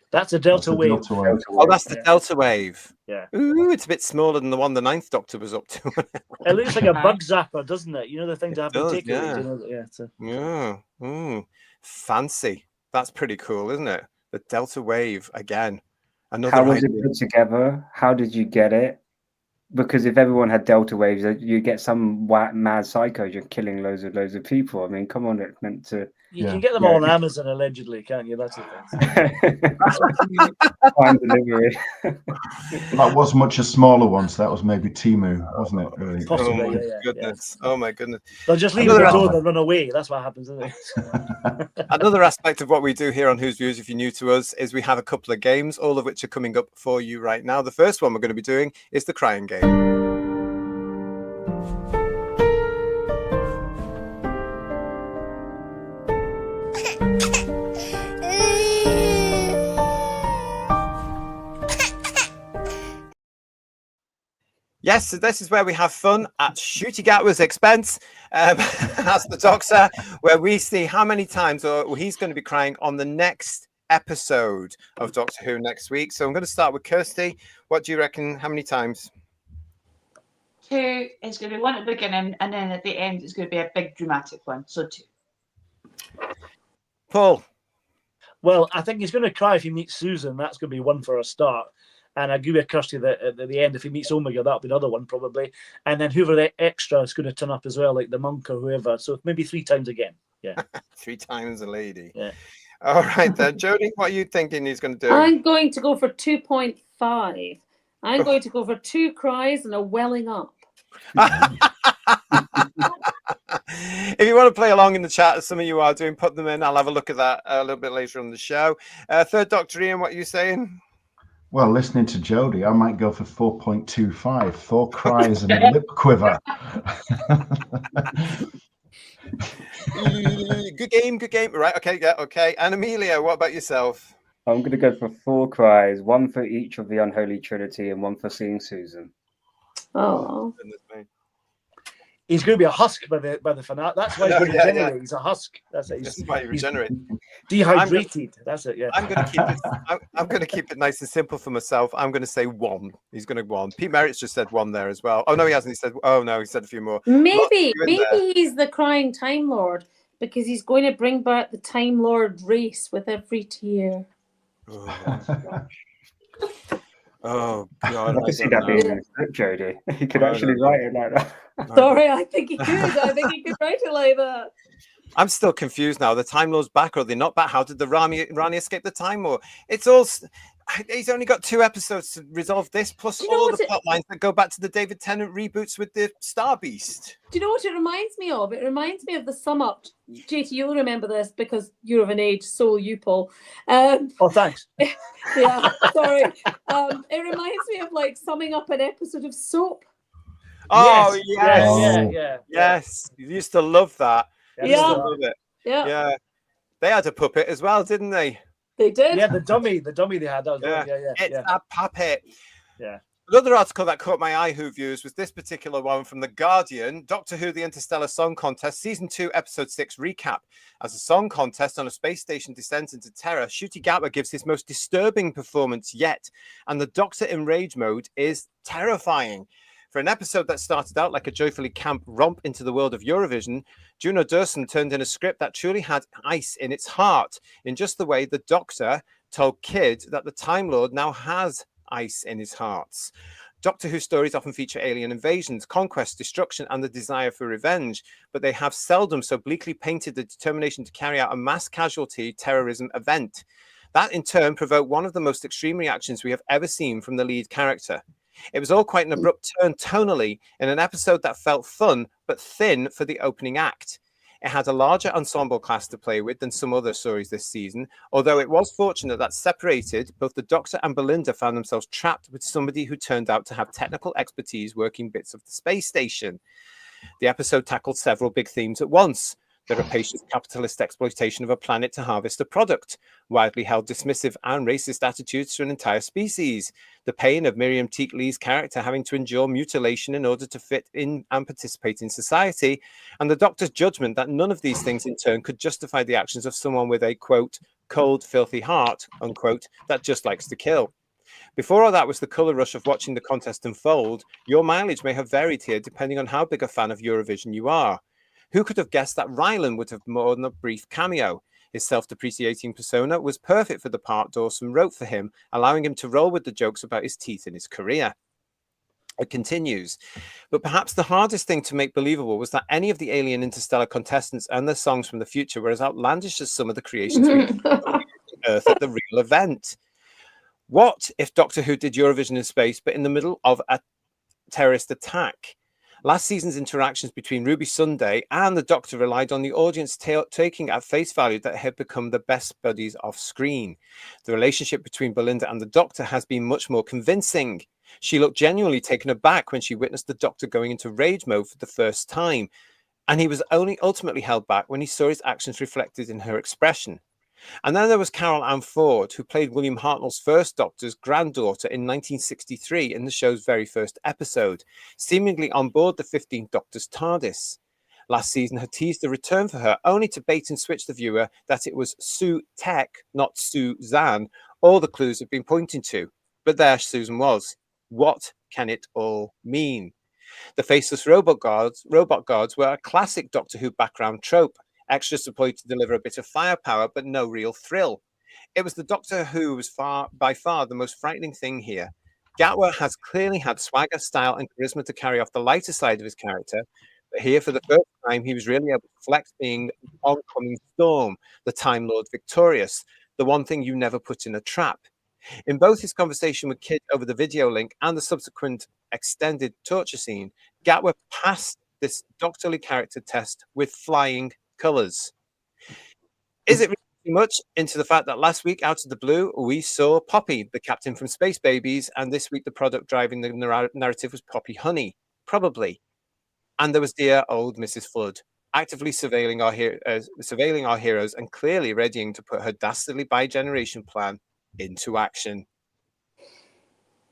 That's a delta wave. Oh, that's the delta wave. Yeah. Ooh, it's a bit smaller than the one the Ninth Doctor was up to. It looks like a bug zapper, doesn't it? You know, the thing to have to take yeah. away. You know, Yeah. Ooh, fancy. That's pretty cool, isn't it? The delta wave again. How was it put together? How did you get it? Because if everyone had delta waves, you get some mad psycho just killing loads of people. I mean, come on, it's meant to. You can get them all on Amazon allegedly, can't you? That's the thing. Prime delivery. That was much a smaller one, so that was maybe Temu, wasn't it? Really? Possibly, oh my goodness! Oh my goodness! They'll just leave the door and run away. That's what happens, isn't it? Another aspect of what we do here on Whose Views, if you're new to us, is we have a couple of games, all of which are coming up for you right now. The first one we're going to be doing is the crying game. Yes, so this is where we have fun at Shooty Gatwa's expense. That's the Doctor, where we see how many times he's going to be crying on the next episode of Doctor Who next week. So I'm going to start with Kirsty. What do you reckon? How many times? 2. It's going to be 1 at the beginning, and then at the end, it's going to be a big dramatic one. So 2. Paul? Well, I think he's going to cry if he meets Susan. That's going to be 1 for a start. And I agree with Kirsty that at the end, if he meets Omega, that'll be another one probably. And then whoever the extra is going to turn up as well, like the monk or whoever. So maybe 3 times again. Yeah. 3 times a lady. Yeah. All right then, Jodie, what are you thinking he's going to do? I'm going to go for 2.5. I'm going to go for 2 cries and a welling up. If you want to play along in the chat, as some of you are doing, put them in. I'll have a look at that a little bit later on the show. Third Doctor Ian, what are you saying? Well, listening to Jodie, I might go for 4.25. 4 cries and a lip quiver. Good game. Right, okay, yeah, okay. And Amelia, what about yourself? I'm going to go for 4 cries, 1 for each of the unholy trinity and 1 for seeing Susan. Oh, Goodness me. He's going to be a husk by the finale. That's why he's going to Yeah, yeah. regenerate. He's a husk. That's it. This is why you He's regenerate. dehydrated. That's it. Yeah. I'm going to keep this. I'm going to keep it nice and simple for myself. I'm going to say 1. He's going to 1. Pete Merritt's just said 1 there as well. Oh no, he hasn't. He said. Oh no, he said a few more. maybe Lots of you in there. he's the crying Time Lord because he's going to bring back the Time Lord race with every tear. Oh God! I can see that being in the script, Jodie. He could I actually don't know. write it like that. Sorry, I think he could. I think he could write it like that. I'm still confused now. The Time Lord's back, or are they not back? How did the Rani escape the Time Lord? It's all. He's only got 2 episodes to resolve this, plus You know all what the plot lines that go back to the David Tennant reboots with the Star Beast. Do you know what it reminds me of? It reminds me of the sum up. JT, you'll remember this because you're of an age, so you, Paul. Oh, thanks. Yeah, sorry. It reminds me of like summing up an episode of Soap. Oh yes. yes, Yeah. yes. You used to love that. Yeah. You used to Yeah. love it. Yeah, Yeah, they had a puppet as well, didn't they? they did. Yeah, the dummy they had. That was Yeah. It's yeah. a puppet. Yeah. Another article that caught my eye, Who viewers, was this particular one from The Guardian, Doctor Who The Interstellar Song Contest, Season 2, Episode 6 recap. As a song contest on a space station descends into terror, Ncuti Gatwa gives his most disturbing performance yet, and the Doctor in rage mode is terrifying. For an episode that started out like a joyfully camp romp into the world of Eurovision, Juno Dawson turned in a script that truly had ice in its heart, in just the way the Doctor told Kid that the Time Lord now has ice in his hearts. Doctor Who stories often feature alien invasions, conquest, destruction, and the desire for revenge, but they have seldom so bleakly painted the determination to carry out a mass casualty terrorism event. That in turn provoked one of the most extreme reactions we have ever seen from the lead character. It was all quite an abrupt turn tonally in an episode that felt fun but thin for the opening act. It had a larger ensemble cast to play with than some other stories this season, although it was fortunate that separated, both the Doctor and Belinda found themselves trapped with somebody who turned out to have technical expertise working bits of the space station. The episode tackled several big themes at once. The rapacious capitalist exploitation of a planet to harvest a product, widely held dismissive and racist attitudes to an entire species, the pain of Miriam Teak Lee's character having to endure mutilation in order to fit in and participate in society, and the Doctor's judgment that none of these things in turn could justify the actions of someone with a, quote, cold, filthy heart, unquote, that just likes to kill. Before all that was the colour rush of watching the contest unfold, your mileage may have varied here depending on how big a fan of Eurovision you are. Who could have guessed that Rylan would have more than a brief cameo? His self-depreciating persona was perfect for the part Dawson wrote for him, allowing him to roll with the jokes about his teeth in his career. It continues, but perhaps the hardest thing to make believable was that any of the alien interstellar contestants and their songs from the future were as outlandish as some of the creations we on Earth at the real event. What if Doctor Who did Eurovision in space, but in the middle of a terrorist attack? Last season's interactions between Ruby Sunday and the Doctor relied on the audience taking at face value that they had become the best buddies off screen. The relationship between Belinda and the Doctor has been much more convincing. She looked genuinely taken aback when she witnessed the Doctor going into rage mode for the first time, and he was only ultimately held back when he saw his actions reflected in her expression. And then there was Carol Ann Ford, who played William Hartnell's first Doctor's granddaughter in 1963 in the show's very first episode, seemingly on board the 15th Doctor's TARDIS. Last season had teased a return for her, only to bait and switch the viewer that it was Sue Tech, not Suzanne, all the clues have been pointing to. But there Susan was. What can it all mean? The faceless robot guards were a classic Doctor Who background trope. Extras deployed to deliver a bit of firepower, but no real thrill. It was the Doctor who was by far the most frightening thing here. Gatwa has clearly had swagger, style, and charisma to carry off the lighter side of his character, but here, for the first time, he was really able to flex being the oncoming storm, the Time Lord victorious, the one thing you never put in a trap. In both his conversation with Kid over the video link and the subsequent extended torture scene, Gatwa passed this doctorly character test with flying colours. Is it really too much into the fact that last week, out of the blue, we saw Poppy, the captain from Space Babies, and this week the product driving the narrative was Poppy Honey? Probably. And there was dear old Mrs. Flood, actively surveilling our heroes and clearly readying to put her dastardly bi-generation plan into action.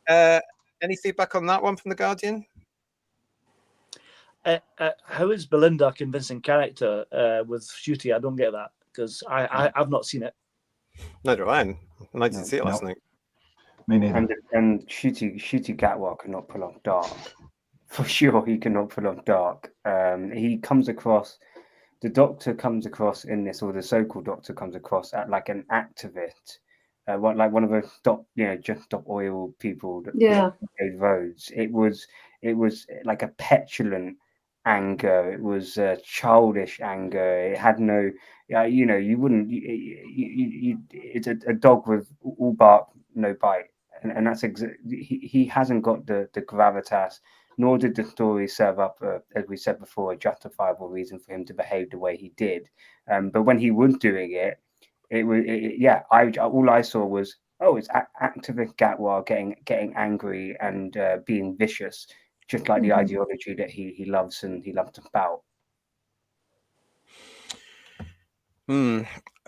Any feedback on that one from The Guardian? How is Belinda a convincing character with Shooty? I don't get that because I've not seen it. Neither do I. I didn't see it last night. Me neither. And Shooty Gatwa cannot pull off dark. For sure, he cannot pull off dark. He comes across, the Doctor comes across in this, or the so-called Doctor comes across at like an activist, like one of the just Doc Oil people that made roads. It was like a petulant anger. It was childish anger. It had no, you wouldn't. It's a dog with all bark, no bite, and that's he hasn't got the gravitas. Nor did the story serve up, as we said before, a justifiable reason for him to behave the way he did. But when he was doing it, all I saw was, it's activist Gatwa getting angry and being vicious, just like the ideology that he loves and he loves to spout.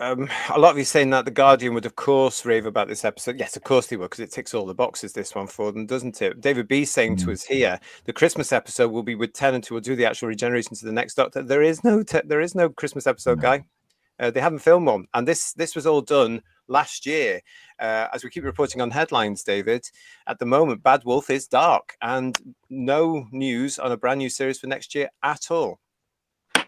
A lot of you saying that The Guardian would, of course, rave about this episode. Yes, of course they would, because it ticks all the boxes, this one, for them, doesn't it? David B saying to us here, the Christmas episode will be with Tennant, who will do the actual regeneration to the next Doctor. There is no Christmas episode, Guy. They haven't filmed one. And this was all done last year. As we keep reporting on headlines, David, at the moment, Bad Wolf is dark and no news on a brand new series for next year at all.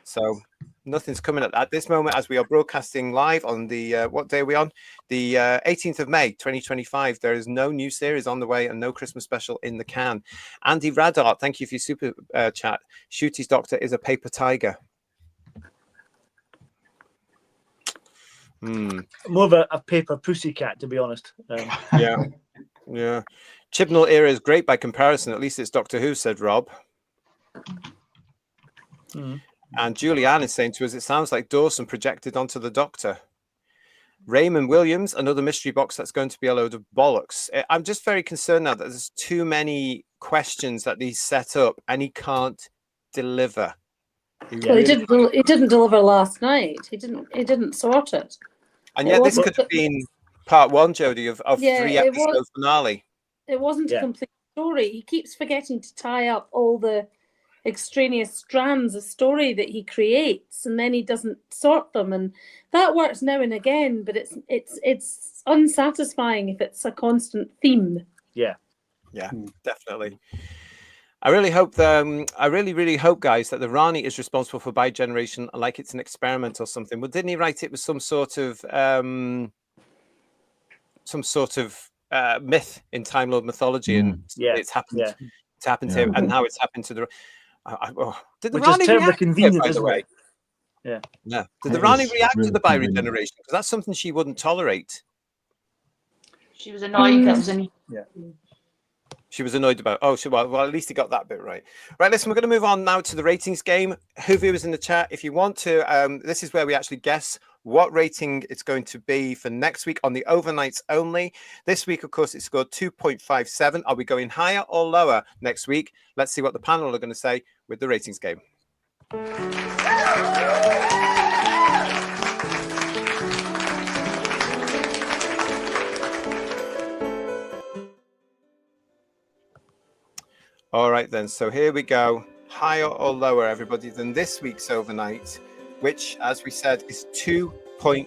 So nothing's coming at this moment as we are broadcasting live on the, what day are we on? The 18th of May, 2025. There is no new series on the way and no Christmas special in the can. Andy Radart, thank you for your super chat. Shooty's Doctor is a paper tiger. More of a paper pussycat, to be honest. Yeah. Chibnall era is great by comparison. At least it's Doctor Who, said Rob. And Julianne is saying to us, it sounds like Dawson projected onto the Doctor. Raymond Williams, another mystery box that's going to be a load of bollocks. I'm just very concerned now that there's too many questions that he's set up and he can't deliver. He didn't deliver last night. He didn't sort it. And yet this could have been part one, Jodie, of 3 episode finale. It wasn't a complete story. He keeps forgetting to tie up all the extraneous strands of story that he creates, and then he doesn't sort them, and that works now and again, but it's unsatisfying if it's a constant theme. Yeah, definitely. I really hope I really hope, guys, that the Rani is responsible for bi-generation, like it's an experiment or something. Well, didn't he write it with some sort of myth in Time Lord mythology, and it's happened. It's happened to him, and now it's happened to the. Did the Which Rani is terribly react convenient, by isn't the way? it? Yeah. Did the Rani react to the bi-regeneration? Because that's something she wouldn't tolerate. She was annoyed. That was She was annoyed about. Well, at least he got that bit right. Right, listen, we're going to move on now to the ratings game. Who viewers in the chat, if you want to, this is where we actually guess what rating it's going to be for next week on the overnights only. This week, of course, it scored 2.57. Are we going higher or lower next week? Let's see what the panel are going to say with the ratings game. All right, then. So here we go. Higher or lower, everybody, than this week's overnight, which, as we said, is 2.57.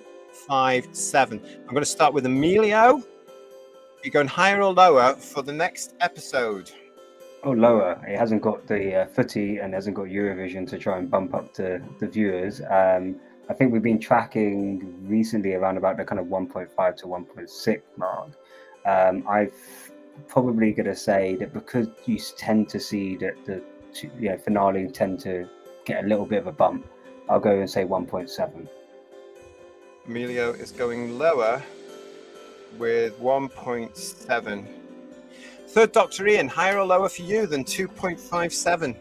I'm going to start with Emilio. You're going higher or lower for the next episode? Oh, lower. It hasn't got the footy and hasn't got Eurovision to try and bump up the viewers. I think we've been tracking recently around about the kind of 1.5 to 1.6 mark. I've probably going to say that because you tend to see that the finale tend to get a little bit of a bump, I'll go and say 1.7. Emilio is going lower with 1.7. Third Doctor Ian, higher or lower for you than 2.57?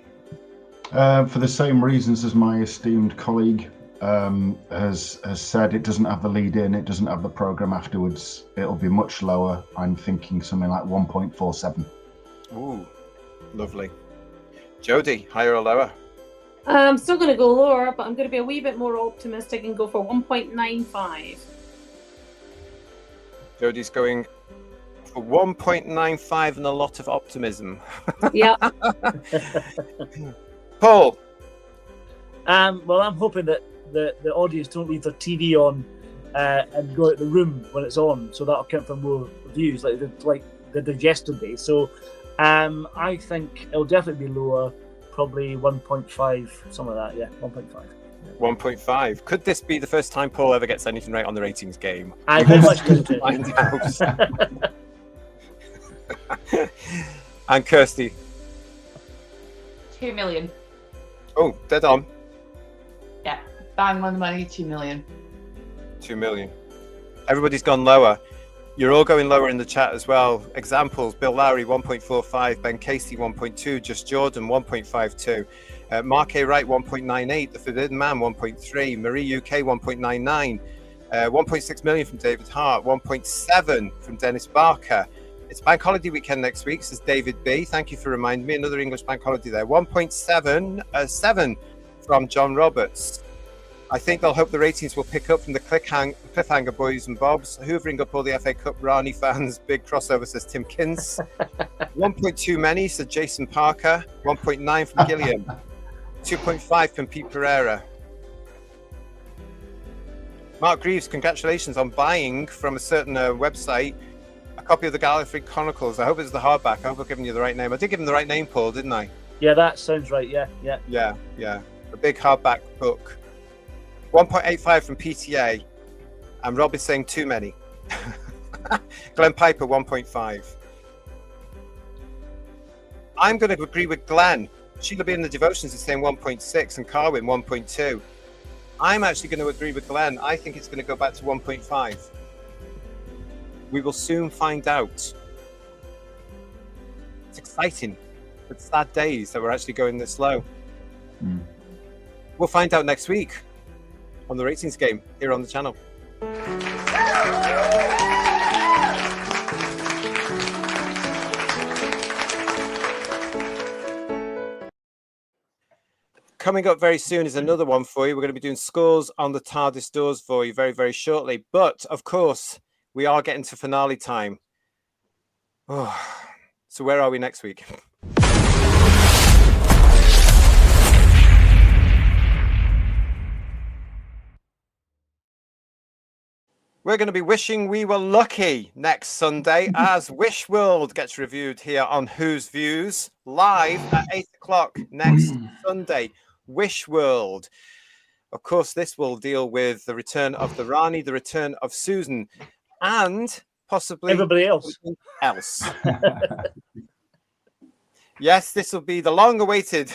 For the same reasons as my esteemed colleague has said, it doesn't have the lead in, it doesn't have the programme afterwards. It'll be much lower. I'm thinking something like 1.47. Ooh, lovely. Jodie, higher or lower? I'm still going to go lower, but I'm going to be a wee bit more optimistic and go for 1.95. Jodie's going for 1.95 and a lot of optimism. Yeah. Paul. Well, I'm hoping that the audience don't leave their TV on and go out the room when it's on, so that'll count for more views like they did yesterday. So I think it'll definitely be lower, probably 1.5, some of that. Yeah, 1.5. 1.5. Could this be the first time Paul ever gets anything right on the ratings game? I very much doubt it. Find out. And Kirsty. 2 million. Oh, dead on. Yeah, bang on the money, 2 million. 2 million. Everybody's gone lower. You're all going lower in the chat as well. Examples: Bill Lowry 1.45, Ben Casey 1.2, Just Jordan 1.52, Mark A. Wright 1.98, The Forbidden Man 1.3, Marie UK 1.99, 1.6 million from David Hart, 1.7 from Dennis Barker. It's bank holiday weekend next week, says David B. Thank you for reminding me. Another English bank holiday there. 1.7 from John Roberts. I think they'll hope the ratings will pick up from the cliffhanger boys and bobs, hoovering up all the FA Cup Rani fans. Big crossover, says Tim Kins. 1.2 many, said Jason Parker. 1.9 from Gilliam. 2.5 from Pete Pereira. Mark Greaves, congratulations on buying from a certain website a copy of the Gallifrey Chronicles. I hope it's the hardback. I hope I've given you the right name. I did give him the right name, Paul, didn't I? Yeah, that sounds right. Yeah. A big hardback book. 1.85 from PTA. And Rob is saying too many. Glenn Piper, 1.5. I'm going to agree with Glenn. Sheila B in the Devotions is saying 1.6 and Carwin 1.2. I'm actually going to agree with Glenn. I think it's going to go back to 1.5. We will soon find out. It's exciting. It's sad days that we're actually going this slow. We'll find out next week on the ratings game here on the channel. Coming up very soon is another one for you. We're going to be doing scores on the TARDIS doors for you very, very shortly. But, of course, we are getting to finale time. Oh, so where are we next week? We're going to be wishing we were lucky next Sunday as Wish World gets reviewed here on Who's Views live at 8 o'clock next Sunday. Wish World. Of course, this will deal with the return of the Rani, the return of Susan, and possibly everybody else. Yes, this will be the long-awaited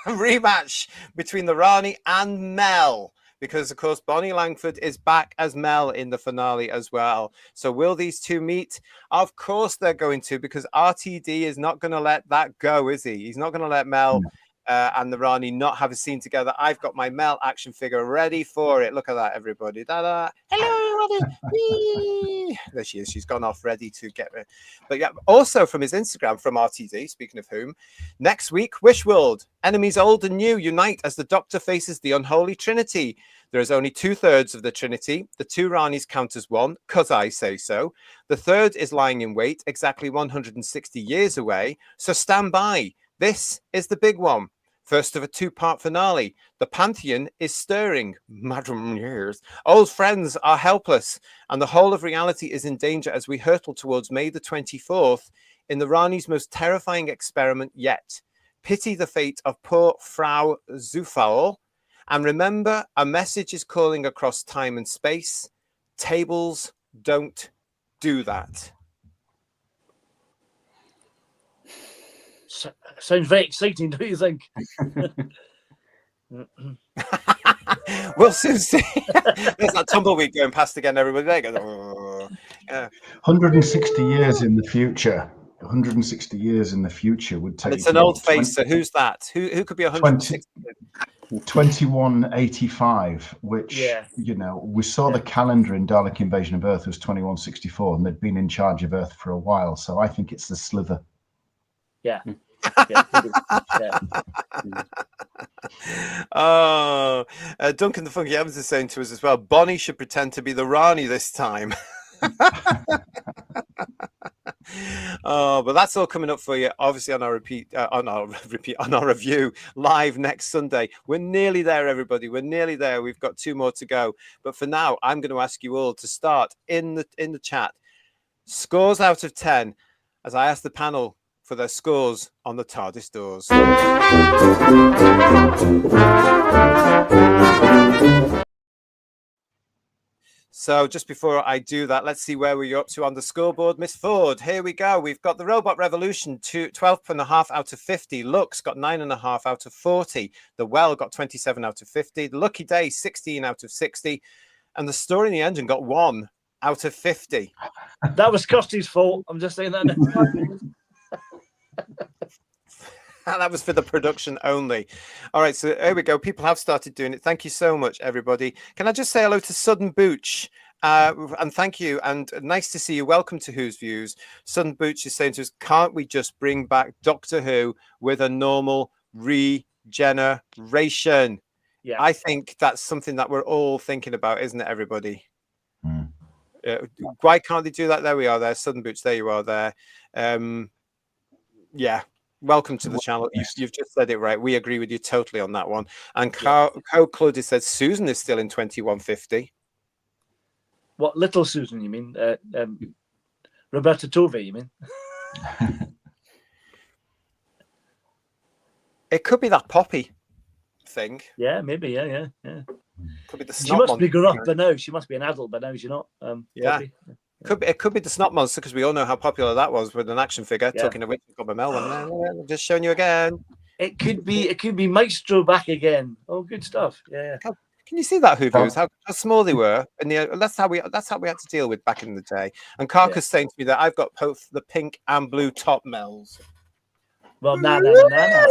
rematch between the Rani and Mel. Because, of course, Bonnie Langford is back as Mel in the finale as well. So will these two meet? Of course they're going to, because RTD is not going to let that go, is he? He's not going to let Mel and the Rani not have a scene together. I've got my Mel action figure ready for it. Look at that, everybody. Da-da. Hello, Rani. There she is. She's gone off ready to get it. But yeah, also from his Instagram, from RTD, speaking of whom, next week, Wish World. Enemies old and new unite as the Doctor faces the unholy Trinity. There is only 2/3 of the Trinity. The two Ranis count as one, because I say so. The third is lying in wait, exactly 160 years away. So stand by. This is the big one. First of a two-part finale. The Pantheon is stirring. Madam years. Old friends are helpless, and the whole of reality is in danger as we hurtle towards May the 24th in the Rani's most terrifying experiment yet. Pity the fate of poor Frau Zufall, and remember, a message is calling across time and space. Tables don't do that. Sounds very exciting, don't you think? We'll soon see. There's that tumbleweed going past again, everybody. There goes. Oh. Yeah. 160 years in the future. 160 years in the future would take. And it's an old face. So who's that? Who could be 160? 2185, which you know, we saw the calendar in Dalek Invasion of Earth was 2164, and they'd been in charge of Earth for a while. So I think it's the Slither. Yeah. Oh, Duncan the Funky Evans is saying to us as well, Bonnie should pretend to be the Rani this time. Oh, but that's all coming up for you, obviously, on our on our review live next Sunday. We're nearly there, everybody. We're nearly there. We've got 2 more to go. But for now, I'm going to ask you all to start in the chat. Scores out of 10, as I ask the panel for their scores on the TARDIS doors. So just before I do that, let's see where we're up to on the scoreboard. Miss Ford, here we go. We've got the Robot Revolution, 12.5 out of 50. Lux got 9.5 out of 40. The Well got 27 out of 50. The Lucky Day, 16 out of 60. And the Story in the Engine got 1 out of 50. That was Kirsty's fault. I'm just saying that now. That was for the production only. All right, so here we go. People have started doing it. Thank you so much, everybody. Can I just say hello to Sudden Booch? And thank you. And nice to see you. Welcome to Who's Views. Sudden Booch is saying to us, can't we just bring back Doctor Who with a normal regeneration? Yeah. I think that's something that we're all thinking about, isn't it, everybody? Why can't they do that? There we are there. Sudden Boots, there you are there. Yeah. Welcome to the channel. You've just said it right. We agree with you totally on that one. And Co Claudia said Susan is still in 2150. What, little Susan, you mean? Roberta Tovey, you mean? It could be that Poppy thing. Yeah, maybe. Yeah. Could be the She snot must be monster. grown up by now. She must be an adult by now, is she not? Yeah. Poppy? It could be the Snot Monster, because we all know how popular that was with an action figure. Yeah. Talking of which, we've got my Melvin. Just showing you again. It could be Maestro back again. Oh, good stuff. Yeah. Can you see that, Who Views? How small they were, and that's how we had to deal with back in the day. And Carcass saying to me that I've got both the pink and blue top Mels. Well, nah. Yeah.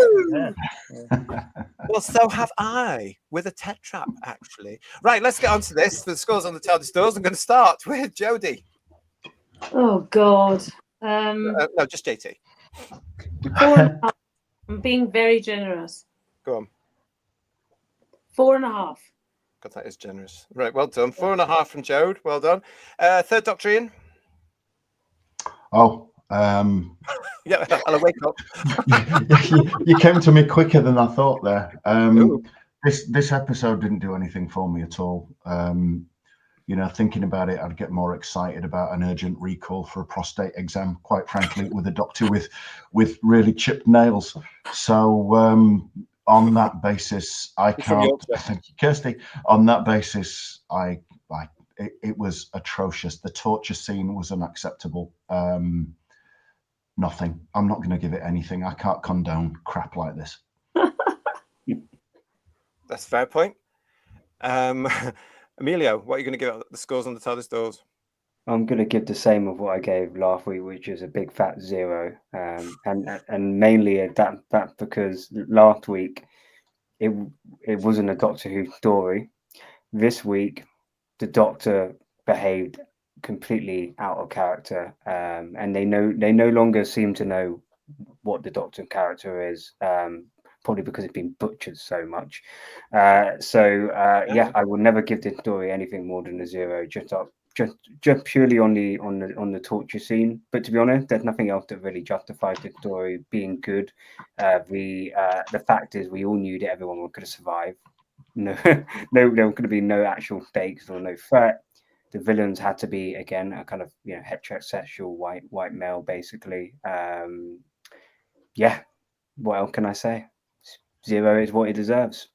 Well, so have I with a Tetrap, actually. Right, let's get on to this. For the scores on the TARDIS doors, I'm going to start with Jodie. Oh God. No, just JT. 4.5. I'm being very generous. Go on. 4.5. God, that is generous. Right, well done. 4.5 from Jode. Well done. Third Doctor Ian. Oh, Yeah, I'll wake up. you came to me quicker than I thought there. This episode didn't do anything for me at all. Thinking about it, I'd get more excited about an urgent recall for a prostate exam, quite frankly, with a doctor with really chipped nails. So on that basis, I can't. Thank you, Kirsty. On that basis, it was atrocious. The torture scene was unacceptable. Nothing. I'm not going to give it anything. I can't condone crap like this. That's a fair point. Emilio, what are you going to give the scores on the TARDIS doors? I'm going to give the same of what I gave last week, which is a big fat 0. And mainly that because last week it wasn't a Doctor Who story. This week, the Doctor behaved completely out of character, and they no longer seem to know what the Doctor character is. Probably because it's been butchered so much. Yeah, I will never give this story anything more than a 0, just purely on the torture scene. But to be honest, there's nothing else that really justifies the story being good. The fact is, we all knew that everyone was going to survive. No, there were going to be no actual stakes or no threat. The villains had to be again a kind of heterosexual white male, basically. Yeah, what else can I say? 0 is what it deserves.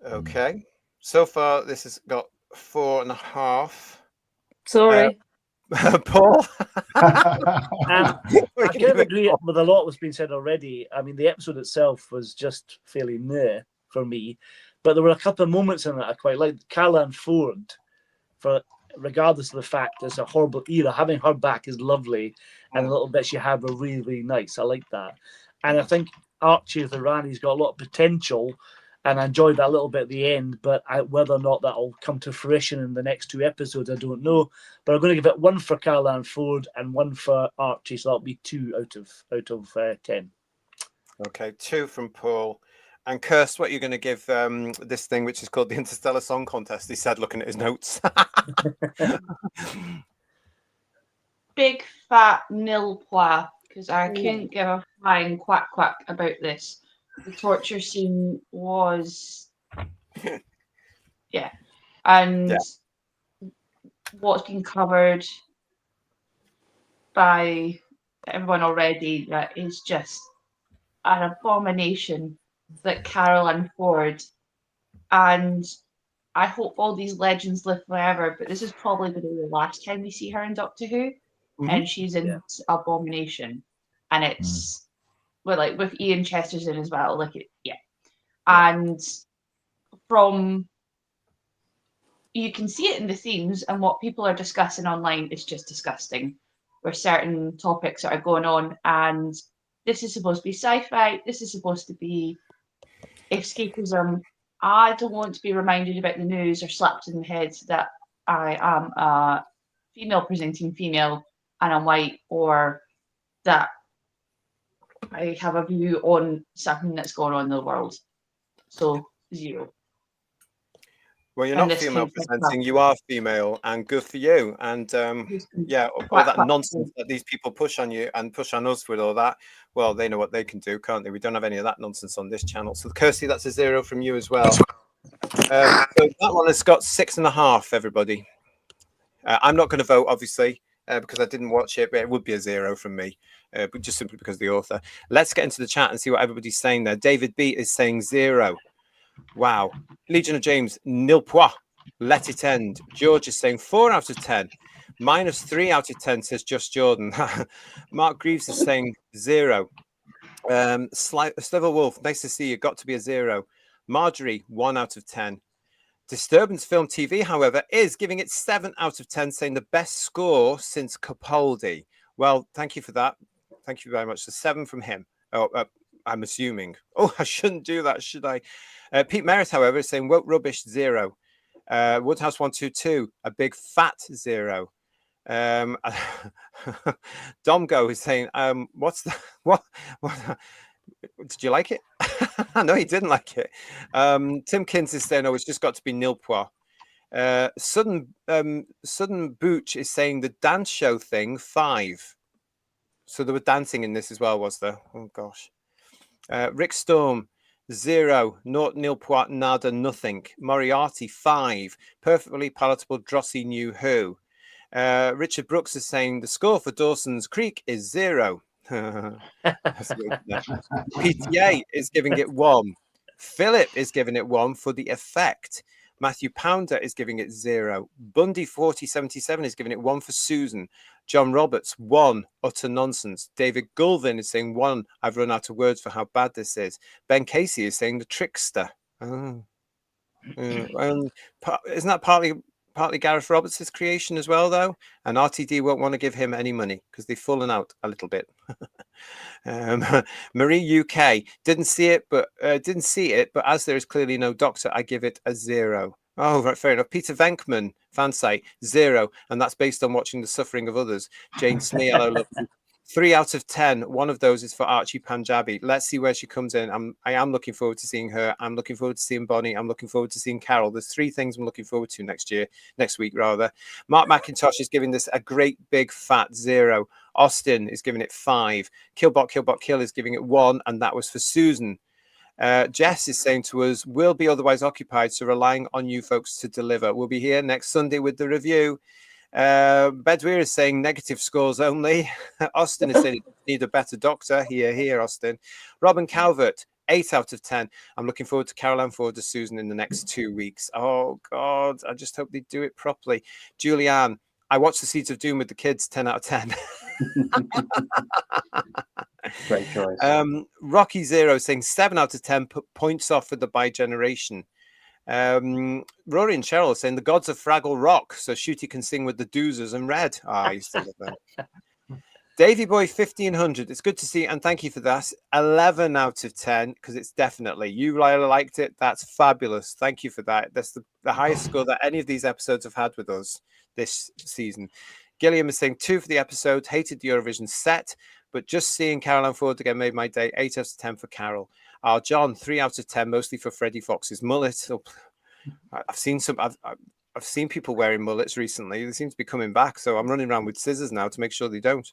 Okay. So far, this has got 4.5. Sorry. Paul? I kind of agree with a lot that's been said already. I mean, the episode itself was just fairly meh for me, but there were a couple of moments in it I quite liked. Carla and Ford, regardless of the fact it's a horrible era, having her back is lovely, and the little bits she had were really, really nice. I like that. And I think Archie the Rani's got a lot of potential, and I enjoyed that little bit at the end, but whether or not that'll come to fruition in the next 2 episodes, I don't know. But I'm going to give it 1 for Carla and Ford and 1 for Archie, so that'll be 2 out of 10. Okay, 2 from Paul. And Kirst, what you're going to give this thing, which is called the Interstellar Song Contest, he said, looking at his notes. big fat nil pois because I couldn't give a flying quack quack about this. The torture scene was, and what's been covered by everyone already, that is just an abomination that Carol Ann Ford, and I hope all these legends live forever, but this is probably going to be the last time we see her in Doctor Who, and she's in Abomination, and it's with Ian Chester's in as well, and from you can see it in the themes, and what people are discussing online is just disgusting. Where certain topics that are going on, and this is supposed to be sci-fi, this is supposed to be escapism. I don't want to be reminded about the news or slapped in the head that I am a female presenting female and I'm white, or that I have a view on something that's going on in the world. So 0. Well, you're And not this female kid's presenting, you are female, and good for you. And all that nonsense that these people push on you and push on us with all that, well, they know what they can do, can't they? We don't have any of that nonsense on this channel. So, Kirsty, that's a 0 from you as well. So that one has got 6.5, everybody. I'm not going to vote, obviously, because I didn't watch it, but it would be a 0 from me, but just simply because of the author. Let's get into the chat and see what everybody's saying there. David B is saying 0. Wow. Legion of James, nil pois. Let it end. George is saying 4 out of 10. -3 out of 10, says Just Jordan. Mark Greaves is saying 0. Sliver Wolf, nice to see you. Got to be a 0. Marjorie, 1 out of 10. Disturbance Film TV, however, is giving it 7 out of 10, saying the best score since Capaldi. Well, thank you for that. Thank you very much. So 7 from him. I'm assuming. Oh, I shouldn't do that, should I? Pete Merritt, however, is saying woke rubbish 0. Woodhouse 122, a big fat 0. Domgo is saying, what's the what? Did you like it? No, he didn't like it. Tim Kins is saying, oh, it's just got to be nil pois. Sudden Booch is saying the dance show thing 5. So there were dancing in this as well, was there? Oh gosh. Rick Storm 0, not nil pois, nada, nothing. Moriarty 5, perfectly palatable. Drosy knew who. Richard Brooks is saying the score for Dawson's Creek is 0. PTA is giving it 1. Philip is giving it 1 for the effect. Matthew Pounder is giving it 0. Bundy 4077 is giving it 1 for Susan. John Roberts 1, utter nonsense. David Gulvin is saying 1. I've run out of words for how bad this is. Ben Casey is saying the trickster. Isn't that partly Gareth Roberts' creation as well, though? And RTD won't want to give him any money because they've fallen out a little bit. Marie UK didn't see it, but as there is clearly no doctor, I give it a 0. Oh, right, fair enough. Peter Venkman, fan site, 0, and that's based on watching the suffering of others. Jane Smee, hello, 3 out of 10. One of those is for Archie Panjabi. Let's see where she comes in. I am looking forward to seeing her. I'm looking forward to seeing Bonnie. I'm looking forward to seeing Carol. There's 3 things I'm looking forward to next week rather. Mark McIntosh is giving this a great big fat 0. Austin is giving it 5. Killbot Kill is giving it 1, and that was for Susan. Jess is saying to us, we'll be otherwise occupied, so relying on you folks to deliver. We'll be here next Sunday with the review. Bedweir is saying negative scores only. Austin is saying need a better doctor. Here, Austin. Robin Calvert, 8 out of 10. I'm looking forward to Carol Ann Ford as Susan in the next 2 weeks. Oh, God, I just hope they do it properly. Julianne, I watched The Seeds of Doom with the kids, 10 out of 10. Great choice. Rocky Zero saying 7 out of 10, put points off for the bi-generation. Rory and Cheryl are saying the gods of Fraggle rock, so Shooty can sing with the doozers and red. I used to love that. Davy Boy 1500, it's good to see, and thank you for that. 11 out of 10, because it's definitely, you liked it, that's fabulous. Thank you for that. That's the highest score that any of these episodes have had with us this season. Gilliam is saying 2 for the episode, hated the Eurovision set, but just seeing Carol Ann Ford again made my day. 8 out of 10 for Carol. John, 3 out of 10, mostly for Freddie Fox's mullet. I've seen some. I've seen people wearing mullets recently. They seem to be coming back. So I'm running around with scissors now to make sure they don't.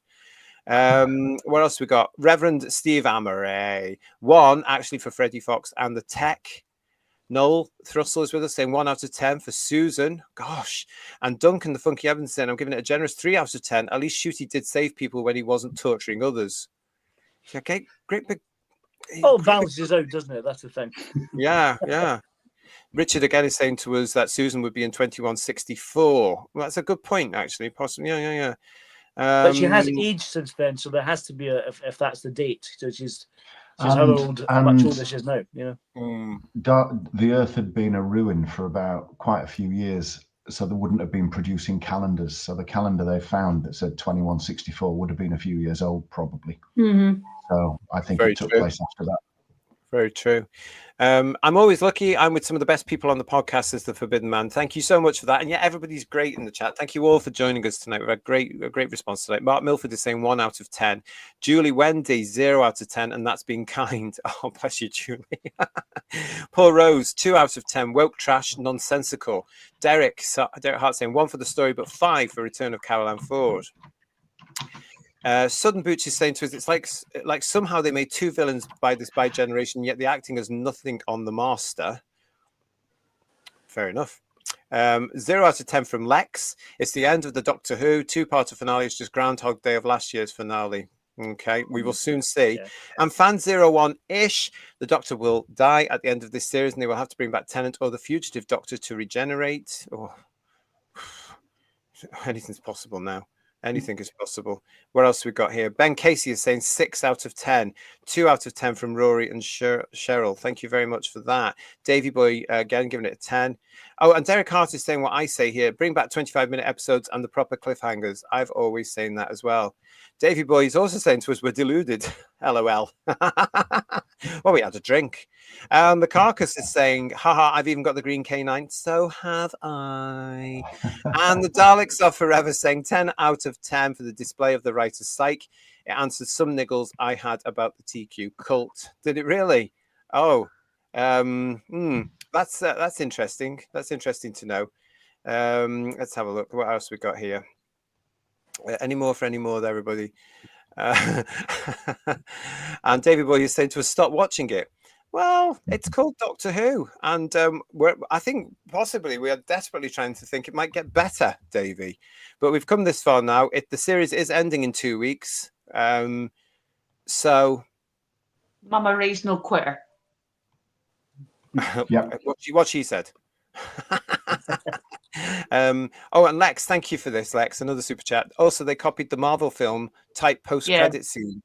What else we got? Reverend Steve Amory. 1 actually for Freddie Fox and the tech. Noel Thrussell is with us saying 1 out of 10 for Susan. Gosh. And Duncan the Funky Evans saying I'm giving it a generous 3 out of 10. At least Shooty did save people when he wasn't torturing others. Okay, great big. Oh, balances out, doesn't it? That's the thing. Yeah. Richard again is saying to us that Susan would be in 2164. Well, that's a good point, actually. Possibly, yeah. But she has aged since then, so there has to be if that's the date. So she's how much older she is now. You know, the Earth had been a ruin for about quite a few years, so they wouldn't have been producing calendars. So the calendar they found that said 2164 would have been a few years old, probably. Mm-hmm. So I think Very it took true. place after that. Very true. I'm always lucky. I'm with some of the best people on the podcast as the Forbidden Man. Thank you so much for that. And yeah, everybody's great in the chat. Thank you all for joining us tonight. We've had a great response tonight. Mark Milford is saying 1 out of 10. Julie Wendy, 0 out of 10. And that's being kind. Oh, bless you, Julie. Paul Rose, 2 out of 10. Woke trash, nonsensical. Derek Hart saying 1 for the story, but 5 for Return of Caroline Ford. Sudden Boots is saying to us, it's like somehow they made 2 villains by this by generation, yet the acting has nothing on the master. Fair enough. 0 out of 10 from Lex. It's the end of the Doctor Who 2-parter finale. It's just Groundhog Day of last year's finale. Okay, we will soon see. Yeah. And fan 01-ish, the Doctor will die at the end of this series, and they will have to bring back Tennant or the fugitive Doctor to regenerate. Oh. Anything's possible now. Anything is possible. What else we got here? Ben Casey is saying 6 out of 10. 2 out of 10 from Rory and Cheryl. Thank you very much for that. Davey Boy, again, giving it a 10. Oh, and Derek Hart is saying what I say here. Bring back 25-minute episodes and the proper cliffhangers. I've always saying that as well. Davey Boy is also saying to us, we're deluded. LOL. Well, we had a drink. The Carcass is saying, haha, I've even got the green K9. So have I. And the Daleks are forever saying 10 out of 10 for the display of the writer's psyche. It answers some niggles I had about the TQ cult. Did it really? Oh, that's interesting. That's interesting to know. Let's have a look. What else we got here? Any more for any more, everybody? And David Boy is saying to us, stop watching it. Well, it's called Doctor Who, and I think possibly we are desperately trying to think it might get better, Davey. But we've come this far now. The series is ending in 2 weeks, so Mama Ray's no quitter. Yeah. What she said. Oh, and Lex, thank you for this, Lex. Another super chat. Also, they copied the Marvel film type post-credit scene.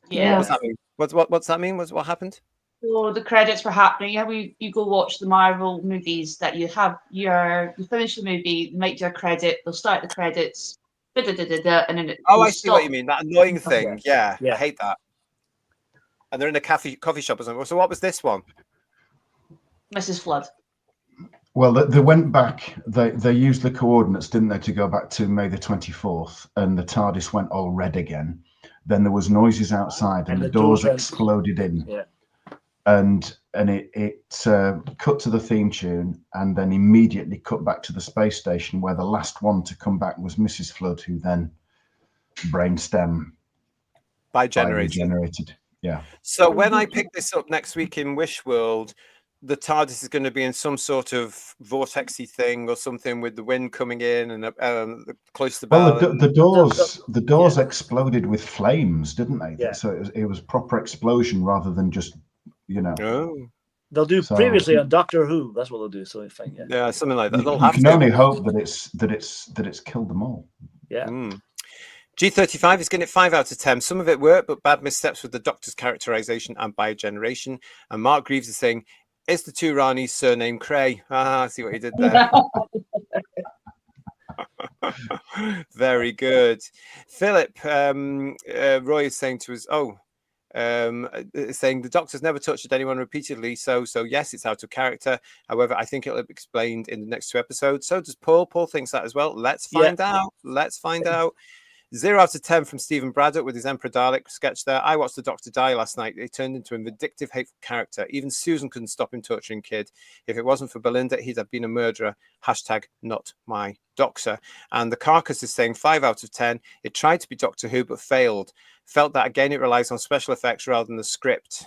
Yeah. What's that mean? What's that mean? What happened? So the credits were happening. You go watch the Marvel movies that you finish the movie, you might do a credit, they'll start the credits, and then it Oh, will I see what you mean. That annoying thing. Yeah, Yeah. I hate that. And they're in a coffee shop or something. So what was this one? Mrs. Flood. Well, they went back. They used the coordinates, didn't they, to go back to May the 24th, and the TARDIS went all red again. Then there was noises outside, and the doors exploded in. Yeah. And it cut to the theme tune, and then immediately cut back to the space station, where the last one to come back was Mrs. Flood, who then brainstem regenerated. Yeah. So when I pick this up next week in Wish World, the TARDIS is going to be in some sort of vortexy thing or something with the wind coming in and close to the Well, bell. the doors exploded with flames, didn't they? Yeah. So it was proper explosion rather than just, Oh. They'll do previously on Doctor Who. That's what they'll do. So I think, Yeah, something like that. You They'll have can to. only hope that it's killed them all. Yeah. G35 is getting it 5 out of 10. Some of it worked, but bad missteps with the Doctor's characterization and biogeneration. And Mark Greaves is saying, is the two Ranis surname Cray? I see what you did there. Very good. Philip, Roy is saying to us, saying the Doctor's never touched anyone repeatedly, so yes, it's out of character. However, I think it'll be explained in the next 2 episodes. So does Paul. Paul thinks that as well. Let's find out. 0 out of 10 from Stephen Braddock with his Emperor Dalek sketch there. I watched the Doctor die last night. He turned into a vindictive, hateful character. Even Susan couldn't stop him torturing Kid. If it wasn't for Belinda, he'd have been a murderer. Hashtag not my Doctor. And the Carcass is saying 5 out of 10. It tried to be Doctor Who, but failed. Felt that, again, it relies on special effects rather than the script.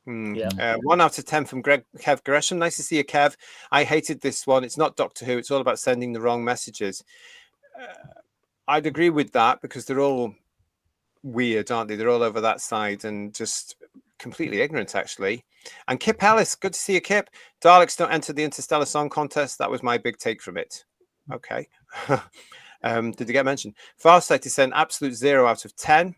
1 out of 10 from Kev Gresham. Nice to see you, Kev. I hated this one. It's not Doctor Who. It's all about sending the wrong messages. I'd agree with that because they're all weird, aren't they? They're all over that side and just completely ignorant, actually. And Kip Ellis, good to see you, Kip. Daleks don't enter the Interstellar Song Contest. That was my big take from it. Okay. Did they get mentioned? Farsight is saying absolute 0 out of 10.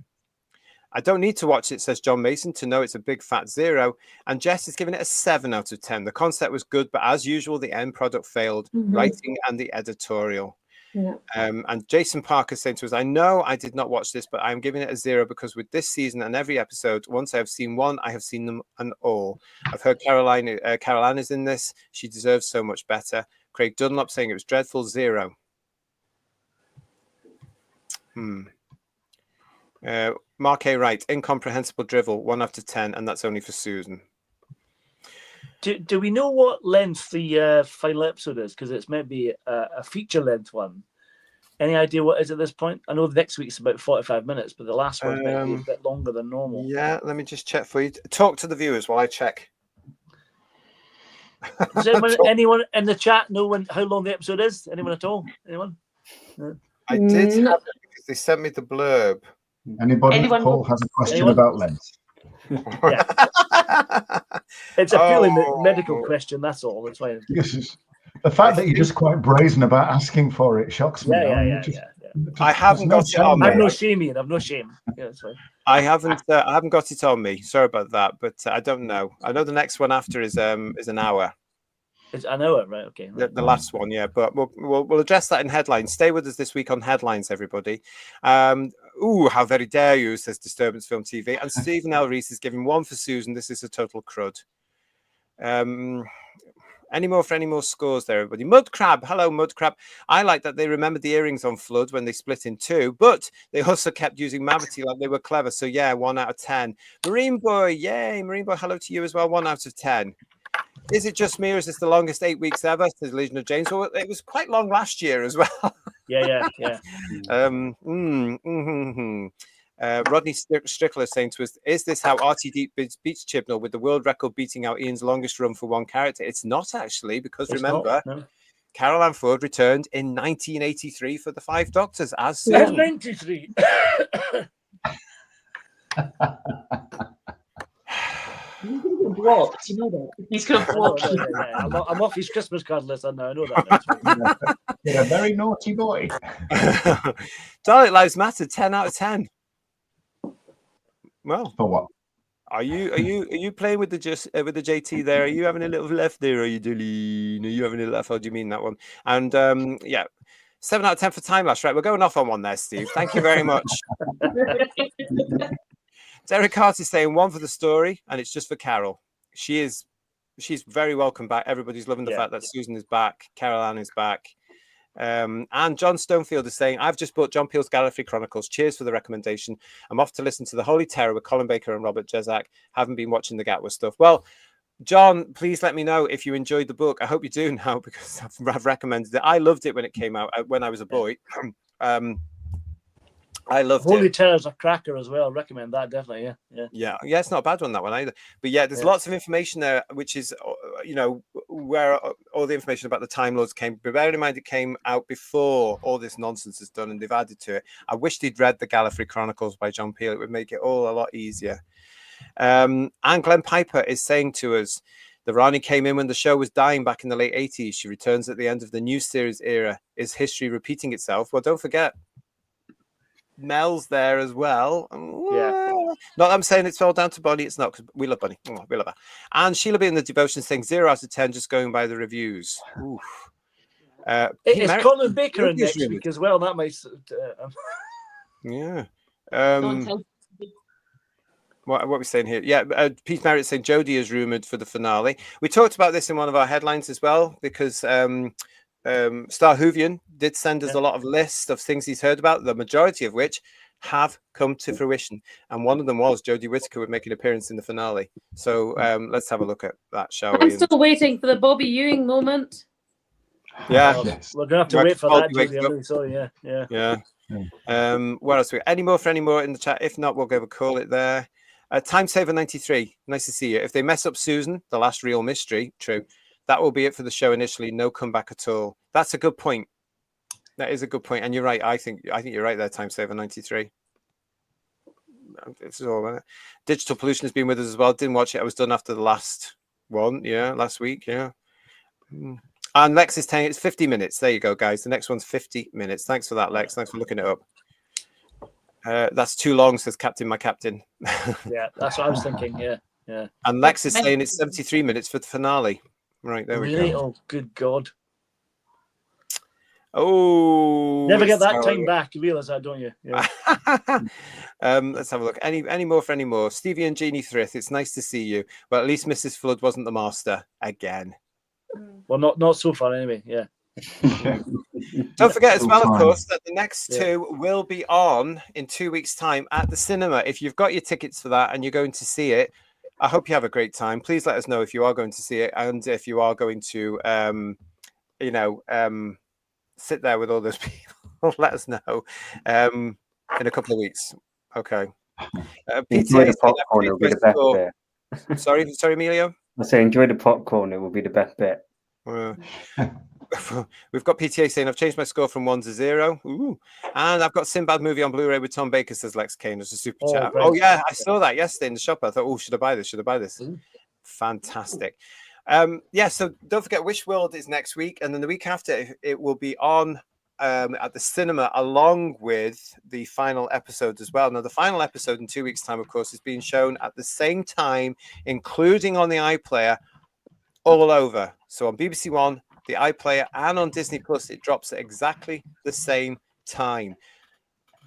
I don't need to watch it, says John Mason, to know it's a big fat 0. And Jess is giving it a 7 out of 10. The concept was good, but as usual, the end product failed, writing and the editorial. Yeah. And Jason Parker saying to us, I know I did not watch this, but I'm giving it a 0 because with this season and every episode, once I have seen one, I have seen them and all. I've heard Caroline is in this. She deserves so much better. Craig Dunlop saying it was dreadful, 0. Mark A. Wright, incomprehensible drivel, 1 out of 10, and that's only for Susan. Do we know what length the final episode is? Because it's maybe a feature length one. Any idea what it is at this point? I know the next week's about 45 minutes, but the last one might be a bit longer than normal. Yeah, let me just check for you. Talk to the viewers while I check. Does anyone in the chat know how long the episode is? Anyone at all? Anyone? No. I did have it because they sent me the blurb. Anybody Paul has a question about length? Yeah. It's a purely medical question, that's all. That's why. The fact that you're just quite brazen about asking for it shocks me. Yeah. I haven't got it on me. I've no shame, Ian. I've no shame. Yeah, that's fine. I haven't got it on me. Sorry about that, but I don't know. I know the next one after is an hour. It's an hour, right? Okay. The last one, yeah. But we'll address that in headlines. Stay with us this week on headlines, everybody. How very dare you, says Disturbance Film TV. And Stephen L. Reese is giving 1 for Susan. This is a total crud. Any more scores there, everybody? Mudcrab, hello, Mudcrab. I like that they remembered the earrings on Flood when they split in 2, but they also kept using Mavity like they were clever. So yeah, 1 out of 10. Marine Boy, yay, Marine Boy, hello to you as well. 1 out of 10. Is it just me, or is this the longest 8 weeks ever? Says Legion of James. Well, it was quite long last year as well. Yeah. Rodney Strickler saying to us, is this how RTD beats Chibnall with the world record beating out Ian's longest run for one character? It's not actually, because remember, Carol Ann Ford returned in 1983 for the 5 Doctors as Susan. 93. He's going to get blocked, you know that. He's going to block you. I'm off his Christmas card list, I know that. You're a very naughty boy. Dalek Lives Matter, 10 out of 10. Well, for what? Are you playing with the JT there? Are you having a little left there? Are you Dilly? Are you having a little left? How do you mean that one? And 7 out of 10 for Time Lapse. Right, we're going off on one there, Steve. Thank you very much. Derek Hart is saying 1 for the story, and it's just for Carol. She's very welcome back. Everybody's loving the fact that Susan is back, Carol Ann is back. And John Stonefield is saying, I've just bought John Peel's Gallifrey Chronicles. Cheers for the recommendation. I'm off to listen to The Holy Terror with Colin Baker and Robert Jezak. Haven't been watching the Gatwa stuff. Well, John, please let me know if you enjoyed the book. I hope you do now, because I've recommended it. I loved it when it came out, when I was a boy. I loved it. Holy Terror's a cracker as well. I recommend that, definitely. Yeah, it's not a bad one, that one either. But yeah, there's lots of information there, which is, where all the information about the Time Lords came. But bear in mind, it came out before all this nonsense is done, and they've added to it. I wish they'd read the Gallifrey Chronicles by John Peel. It would make it all a lot easier. And Glenn Piper is saying to us, the Rani came in when the show was dying back in the late 80s. She returns at the end of the new series era. Is history repeating itself? Well, don't forget, Mel's there as well. Not that I'm saying it's all down to Bonnie. It's not, because we love Bonnie. We love her. And Sheila B in the Devotion saying 0 out of 10, just going by the reviews. It's Colin Baker in next week as well. That might. What are we saying here? Yeah, Pete Merritt saying Jodie is rumoured for the finale. We talked about this in one of our headlines as well, because Star Whovian did send us a lot of lists of things he's heard about, the majority of which have come to fruition. And one of them was Jodie Whittaker would make an appearance in the finale. So let's have a look at that, shall we? I'm still waiting for the Bobby Ewing moment. Yeah. Yes. We're gonna have to wait for that, Julie. I'm really sorry. Yeah. What else? Any more in the chat? If not, we'll go call it there. Time Saver 93. Nice to see you. If they mess up Susan, the last real mystery, true. That will be it for the show initially. No comeback at all. That's a good point. That is a good point, and you're right. I think you're right there. Time Saver 93. It's all right. Digital Pollution has been with us as well. Didn't watch it. I was done after the last one. Yeah, last week. Yeah. And Lex is saying it's 50 minutes. There you go, guys. The next one's 50 minutes. Thanks for that, Lex. Thanks for looking it up. That's too long, says Captain, my captain. Yeah, that's what I was thinking. Yeah. And Lex is saying it's 73 minutes for the finale. Right, there we go. Oh, good God. Oh, never get that time back. You realise that, don't you? Yeah. Let's have a look. Any more? Stevie and Jeannie Thrith, it's nice to see you. Well, at least Mrs. Flood wasn't the master again. Well, not so far anyway. Yeah. Don't forget as well, of course, that the next two will be on in 2 weeks' time at the cinema. If you've got your tickets for that and you're going to see it, I hope you have a great time. Please let us know if you are going to see it and if you are going to, sit there with all those people. Let us know in a couple of weeks. Okay. Enjoy the popcorn. It will be the best bit. Sorry, Emilio. I say enjoy the popcorn. It will be the best bit. We've got PTA saying I've changed my score from 1 to 0. Ooh. And I've got Sinbad movie on Blu-ray with Tom Baker, says Lex Kane. It's a super chat. Oh yeah, I saw that yesterday in the shop. I thought, oh, should I buy this? Fantastic. So don't forget Wish World is next week, and then the week after it will be on at the cinema along with the final episode as well. Now the final episode in 2 weeks' time, of course, is being shown at the same time, including on the iPlayer, all over. So on BBC One, the iPlayer, and on Disney Plus, it drops at exactly the same time.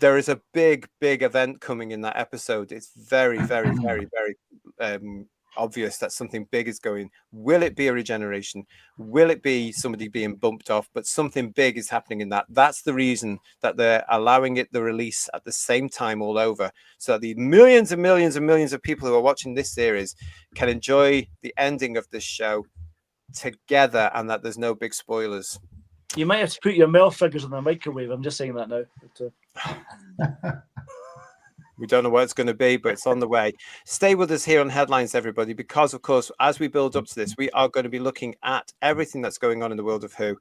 There is a big event coming in that episode. It's very, very, very, very obvious that something big is going. Will it be a regeneration? Will it be somebody being bumped off? But something big is happening in that. That's the reason that they're allowing it the release at the same time all over, so that the millions and millions and millions of people who are watching this series can enjoy the ending of this show together, and that there's no big spoilers. You might have to put your milk figures in the microwave. I'm just saying that now. We don't know what it's going to be, but it's on the way. Stay with us here on Headlines, everybody, because, of course, as we build up to this, we are going to be looking at everything that's going on in the world of Who.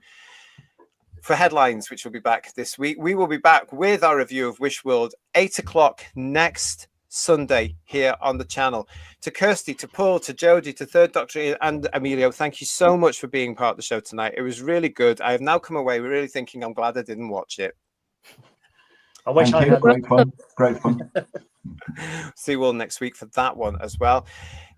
For Headlines, which will be back this week, we will be back with our review of Wish World, 8 o'clock next Sunday here on the channel. To Kirsty, to Paul, to Jodie, to Third Doctor and Emilio, thank you so much for being part of the show tonight. It was really good. I have now come away really thinking I'm glad I didn't watch it. I wish I had. Great fun. See you all next week for that one as well.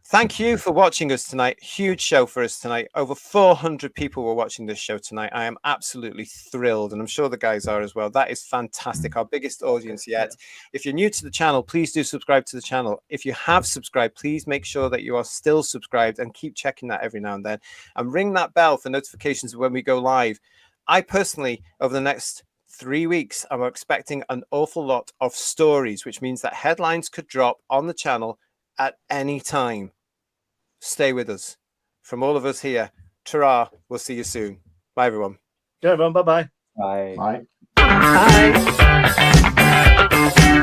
Thank you for watching us tonight. Huge show for us tonight. Over 400 people were watching this show tonight. I am absolutely thrilled, and I'm sure the guys are as well. That is fantastic. Our biggest audience yet. If you're new to the channel, please do subscribe to the channel. If you have subscribed, please make sure that you are still subscribed and keep checking that every now and then. And ring that bell for notifications when we go live. I personally, over the next 3 weeks, I'm expecting an awful lot of stories, which means that Headlines could drop on the channel at any time. Stay with us. From all of us here, ta-ra. We'll see you soon. Bye, everyone. Yeah, everyone. Bye-bye. Bye. Bye. Bye.